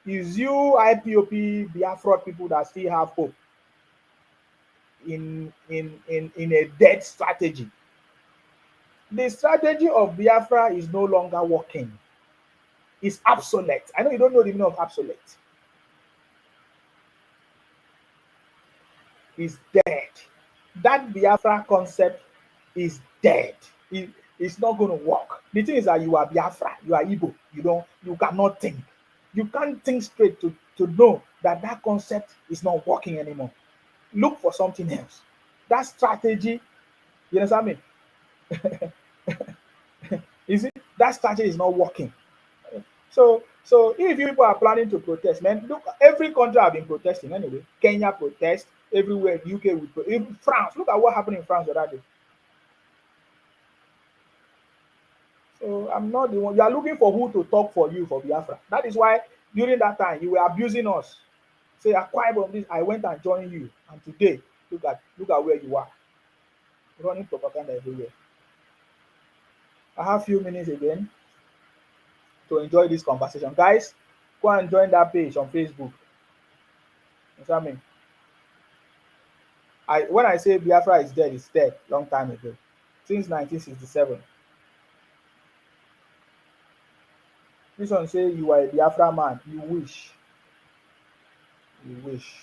Is you IPOP Biafra people that still have hope in a dead strategy. The strategy of Biafra is no longer working. It's obsolete. I know you don't know the meaning of obsolete. It's dead. That Biafra concept is dead. It's not going to work. The thing is that you are Biafra, you are Igbo. You cannot think. You can't think straight to know that that concept is not working anymore. Look for something else. That strategy, you understand me? Is it that strategy is not working? So if you people are planning to protest, man, look, every country have been protesting anyway. Kenya protest everywhere. UK will even France. Look at what happened in France the other day. So I'm not the one. You are looking for who to talk for you for Biafra. That is why during that time you were abusing us. Say acquire from this. I went and joined you, and today look at where you are, running propaganda everywhere. I have few minutes again to enjoy this conversation. Guys, go and join that page on Facebook. You know what I mean? When I say Biafra is dead, it's dead long time ago. Since 1967. This one say you are a Biafra man. You wish. You wish.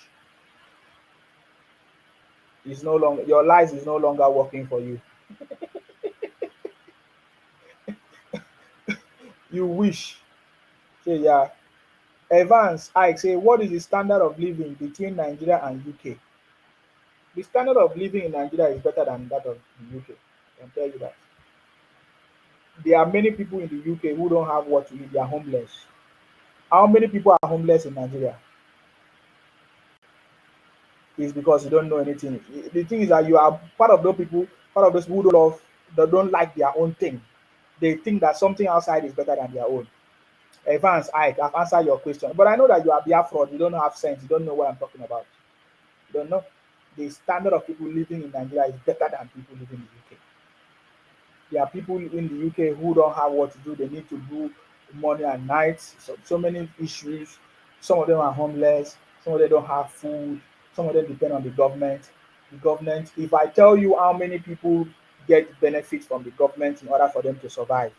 It's no longer your lies is no longer working for you. You wish. Say yeah. Evans, I say what is the standard of living between Nigeria and UK? The standard of living in Nigeria is better than that of the UK. I can tell you that. There are many people in the UK who don't have what to eat. They are homeless. How many people are homeless in Nigeria? It's because you don't know anything. The thing is that you are part of those people who don't love, that don't like their own thing. They think that something outside is better than their own. Evans, I've answered your question. But I know that you are Biafra, you don't have sense, you don't know what I'm talking about. You don't know. The standard of people living in Nigeria is better than people living in the UK. There are people in the UK who don't have what to do. They need to do morning and night. So many issues. Some of them are homeless. Some of them don't have food. Some of them depend on the government. The government, if I tell you how many people get benefits from the government in order for them to survive,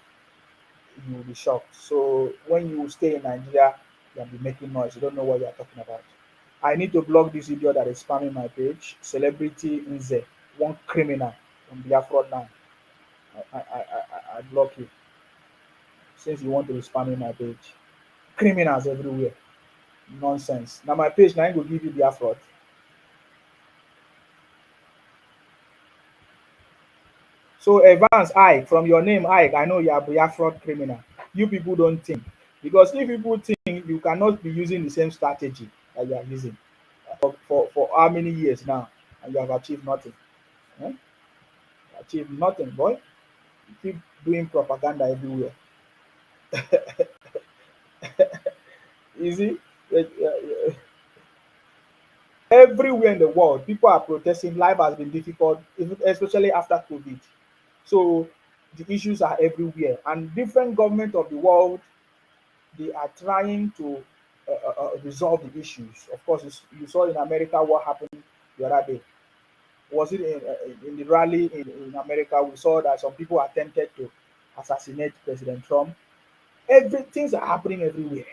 you will be shocked. So when you stay in Nigeria, you'll be making noise. You don't know what you're talking about. I need to block this idiot that is spamming my page. Celebrity Nze, one criminal from Biafra now. I block you since you want to be spamming my page. Criminals everywhere. Nonsense. Now my page now go give you the fraud. So Evans Ike, from your name Ike, I know you are a fraud criminal. You people don't think. Because if people think, you cannot be using the same strategy that you are using for how many years now, and you have achieved nothing. Eh? Achieved nothing, boy. You keep doing propaganda everywhere. Easy. Everywhere in the world, people are protesting. Life has been difficult, especially after COVID. So the issues are everywhere, and different governments of the world, they are trying to resolve the issues. Of course, you saw in America what happened the other day. Was it in the rally in America? We saw that some people attempted to assassinate President Trump. Things are happening everywhere.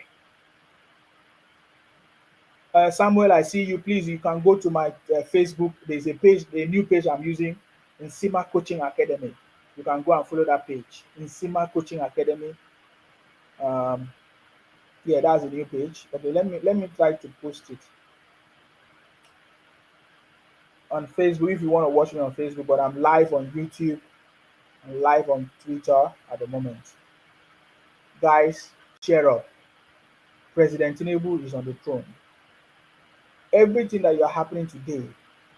Samuel, I see you. Please, you can go to my Facebook. There's a page, a new page I'm using, Insima Coaching Academy. You can go and follow that page, Insima Coaching Academy. Um, yeah, that's a new page. Okay, let me try to post it on Facebook if you want to watch me on Facebook. But I'm live on YouTube and live on Twitter at the moment. Guys, cheer up. President Tinubu is on the throne. Everything that you're happening today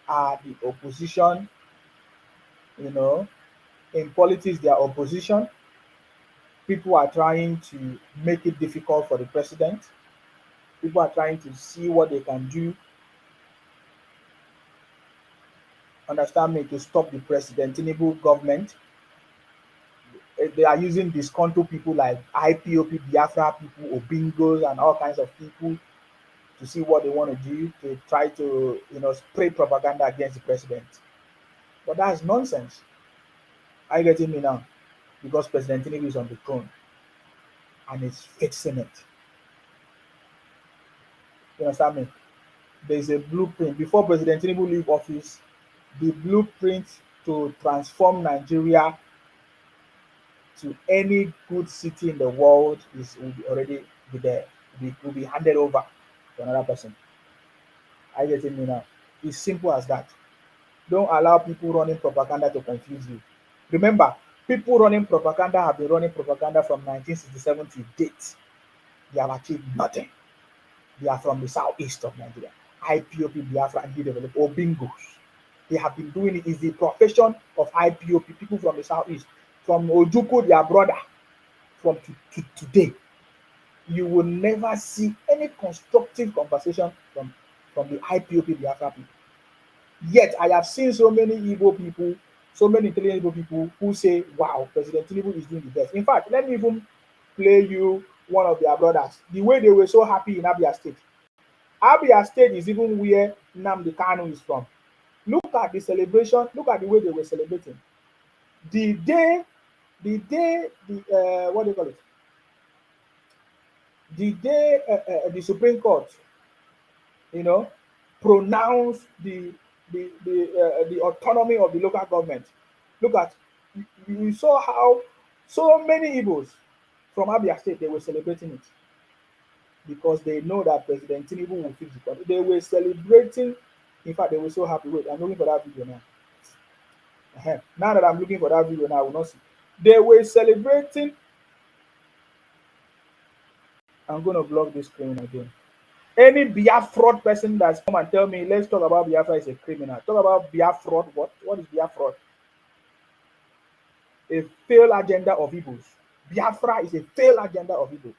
are the opposition. You know, in politics, they are opposition. People are trying to make it difficult for the president. People are trying to see what they can do, understand me, to stop the President Tinubu government. They are using disgruntled people like IPOP, Biafra people, Obingos, and all kinds of people to see what they want to do to try to, spray propaganda against the president. But that's nonsense. Are you getting me now? Because President Tinubu is on the throne and is fixing it. You understand me? There's a blueprint. Before President Tinubu leave office, the blueprint to transform Nigeria to any good city in the world will already be there. Will be handed over to another person. Are you getting me now? It's simple as that. Don't allow people running propaganda to confuse you. Remember, people running propaganda have been running propaganda from 1967 to date. They have achieved nothing. They are from the southeast of Nigeria. IPOP, Biafra, and developed or bingos. They have been doing it. It's the profession of IPOP, people from the southeast. From Ojuku, their brother, from to today. You will never see any constructive conversation from the IPOP Biafra people. Yet I have seen so many Igbo people So many intelligent people who say, wow, President Tinubu is doing the best. In fact, let me even play you one of their brothers. The way they were so happy in Abia State. Abia State is even where Nnamdi Kanu is from. Look at the celebration. Look at the way they were celebrating. The day, the what do you call it? The day the Supreme Court, you know, pronounced the autonomy of the local government. Look at you saw how so many Igbos from Abia State they were celebrating it because they know that President Tinubu will fix the country. They were celebrating. In fact, they were so happy. Wait, I'm looking for that video now. Now that I'm looking for that video now, I will not see. They were celebrating. I'm going to block this screen again. Any Biafra person that's come and tell me, let's talk about Biafra is a criminal. Talk about Biafra. What? What is Biafra? A failed agenda of Igbos. Biafra is a failed agenda of Igbo.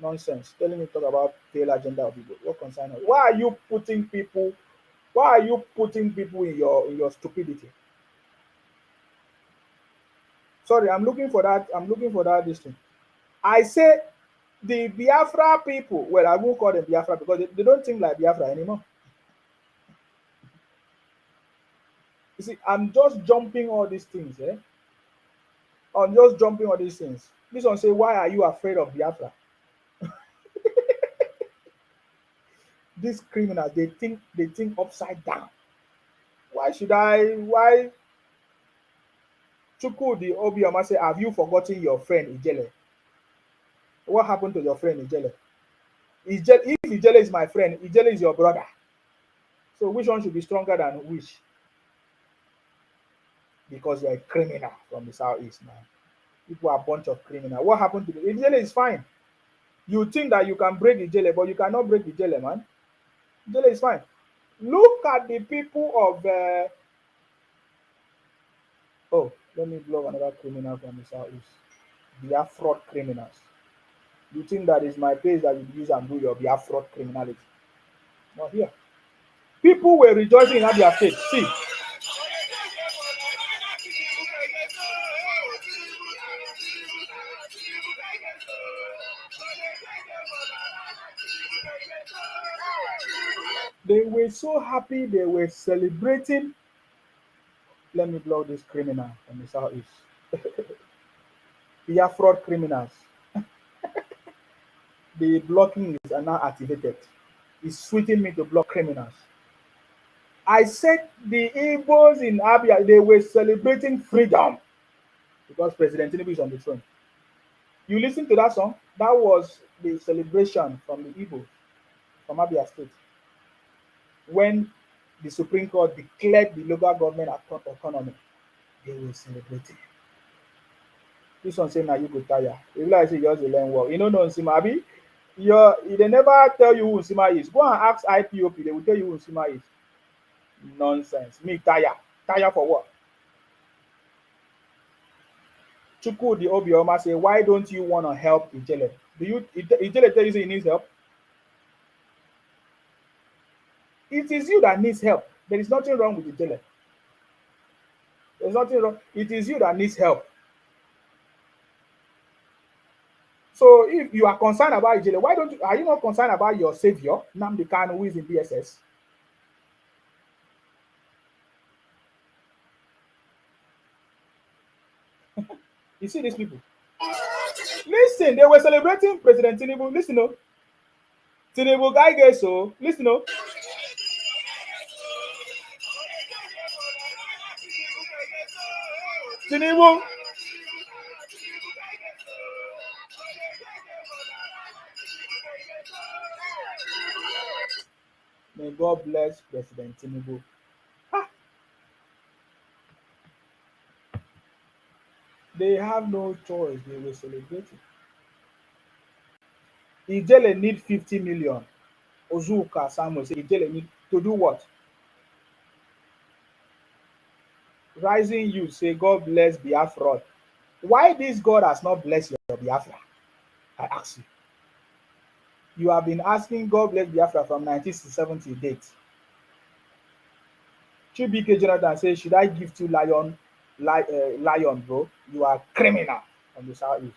Nonsense. Telling me talk about failed agenda of Igbo. What concern us? Why are you putting people? Why are you putting people in your stupidity? Sorry, I'm looking for that. I'm looking for that this thing. I say the Biafra people. Well, I won't call them Biafra because they don't think like Biafra anymore. You see, I'm just jumping all these things. I'm just jumping all these things. This one say, why are you afraid of Biafra? These criminals, they think upside down. Why should I? Why Chukwudi Obioma say, have you forgotten your friend Ijele? What happened to your friend Ijele? If Ijele is my friend, Ijele is your brother. So which one should be stronger than which? Because you're a criminal from the southeast, man. People are a bunch of criminals. What happened to the Ijele is fine. You think that you can break Ijele, but you cannot break Ijele, man. Ijele is fine. Look at the people of oh, let me block another criminal from the southeast. They are fraud criminals. You think that is my place that you use and do your Biafra criminality? Not here. People were rejoicing in Abia State. See, they were so happy, they were celebrating. Let me block this criminal from the southeast. Biafra criminals. The blocking is now activated. It's sweeting me to block criminals. I said the Igbos in Abia, they were celebrating freedom because President Tinubu is on the throne. You listen to that song? That was the celebration from the Igbo, from Abia State, when the Supreme Court declared the local government autonomy. They were celebrating. This one say, now you go tire. You realize you just learn well. You know Nsima, Abi? They never tell you who Nsima is. Go and ask IPOP, they will tell you who Nsima is. Nonsense. Me tire. Tire for what? Chukwudi Obioma say, why don't you want to help Ijele? Ijele tell you say he needs help? It is you that needs help. There is nothing wrong with Ijele. There's nothing wrong. It is you that needs help. So if you are concerned about Ijele, why don't you? Are you not concerned about your savior, Nnamdi Kanu, who is in BSS? You see these people. Listen, they were celebrating President Tinubu. Listen, no. Tinubu guy gets so. Listen, no. Tinubu. May God bless President Tinubu. Ha! They have no choice. They were celebrating. Ijele need 50 million. Ozuka Samuel say Ijele need to do what? Rising youth say God bless Biafra. Why this God has not blessed your Biafra? I ask you. You have been asking God bless Biafra from 1970 date. Chibike Jonathan says, should I gift you lion, bro? You are criminal on the southeast.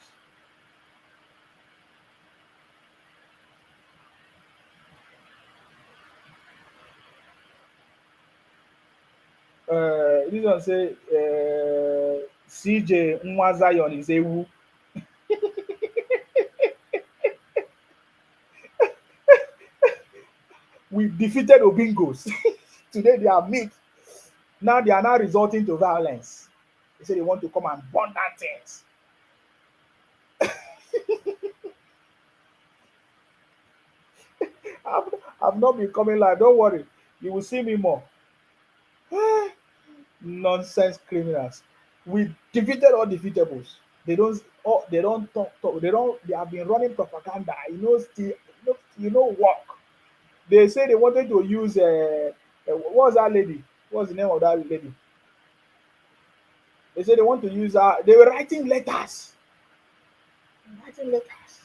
This one say, CJ Nwa Zion is Ewu. We defeated Obingos. Today they are meek. Now they are now resorting to violence. They say they want to come and burn down things. I've, I've not been coming live. Don't worry. You will see me more. Nonsense criminals. We defeated all defeatables. They don't talk. They have been running propaganda. Work. They say they wanted to use what was that lady? What's the name of that lady? They say they want to use her. They were writing letters. Writing letters.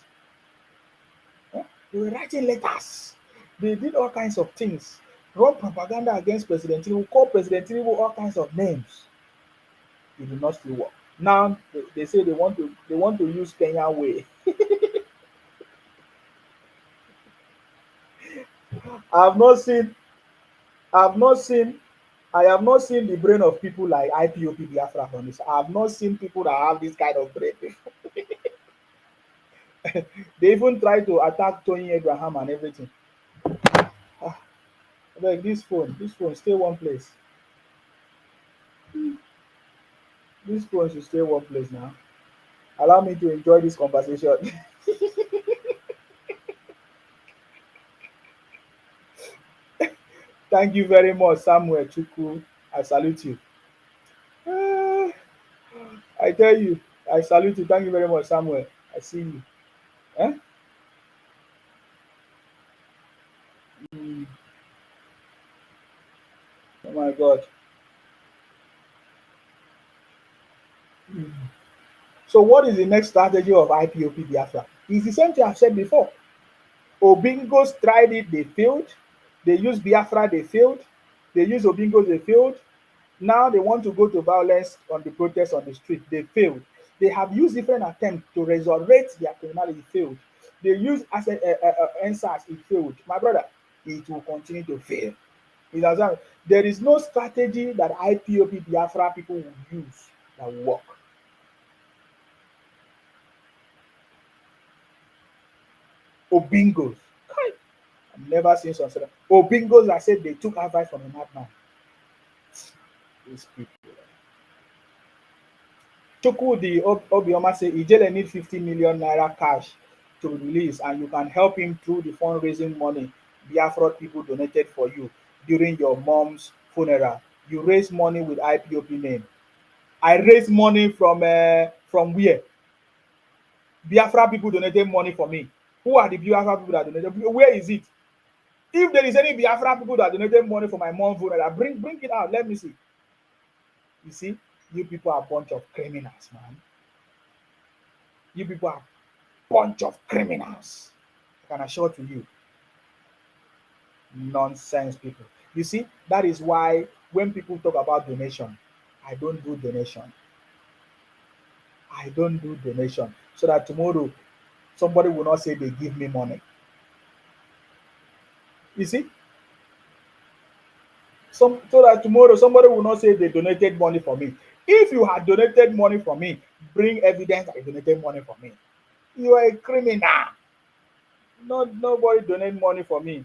Huh? They were writing letters. They did all kinds of things. Run propaganda against President Tinubu, call President Tinubu all kinds of names. It did not still work. Now they say they want to use Kenya way. I have not seen I have not seen I have not seen the brain of people like IPOP Biafra from this. I have not seen people that have this kind of brain. They even try to attack Tony Abraham and everything. Ah, like this phone stay one place. This phone should stay one place now. Allow me to enjoy this conversation. Thank you very much, Samuel Chukwu. I salute you. Ah, I tell you, I salute you. Thank you very much, Samuel. I see you. Eh? Mm, oh my God. Mm. So, what is the next strategy of IPOP Biafra? It's the same thing I've said before. Obingos tried it, they failed. They used Biafra, they failed. They used Obingos, they failed. Now they want to go to violence on the protests on the street. They failed. They have used different attempts to resurrect their criminality. Failed. They used as NSAS. It failed. My brother, it will continue to fail. There is no strategy that IPOP Biafra people will use that will work. Obingos. I've never seen something. Obingos that said they took advice from a madman. These people. Chukwudi Obioma say Ijele need 50 million naira cash to release and you can help him through the fundraising money Biafra people donated for you during your mom's funeral. You raise money with IPOP name. I raise money from where? Biafra people donated money for me. Who are the Biafra people that donated? Where is it? If there is any Biafra people that donated money for my mom's funeral, bring it out. Let me see. You see, you people are a bunch of criminals, man. You people are bunch of criminals. I can assure to you. Nonsense people. You see, that is why when people talk about donation, I don't do donation. I don't do donation. So that tomorrow somebody will not say they give me money. You see? So that tomorrow somebody will not say they donated money for me. If you had donated money for me, bring evidence that you donated money for me. You are a criminal. Nobody donate money for me.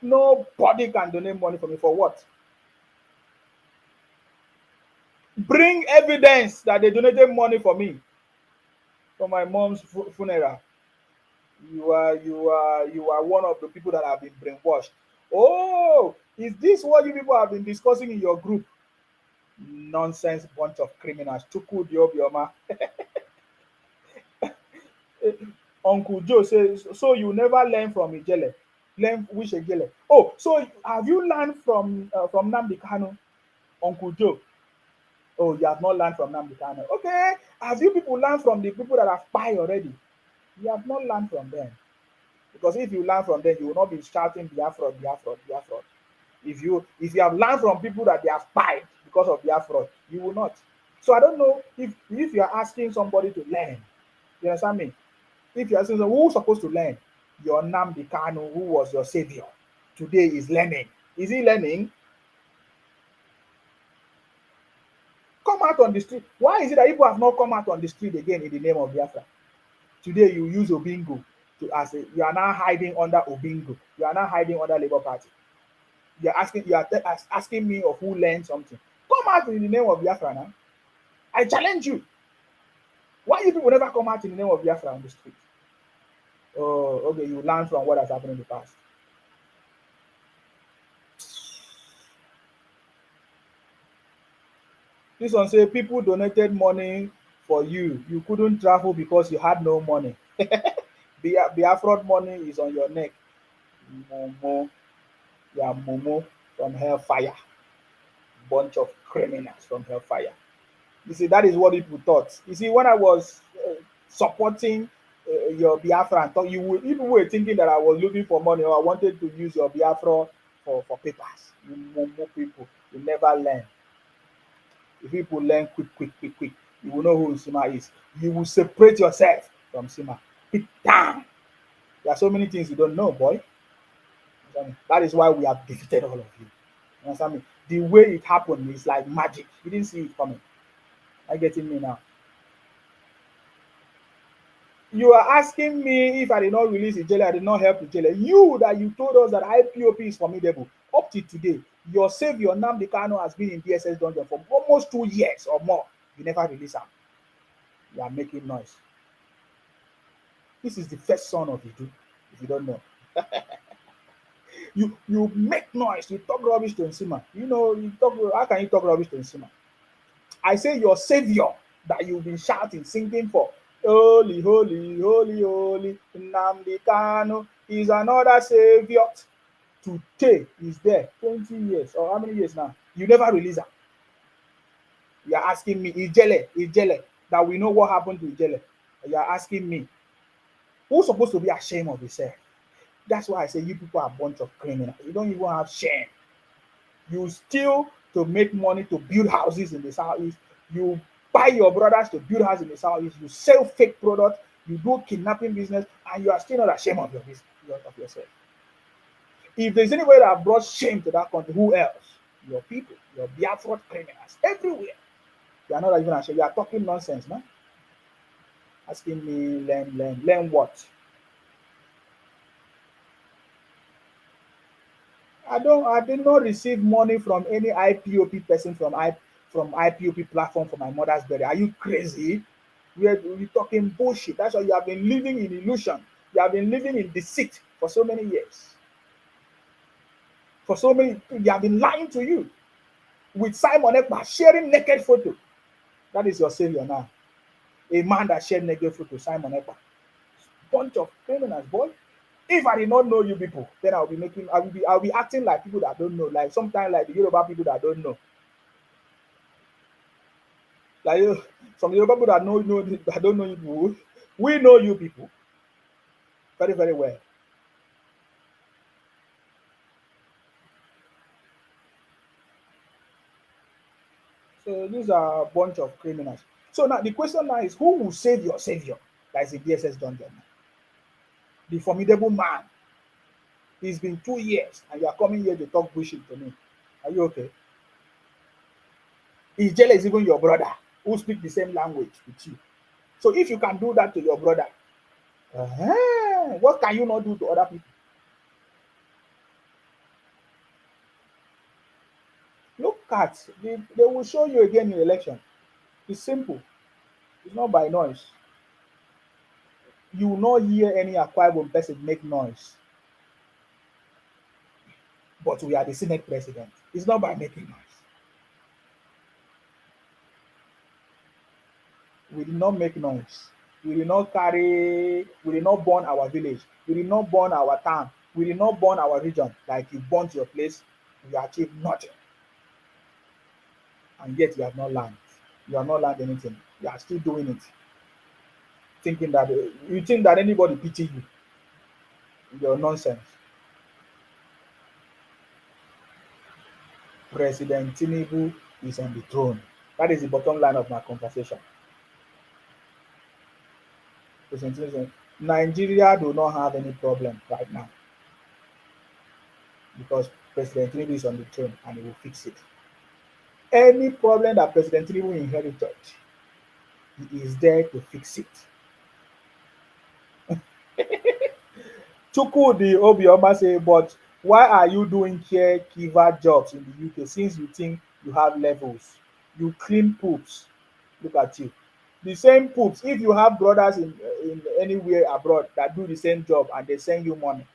Nobody can donate money for me. For what? Bring evidence that they donated money for me for my mom's funeral. You are one of the people that have been brainwashed. Oh, is this what you people have been discussing in your group? Nonsense bunch of criminals. Chukwu Diobioma. Uncle Joe says, so you never learn from Ijele. Learn which Ijele? Oh, so have you learned from Nnamdi Kanu, Uncle Joe? Oh, you have not learned from Nnamdi Kanu. Okay, have you people learned from the people that have spy already? You have not learned from them. Because if you learn from them, you will not be shouting Biafra, Biafra, Biafra. If you have learned from people that they have spied because of their fraud, you will not. So I don't know if you are asking somebody to learn, you understand me? If you are saying who's supposed to learn, your Namdi Kanu, who was your savior, today is learning. Is he learning? Come out on the street. Why is it that people have not come out on the street again in the name of Biafra? Today you use Obingo you are now hiding under Obingo. You are now hiding under Labour Party. You are asking me of who learned something. Come out in the name of Biafra now. I challenge you. Why you people never come out in the name of Biafra on the street? Oh, okay, you learn from what has happened in the past. This one say people donated money for you. You couldn't travel because you had no money. Biafra money is on your neck. Momo, you are Momo from hellfire. Bunch of criminals from hellfire. You see, that is what people thought. You see, when I was supporting your Biafra and thought people were thinking that I was looking for money or I wanted to use your Biafra for papers. You Momo people, you never learn. If people learn quick, you will know who Sima is. You will separate yourself from Sima. Quick down. There are so many things you don't know, boy. That is why we have defeated all of you. You understand me? The way it happened is like magic. You didn't see it coming. Are you getting me now? You are asking me if I did not release Ijele, I did not help Ijele. You that you told us that IPOP is formidable. Up to today, your savior Nnamdi Kanu has been in DSS dungeon for almost 2 years or more. You never release him. You are making noise. This is the first son of Idu, if you don't know. You make noise, you talk rubbish to Nsima. You know, how can you talk rubbish to Nsima? I say your savior that you've been shouting, singing for. Holy, holy, holy, holy, Nnamdi Kanu is another savior. Today is there, 20 years, or how many years now? You never release her. You are asking me, Ijele, that we know what happened to Ijele. You are asking me, who's supposed to be ashamed of himself? That's why I say you people are a bunch of criminals. You don't even have shame. You steal to make money to build houses in the southeast. You buy your brothers to build houses in the southeast. You sell fake products. You do kidnapping business, and you are still not ashamed of your business, of yourself. If there's anybody that brought shame to that country, who else? Your people, your Biafra criminals, everywhere. You are not even ashamed. You are talking nonsense, man. Asking me, learn what? I did not receive money from any IPOP person from IPOP platform for my mother's birthday. Are you crazy? We're talking bullshit. That's why you have been living in illusion. You have been living in deceit for so many years. You have been lying to you. With Simon Ekpa sharing naked photo. That is your savior now. A man that shared naked photo, Simon Ekpa. Bunch of criminals, boy. If I did not know you people, then I'll be acting like people that don't know, like sometimes like the Yoruba people that don't know. Like some Yoruba people that don't know you people, we know you people very, very well. So these are a bunch of criminals. So now the question now is who will save your savior? That is the DSS dungeon. The formidable man. It's been 2 years and you are coming here to talk bullshit to me. Are you okay? Ijele is even your brother who speak the same language with you. So if you can do that to your brother, what can you not do to other people? Look at, they will show you again in election. It's simple. It's not by noise. You will not hear any Akwa Ibom person make noise. But we are the Senate president. It's not by making noise. We did not make noise. We did not burn our village. We did not burn our town. We did not burn our region like you burnt your place. We achieved nothing. And yet you have not learned. You have not learned anything. You are still doing it. Thinking that you think that anybody pity you. Your nonsense. President Tinubu is on the throne. That is the bottom line of my conversation. President Tinubu, Nigeria do not have any problem right now because President Tinubu is on the throne and he will fix it. Any problem that President Tinubu inherited, he is there to fix it. Chukwudi Obioma say, but why are you doing caregiver jobs in the UK since you think you have levels? You clean poops. Look at you. The same poops. If you have brothers in anywhere abroad that do the same job and they send you money,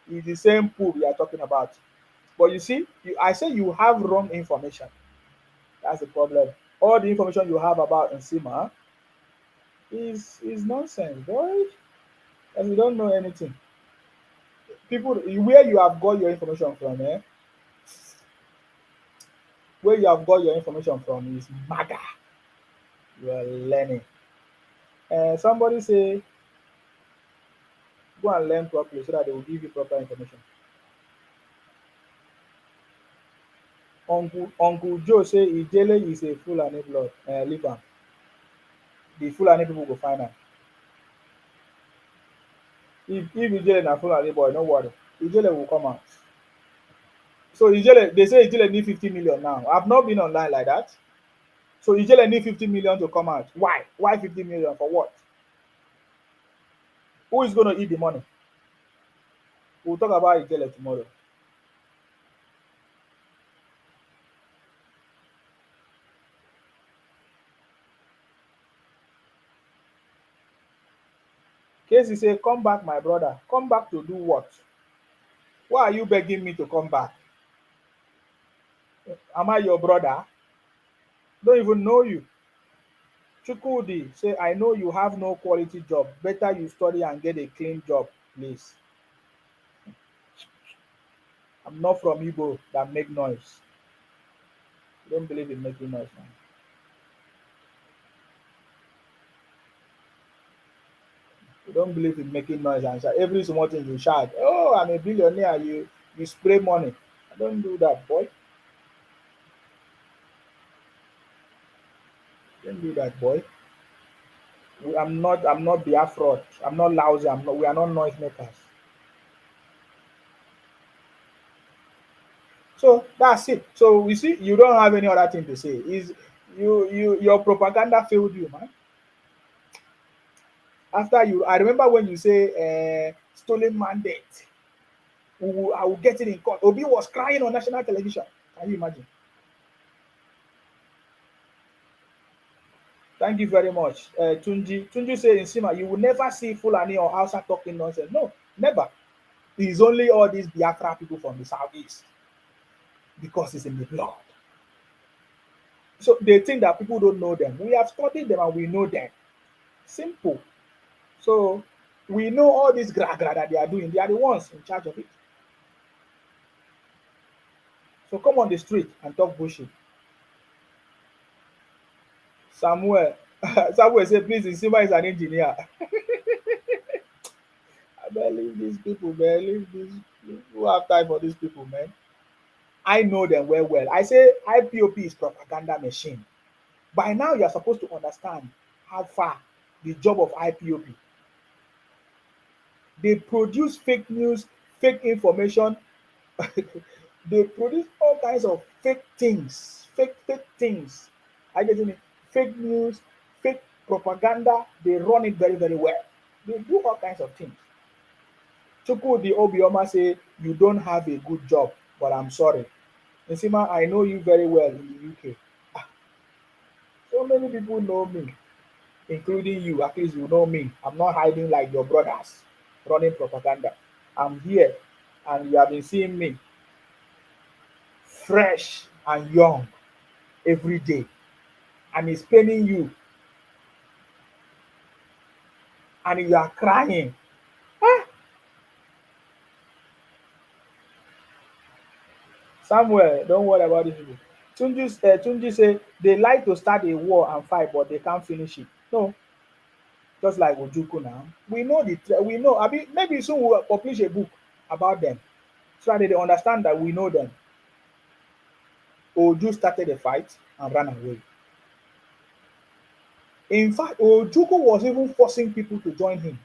it's the same poop you are talking about. But you see, I say you have wrong information. That's the problem. All the information you have about Nsima is nonsense, boy. And you don't know anything. People, where you have got your information from, where you have got your information from is maga. You are learning. Somebody say go and learn properly so that they will give you proper information. Uncle Joe say Ijele is a Fulani blood. Leave am. The Fulani people go find am. If Ijele na Fulani boy, no worry. Ijele will come out. So Ijele, they say Ijele need 50 million now. I've not been online like that. So Ijele need 50 million to come out. Why? Why 50 million? For what? Who is going to eat the money? We'll talk about Ijele tomorrow. Casey say, come back, my brother. Come back to do what? Why are you begging me to come back? Am I your brother? Don't even know you. Chukwudi say, I know you have no quality job. Better you study and get a clean job, please. I'm not from Igbo that make noise. I don't believe in making noise, man. You don't believe in making noise and shout. Every small thing you shout, oh, I'm a billionaire, you spray money. I don't do that, boy. Don't do that, boy. I'm not Biafra. I'm not lousy. We are not noisemakers. So that's it. So we see you don't have any other thing to say. Is your propaganda failed you, man. After you, I remember when you say stolen mandate. I will get it in court. Obi was crying on national television. Can you imagine? Thank you very much. Tunji said in Sima, you will never see Fulani or Hausa talking nonsense. No, never. It's only all these Biafra people from the southeast because it's in the blood. So they think that people don't know them. We have studied them and we know them. Simple. So we know all this gra gra that they are doing. They are the ones in charge of it. So come on the street and talk bullshit. Samuel, Samuel said, please, Nsima is an engineer. I believe these people, man. Leave these. Who have time for these people, man? I know them well, well. I say IPOP is propaganda machine. By now, you are supposed to understand how far the job of IPOP. They produce fake news, fake information. They produce all kinds of fake things, fake things. I get it. Fake news, fake propaganda. They run it very, very well. They do all kinds of things. Chukwudi Obioma say you don't have a good job, but I'm sorry. Nsima, I know you very well in the UK. Ah, so many people know me, including you. At least you know me. I'm not hiding like your brothers running propaganda. I'm here, and you have been seeing me fresh and young every day. And it's paining you, and you are crying. Ah, Samuel, don't worry about these people. Tunji say they like to start a war and fight, but they can't finish it. No, just like Ojuku now. We know. I mean, maybe soon we'll publish a book about them so that they understand that we know them. Oju started a fight and ran away. In fact, Ojuku was even forcing people to join him.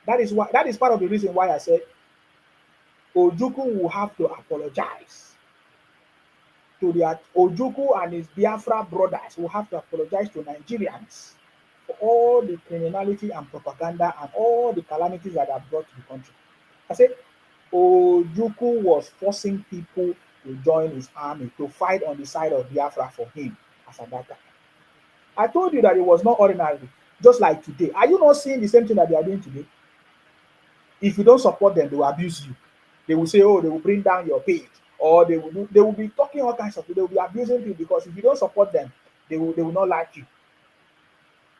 That is part of the reason why I said Ojuku will have to apologize to their Ojuku and his Biafra brothers will have to apologize to Nigerians for all the criminality and propaganda and all the calamities that are brought to the country. I said Ojuku was forcing people to join his army to fight on the side of Biafra for him as a that. I told you that it was not ordinary, just like today. Are you not seeing the same thing that they are doing today? If you don't support them, they will abuse you. They will say, oh, they will bring down your page, or they will be talking all kinds of things. They will be abusing you because if you don't support them, they will not like you.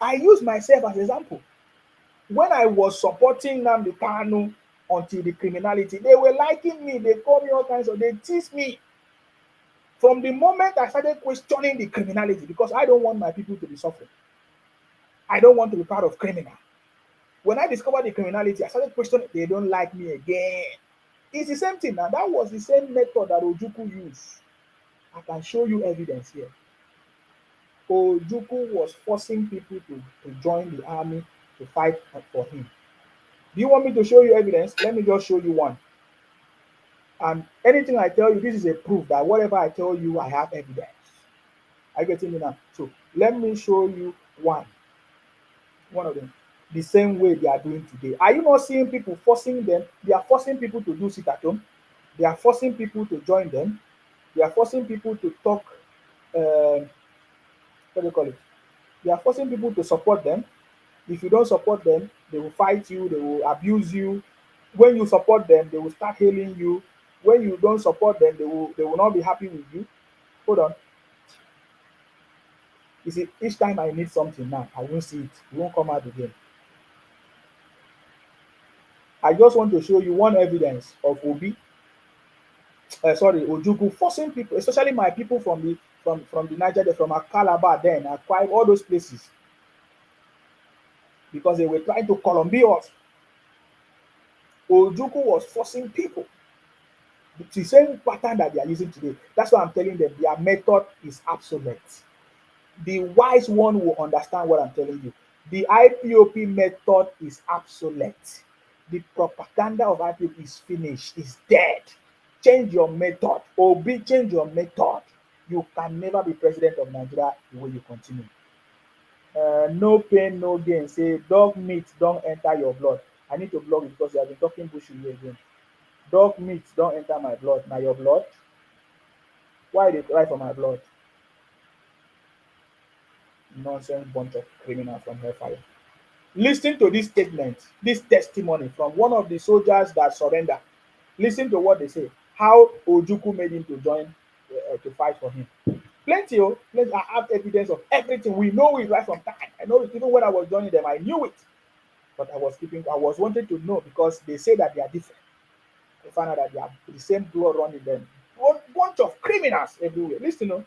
I use myself as an example. When I was supporting Nnamdi Kanu until the criminality, they were liking me. They call me all kinds of, they tease me. From the moment I started questioning the criminality, because I don't want my people to be suffering. I don't want to be part of criminal. When I discovered the criminality, I started questioning. They don't like me again. It's the same thing now. That was the same method that Ojuku used. I can show you evidence here. Ojuku was forcing people to join the army to fight for him. Do you want me to show you evidence? Let me just show you one. And anything I tell you, this is a proof that whatever I tell you, I have evidence. Are you getting me now? So let me show you one of them. The same way they are doing today. Are you not seeing people forcing them? They are forcing people to do sit at home. They are forcing people to join them. They are forcing people to talk. What do you call it? They are forcing people to support them. If you don't support them, they will fight you. They will abuse you. When you support them, they will start hailing you. When you don't support them, they will not be happy with you. Hold on. You see, each time I need something now, I won't see it. It won't come out again. I just want to show you one evidence of Ojuku forcing people, especially my people from the Niger, from Calabar, then Akwa, all those places, because they were trying to Columbia us. Ojuku was forcing people. It's the same pattern that they are using today. That's why I'm telling them their method is obsolete. The wise one will understand what I'm telling you. The IPOP method is obsolete. The propaganda of IPOP is finished, is dead. Change your method. Obi, change your method. You can never be president of Nigeria the way you continue. No pain, no gain. Say dog meat don't enter your blood. I need to block it because you have been talking bullshit here again. Dog meat don't enter my blood. Now your blood. Why they cry for my blood? Nonsense bunch of criminals from hellfire. Listen to this statement, this testimony from one of the soldiers that surrendered. Listen to what they say. How Ojuku made him to join to fight for him. Plenty, oh, plenty. I have evidence of everything. We know it right from time. I know it even when I was joining them, I knew it. But I was wanting to know because they say that they are different. I found out that they have the same blood running them. One bunch of criminals everywhere. Listen, oh.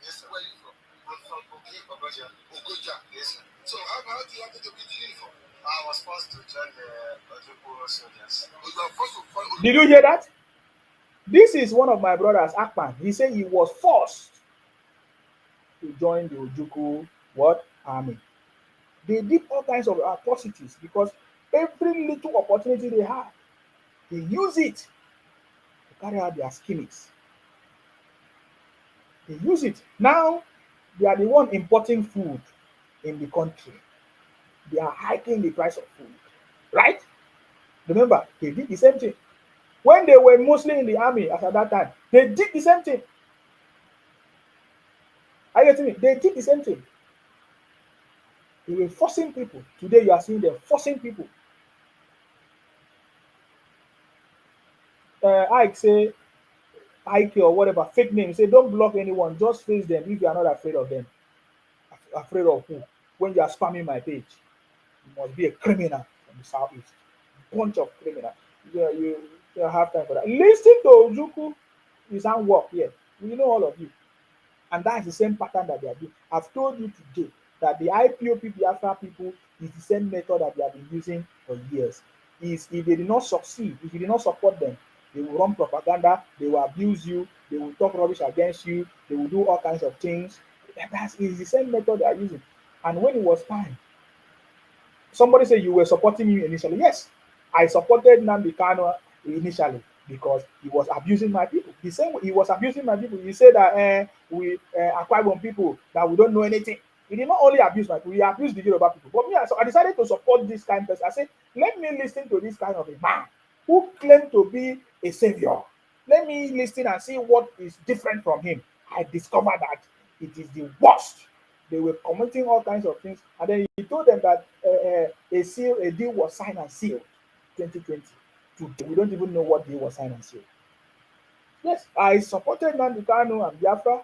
Yes, sir. Where are you from? I'm from Ogoja. Ogoja, yes, sir. So how do you happen to be the uniform? I was forced to join the Ojukwu soldiers. Oh, you are forced to fight. Did you hear that? This is one of my brothers, Akpan. He said he was forced to join the Ojuku what army. They did all kinds of atrocities because every little opportunity they have, they use it to carry out their schemings. They use it. Now they are the one importing food in the country. They are hiking the price of food. Right? Remember, they did the same thing. When they were mostly in the army at that time, they did the same thing. Are you getting me? They did the same thing. They were forcing people. Today you are seeing them forcing people. Ike say, Ike or whatever, fake name, say don't block anyone, just face them if you are not afraid of them. Afraid of who? When you are spamming my page, you must be a criminal from the southeast. Bunch of criminals. You have time for that. Listen to Ojuku, his own work here. We know all of you. And that's the same pattern that they are doing. I've told you today that the IPOP Biafra people is the same method that they have been using for years. Is if they did not succeed, if you did not support them, They will run propaganda, they will abuse you, they will talk rubbish against you, they will do all kinds of things. That's is the same method they are using. And when it was time, somebody said you were supporting me initially. Yes, I supported Nnamdi Kanu initially because he was abusing my people. The same way he was abusing my people. He said that we Akwa Ibom people that we don't know anything. He did not only abuse my people, he abused the Yoruba people. But me, so I decided to support this kind of person. I said, let me listen to this kind of a man who claimed to be a savior. Let me listen and see what is different from him. I discovered that it is the worst. They were committing all kinds of things, and then he told them that a deal was signed and sealed 2020. Today, we don't even know what deal was signed and sealed. Yes, I supported Nnamdi Kanu and Biafra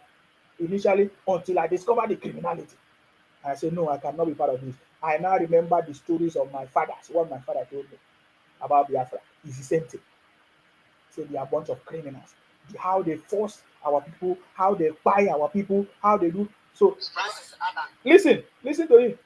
initially until I discovered the criminality. And I said, no, I cannot be part of this. I now remember the stories of my fathers, what my father told me about Biafra. It's the same thing. Say they are a bunch of criminals. How they force our people, how they buy our people, how they do. So listen to it.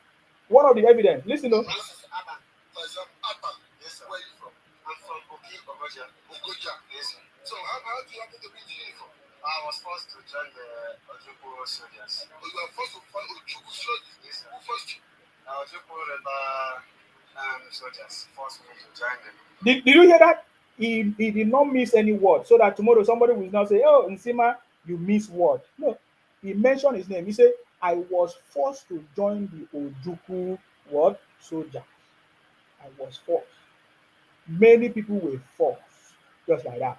One of the evidence. Listen to. Francis Adam. For example, Adam. Yes, sir. Where are you from? I'm from Ogoja. Ogoja. Yes, sir. So how do you happen to be in the uniform? I was forced to join the Ojukwu soldiers. Oh, you were forced to fight Ojukwu soldiers? Yes, sir. Who forced you? Ojukwu River soldiers forced me to join them. Did you hear that? He did not miss any word, so that tomorrow somebody will now say, "Oh, Nsima, you miss word." No, he mentioned his name. He said, "I was forced to join the Ojukwu what soldier. I was forced. Many people were forced, just like that."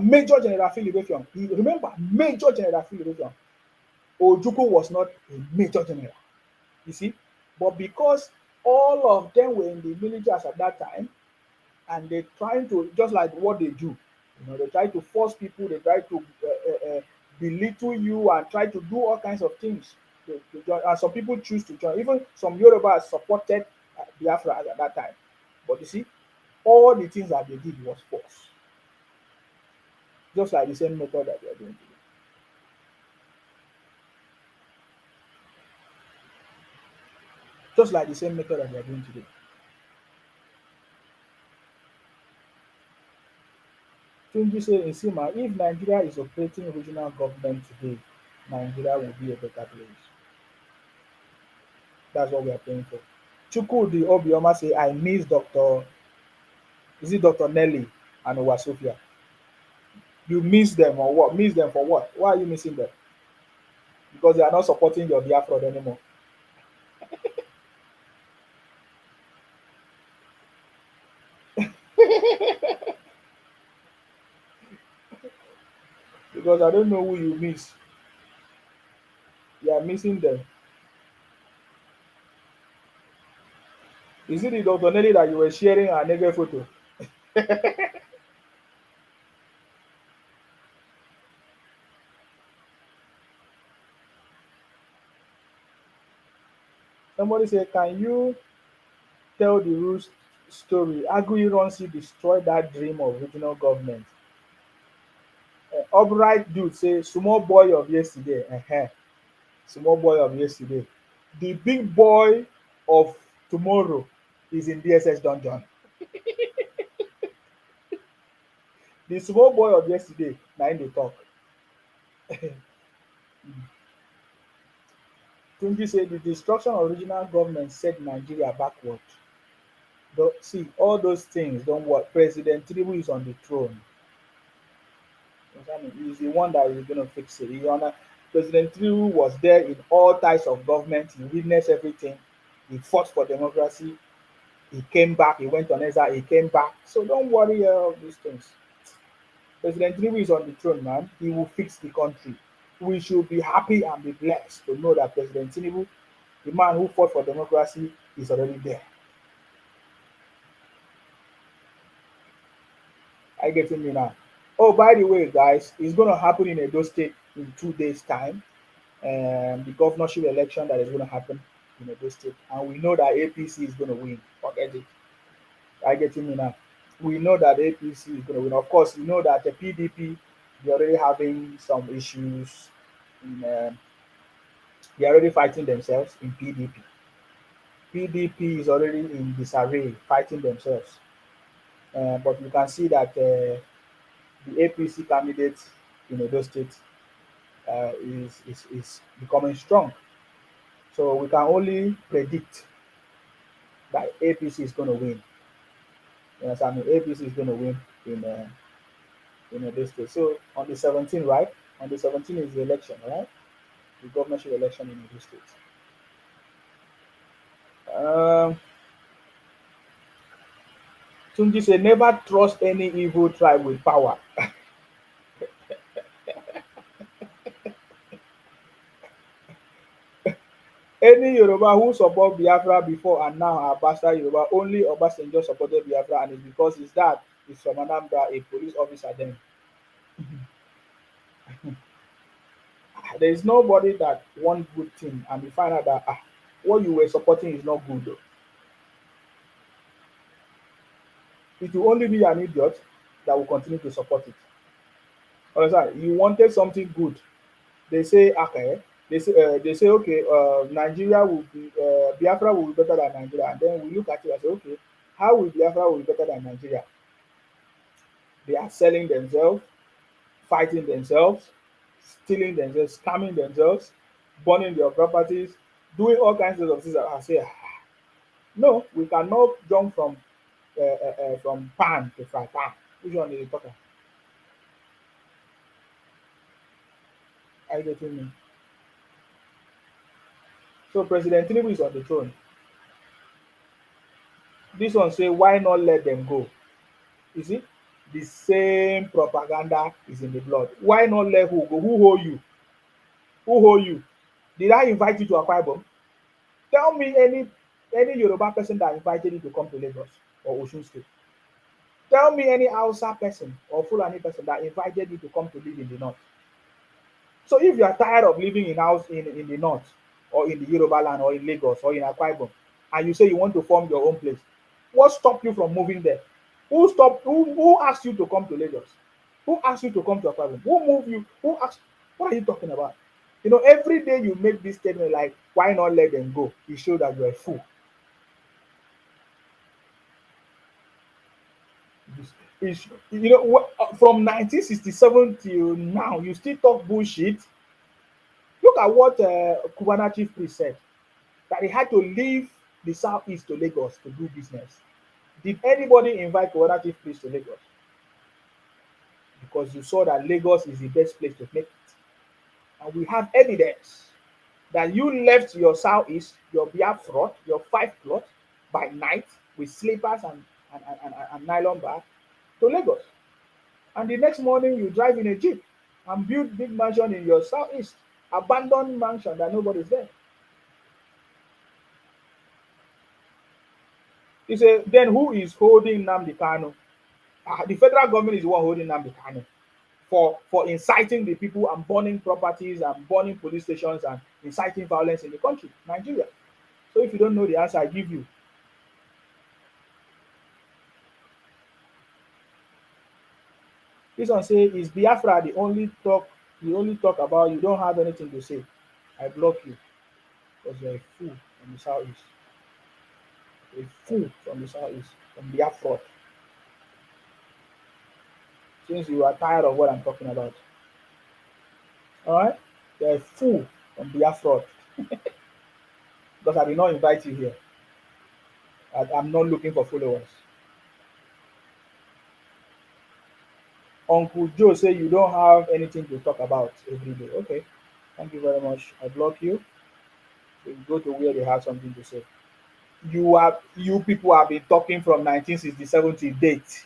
Major General Philip, remember Major General Philip, Ojukwu was not a major general. You see, but because all of them were in the military at that time, and they trying to just like what they do, they try to force people, they try to belittle you and try to do all kinds of things to join. And some people choose to join. Even some Yorubas supported Biafra at that time. But you see, all the things that they did was force, just like the same method that they are doing today. Just like the same method that they are doing today. Tunji say in Sima, if Nigeria is operating regional government today, Nigeria will be a better place. That's what we are praying for. Chukwudi Obioma say, I miss Dr. Is it Dr. Nelly and Owasofia? You miss them or what? Miss them for what? Why are you missing them? Because they are not supporting your Biafra anymore. Because I don't know who you miss. You are missing them. Is it the Dr. Nelly that you were sharing a naked photo? Somebody say, can you tell the real story? Aguiyi destroyed that dream of regional government. Upright dude say, small boy of yesterday. Small boy of yesterday. The big boy of tomorrow is in DSS dungeon. The small boy of yesterday, na im dey talk. Tunji say the destruction of regional government set Nigeria backward. See, all those things don't work. President Tinubu is on the throne. He's the one that is going to fix it. President Tinubu was there in all types of government. He witnessed everything. He fought for democracy. He came back. He went on exile. He came back. So don't worry about these things. President Tinubu is on the throne, man. He will fix the country. We should be happy and be blessed to know that President Tinubu, the man who fought for democracy, is already there. I get me now. Oh, by the way, guys, it's going to happen in Edo State in 2 days' time. The governorship election that is going to happen in Edo State, and we know that APC is going to win. Forget it. I get me now. We know that APC is going to win. Of course, you know that the PDP, they're already having some issues. They're already fighting themselves in PDP. PDP is already in disarray, fighting themselves. But you can see that the APC candidate in Edo State is becoming strong. So we can only predict that APC is going to win. You know, I mean, APC is going to win in Edo State. So on the 17th, right? On the 17th is the election, right? The governorship election in Edo State. Um, Tunji say never trust any evil tribe with power. Any Yoruba who support Biafra before and now are bastard Yoruba. Only Obasanjo supported Biafra, and it's because his dad is from Anambra, a police officer. Then there is nobody that want good thing, and you find out that what you were supporting is not good. It will only be an idiot that will continue to support it. Understand? You wanted something good. They say okay. They say okay. Nigeria will be Biafra will be better than Nigeria, and then we look at it and say okay, how will Biafra will be better than Nigeria? They are selling themselves, fighting themselves, stealing themselves, scamming themselves, burning their properties, doing all kinds of things. I say no, we cannot jump from pan to fry pan. Which one is the talking? Are you getting me? So President Tinubu is on the throne. This one say why not let them go? You see, the same propaganda is in the blood. Why not let who go? Who hold you? Who hold you? Did I invite you to Akwa Ibom? Tell me any Yoruba person that invited you to come to Lagos or Osun State. Tell me any Hausa person or Fulani person that invited you to come to live in the north. So if you are tired of living in the north or in the Yoruba land or in Lagos or in Akwa Ibom, and you say you want to form your own place, what stopped you from moving there? Who asked you to come to Lagos? Who asked you to come to Akwa Ibom? Who moved you? Who asked? What are you talking about? You know, every day you make this statement like, why not let them go? You show that you're a fool. You know, from 1967 till now, you still talk bullshit. Look at what Cubana chief priest said, that he had to leave the southeast to Lagos to do business. Did anybody invite Cubana chief priest to Lagos? Because you saw that Lagos is the best place to make it. And we have evidence that you left your southeast, your Biafra, your 5 plot by night with slippers and nylon bag to Lagos. And the next morning you drive in a jeep and build big mansion in your southeast, abandoned mansion that nobody's there. He said, then who is holding Nnamdi Kanu? The federal government is the one holding Nnamdi Kanu for inciting the people and burning properties and burning police stations and inciting violence in the country, Nigeria. So if you don't know the answer, I give you. This one say, is Biafra the only talk you only talk about, you don't have anything to say? I block you because you're a fool from the southeast. A fool from the southeast, from Biafra. Since you are tired of what I'm talking about. Alright? You're a fool from Biafra. Because I did not invite you here. I'm not looking for followers. Uncle Joe say you don't have anything to talk about every day. Okay. Thank you very much. I block you. So you go to where they have something to say. You people have been talking from 1967 to date.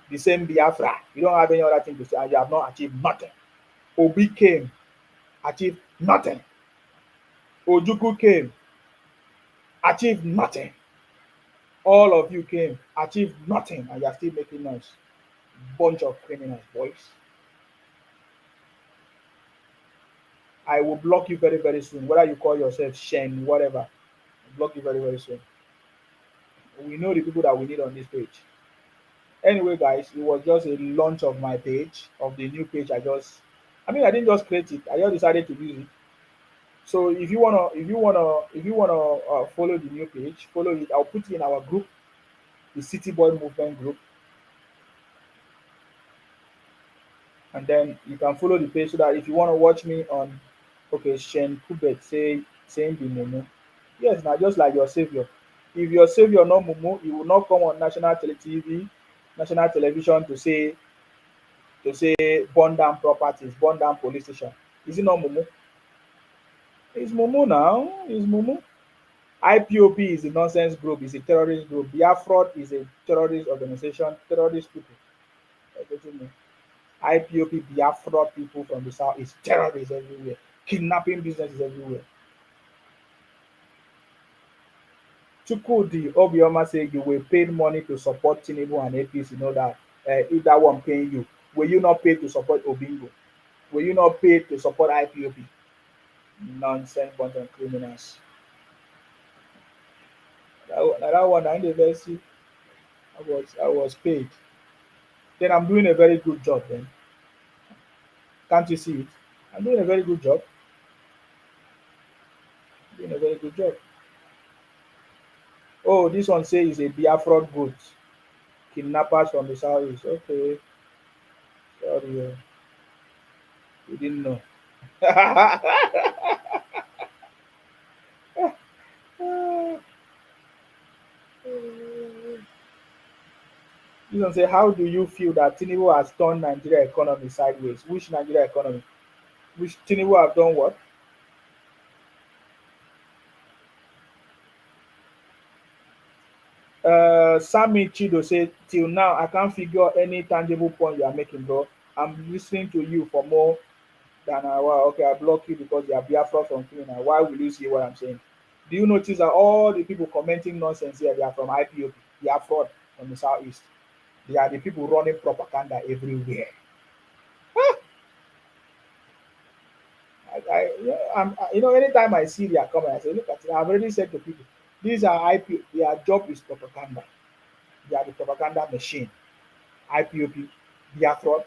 The same Biafra. You don't have any other thing to say, and you have not achieved nothing. Obi came, achieved nothing. Ojuku came, achieved nothing. All of you came, achieved nothing, and you are still making noise. Bunch of criminals, boys. I will block you very, very soon. Whether you call yourself Shen, whatever, I'll block you very, very soon. We know the people that we need on this page. Anyway, guys, it was just a launch of my page, of the new page. I didn't just create it. I just decided to use it. So if you wanna follow the new page, follow it. I'll put it in our group, the City Boy Movement group. and then you can follow the page so that if you want to watch me on, okay, Shen Kubet saying the Mumu. Yes, now just like your savior. If your savior not Mumu, he will not come on TV, national television to say burn down properties, burn down police station. Is it not Mumu? It's Mumu now. It's Mumu. IPOP is a nonsense group, is a terrorist group. Biafra is a terrorist organization, terrorist people. Everything know. IPOP Biafra people from the south is terrorists everywhere. Kidnapping businesses everywhere. Chukwudi Obioma say you will pay money to support Tinubu and APC. You know that if that one paying you, will you not pay to support Obingo? Will you not pay to support IPOP? Nonsense bunch of criminals. That one I didn't even see. I was paid. Then I'm doing a very good job then. Can't you see it? I'm doing a very good job. Doing a very good job. Oh, this one say is a Biafra goat. Kidnappers from the southeast. Okay, sorry, you didn't know. This one say, how do you feel that Tinubu has turned Nigeria economy sideways? Which Nigeria economy? Which Tinubu have done what? Sammy Chido said, till now, I can't figure any tangible point you are making, bro. I'm listening to you for more than an hour. Okay, I block you because you are Biafra from criminal. Why will you see what I'm saying? Do you notice that all the people commenting nonsense here, they are from IPOP, they are fraud from the southeast. They are the people running propaganda everywhere. Yeah, anytime I see their comment, I say, look at it. I've already said to people, these are IP, their job is propaganda. They are the propaganda machine. IPOP, they are fraud.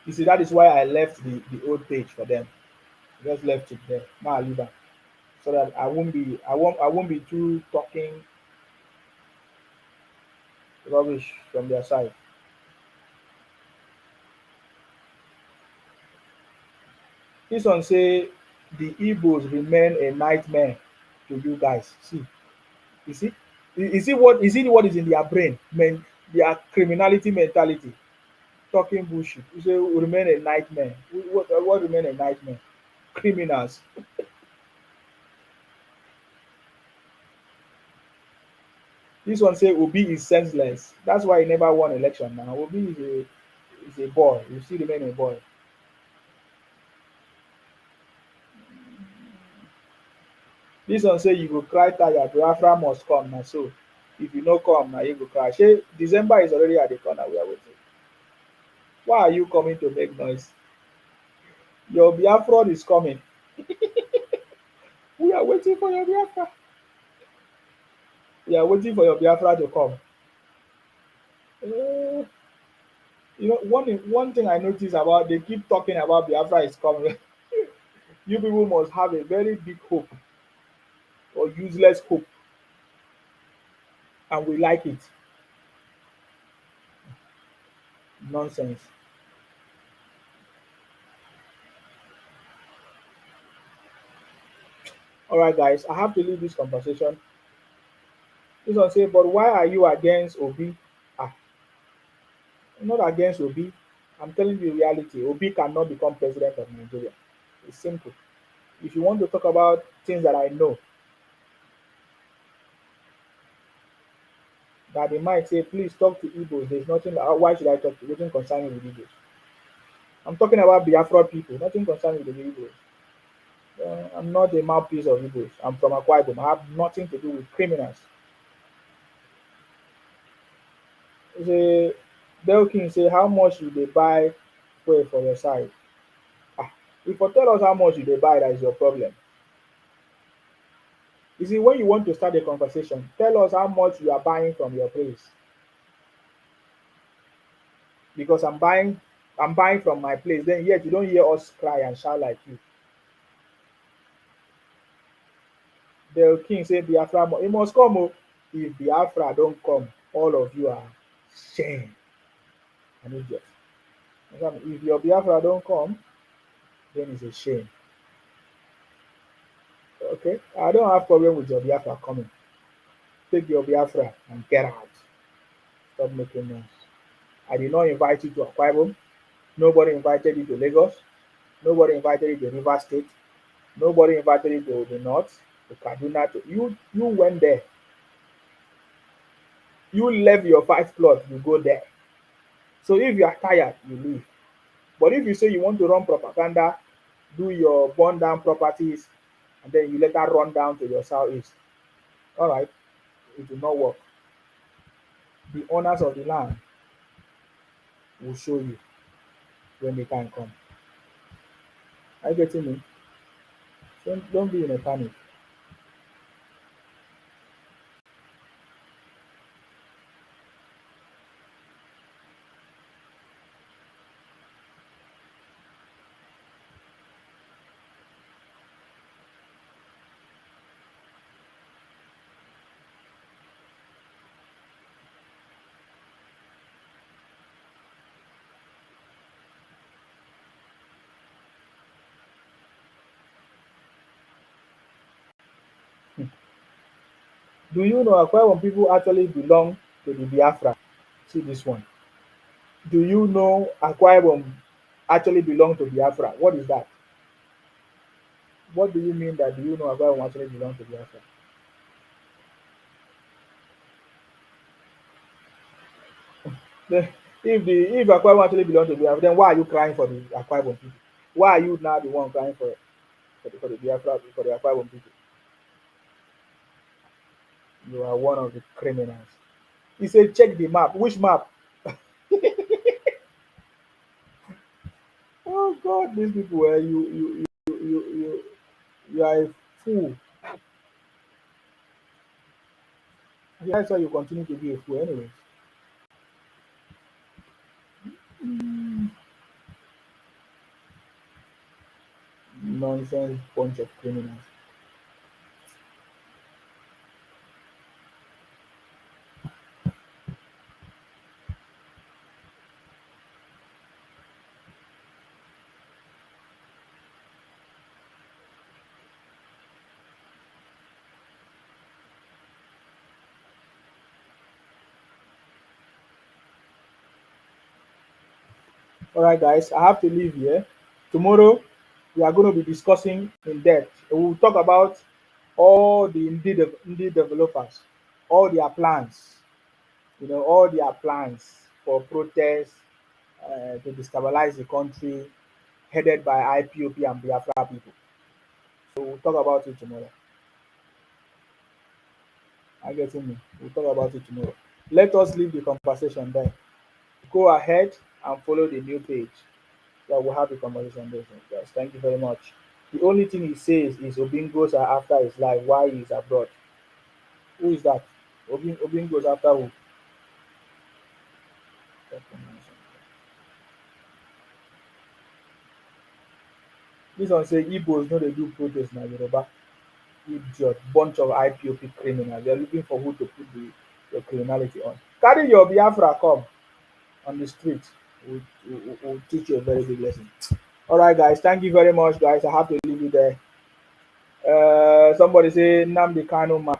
You see, that is why I left the old page for them. I just left it there. Now I leave it so that I won't be too talking rubbish from their side. This one say the Igbos remain a nightmare to you guys. See, you see, what is in their brain? Their criminality mentality, talking bullshit. You say will remain a nightmare. What remain a nightmare? Criminals. This one say Obi is senseless. That's why he never won election. Now Obi is a boy. You still remain a boy. This one say you go cry tire. Biafra must come. Now so if you no come, now you go cry. Shey December is already at the corner. We are waiting. Why are you coming to make noise? Your Biafra is coming. We are waiting for your Biafra. We are waiting for your Biafra to come. Eh, one thing I notice about they keep talking about Biafra is coming. You people must have a very big hope or useless hope, and we like it. Nonsense. All right, guys, I have to leave this conversation. This one say, but why are you against Obi? Ah, I'm not against Obi. I'm telling you the reality. Obi cannot become president of Nigeria. It's simple. If you want to talk about things that I know, that they might say, please talk to Igbos. There's nothing. Why should I talk to? Nothing concerning with Igbos. I'm talking about Biafra people. Nothing concerning with the Igbos. I'm not a mouthpiece of Igbos. I'm from Akwa Ibom. I have nothing to do with criminals. Say, Del King say, how much you they buy fuel for your side? Ah, if you tell us how much you they buy, that is your problem. You see, when you want to start a conversation, tell us how much you are buying from your place. Because I'm buying from my place. Then yet you don't hear us cry and shout like you. Del King say Biafra, it must come. Oh. If Biafra don't come, all of you are shame and idiot. If your Biafra don't come, then it's a shame. Okay? I don't have problem with your Biafra coming. Take your Biafra and get out. Stop making noise. I did not invite you to Akwa Ibom. Nobody invited you to Lagos. Nobody invited you to River State. Nobody invited you to the north, to Kaduna. You went there. You left your 5 plot, you go there. So if you are tired, you leave. But if you say you want to run propaganda, do your burn down properties, and then you later run down to your southeast, all right, it will not work. The owners of the land will show you when the time comes. Are you getting me? Don't be in a panic. Do you know Akwa Ibom people actually belong to the Biafra? See this one. Do you know Akwa Ibom actually belong to Biafra? What is that? What do you mean that do you know Akwa Ibom actually belong to Biafra? The- if Akwa Ibom actually belong to Biafra, then why are you crying for the Akwa Ibom people? Why are you now the one crying for the Biafra for the Akwa Ibom people? You are one of the criminals. He said, check the map. Which map? Oh God, these people, you are a fool. That's why you continue to be a fool anyway. Nonsense bunch of criminals. All right, guys, I have to leave here. Tomorrow, we are going to be discussing in depth. We will talk about all the indie developers, all their plans, all their plans for protests to destabilize the country, headed by IPOP and Biafra people. So we'll talk about it tomorrow. I get me. We'll talk about it tomorrow. Let us leave the conversation there. Go ahead and follow the new page. Yeah, we'll have a conversation there, guys. Thank you very much. The only thing he says is Obingos are after his life. Why he's abroad? Who is that? Obingos after who? This one say Igbos no dey do protest na Yoruba. Idiot, bunch of IPOP criminals. They're looking for who to put your criminality on. Carry your Biafra come on the street. We'll teach you a very big lesson. All right, guys. Thank you very much, guys. I have to leave you there. Somebody say Namdi Kano man.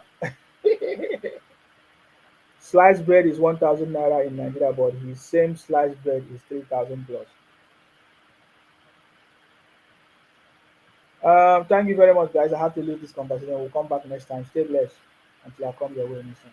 Sliced bread is 1,000 naira in Nigeria, but his same sliced bread is 3,000 plus. Thank you very much, guys. I have to leave this conversation. We'll come back next time. Stay blessed until I come your way next time.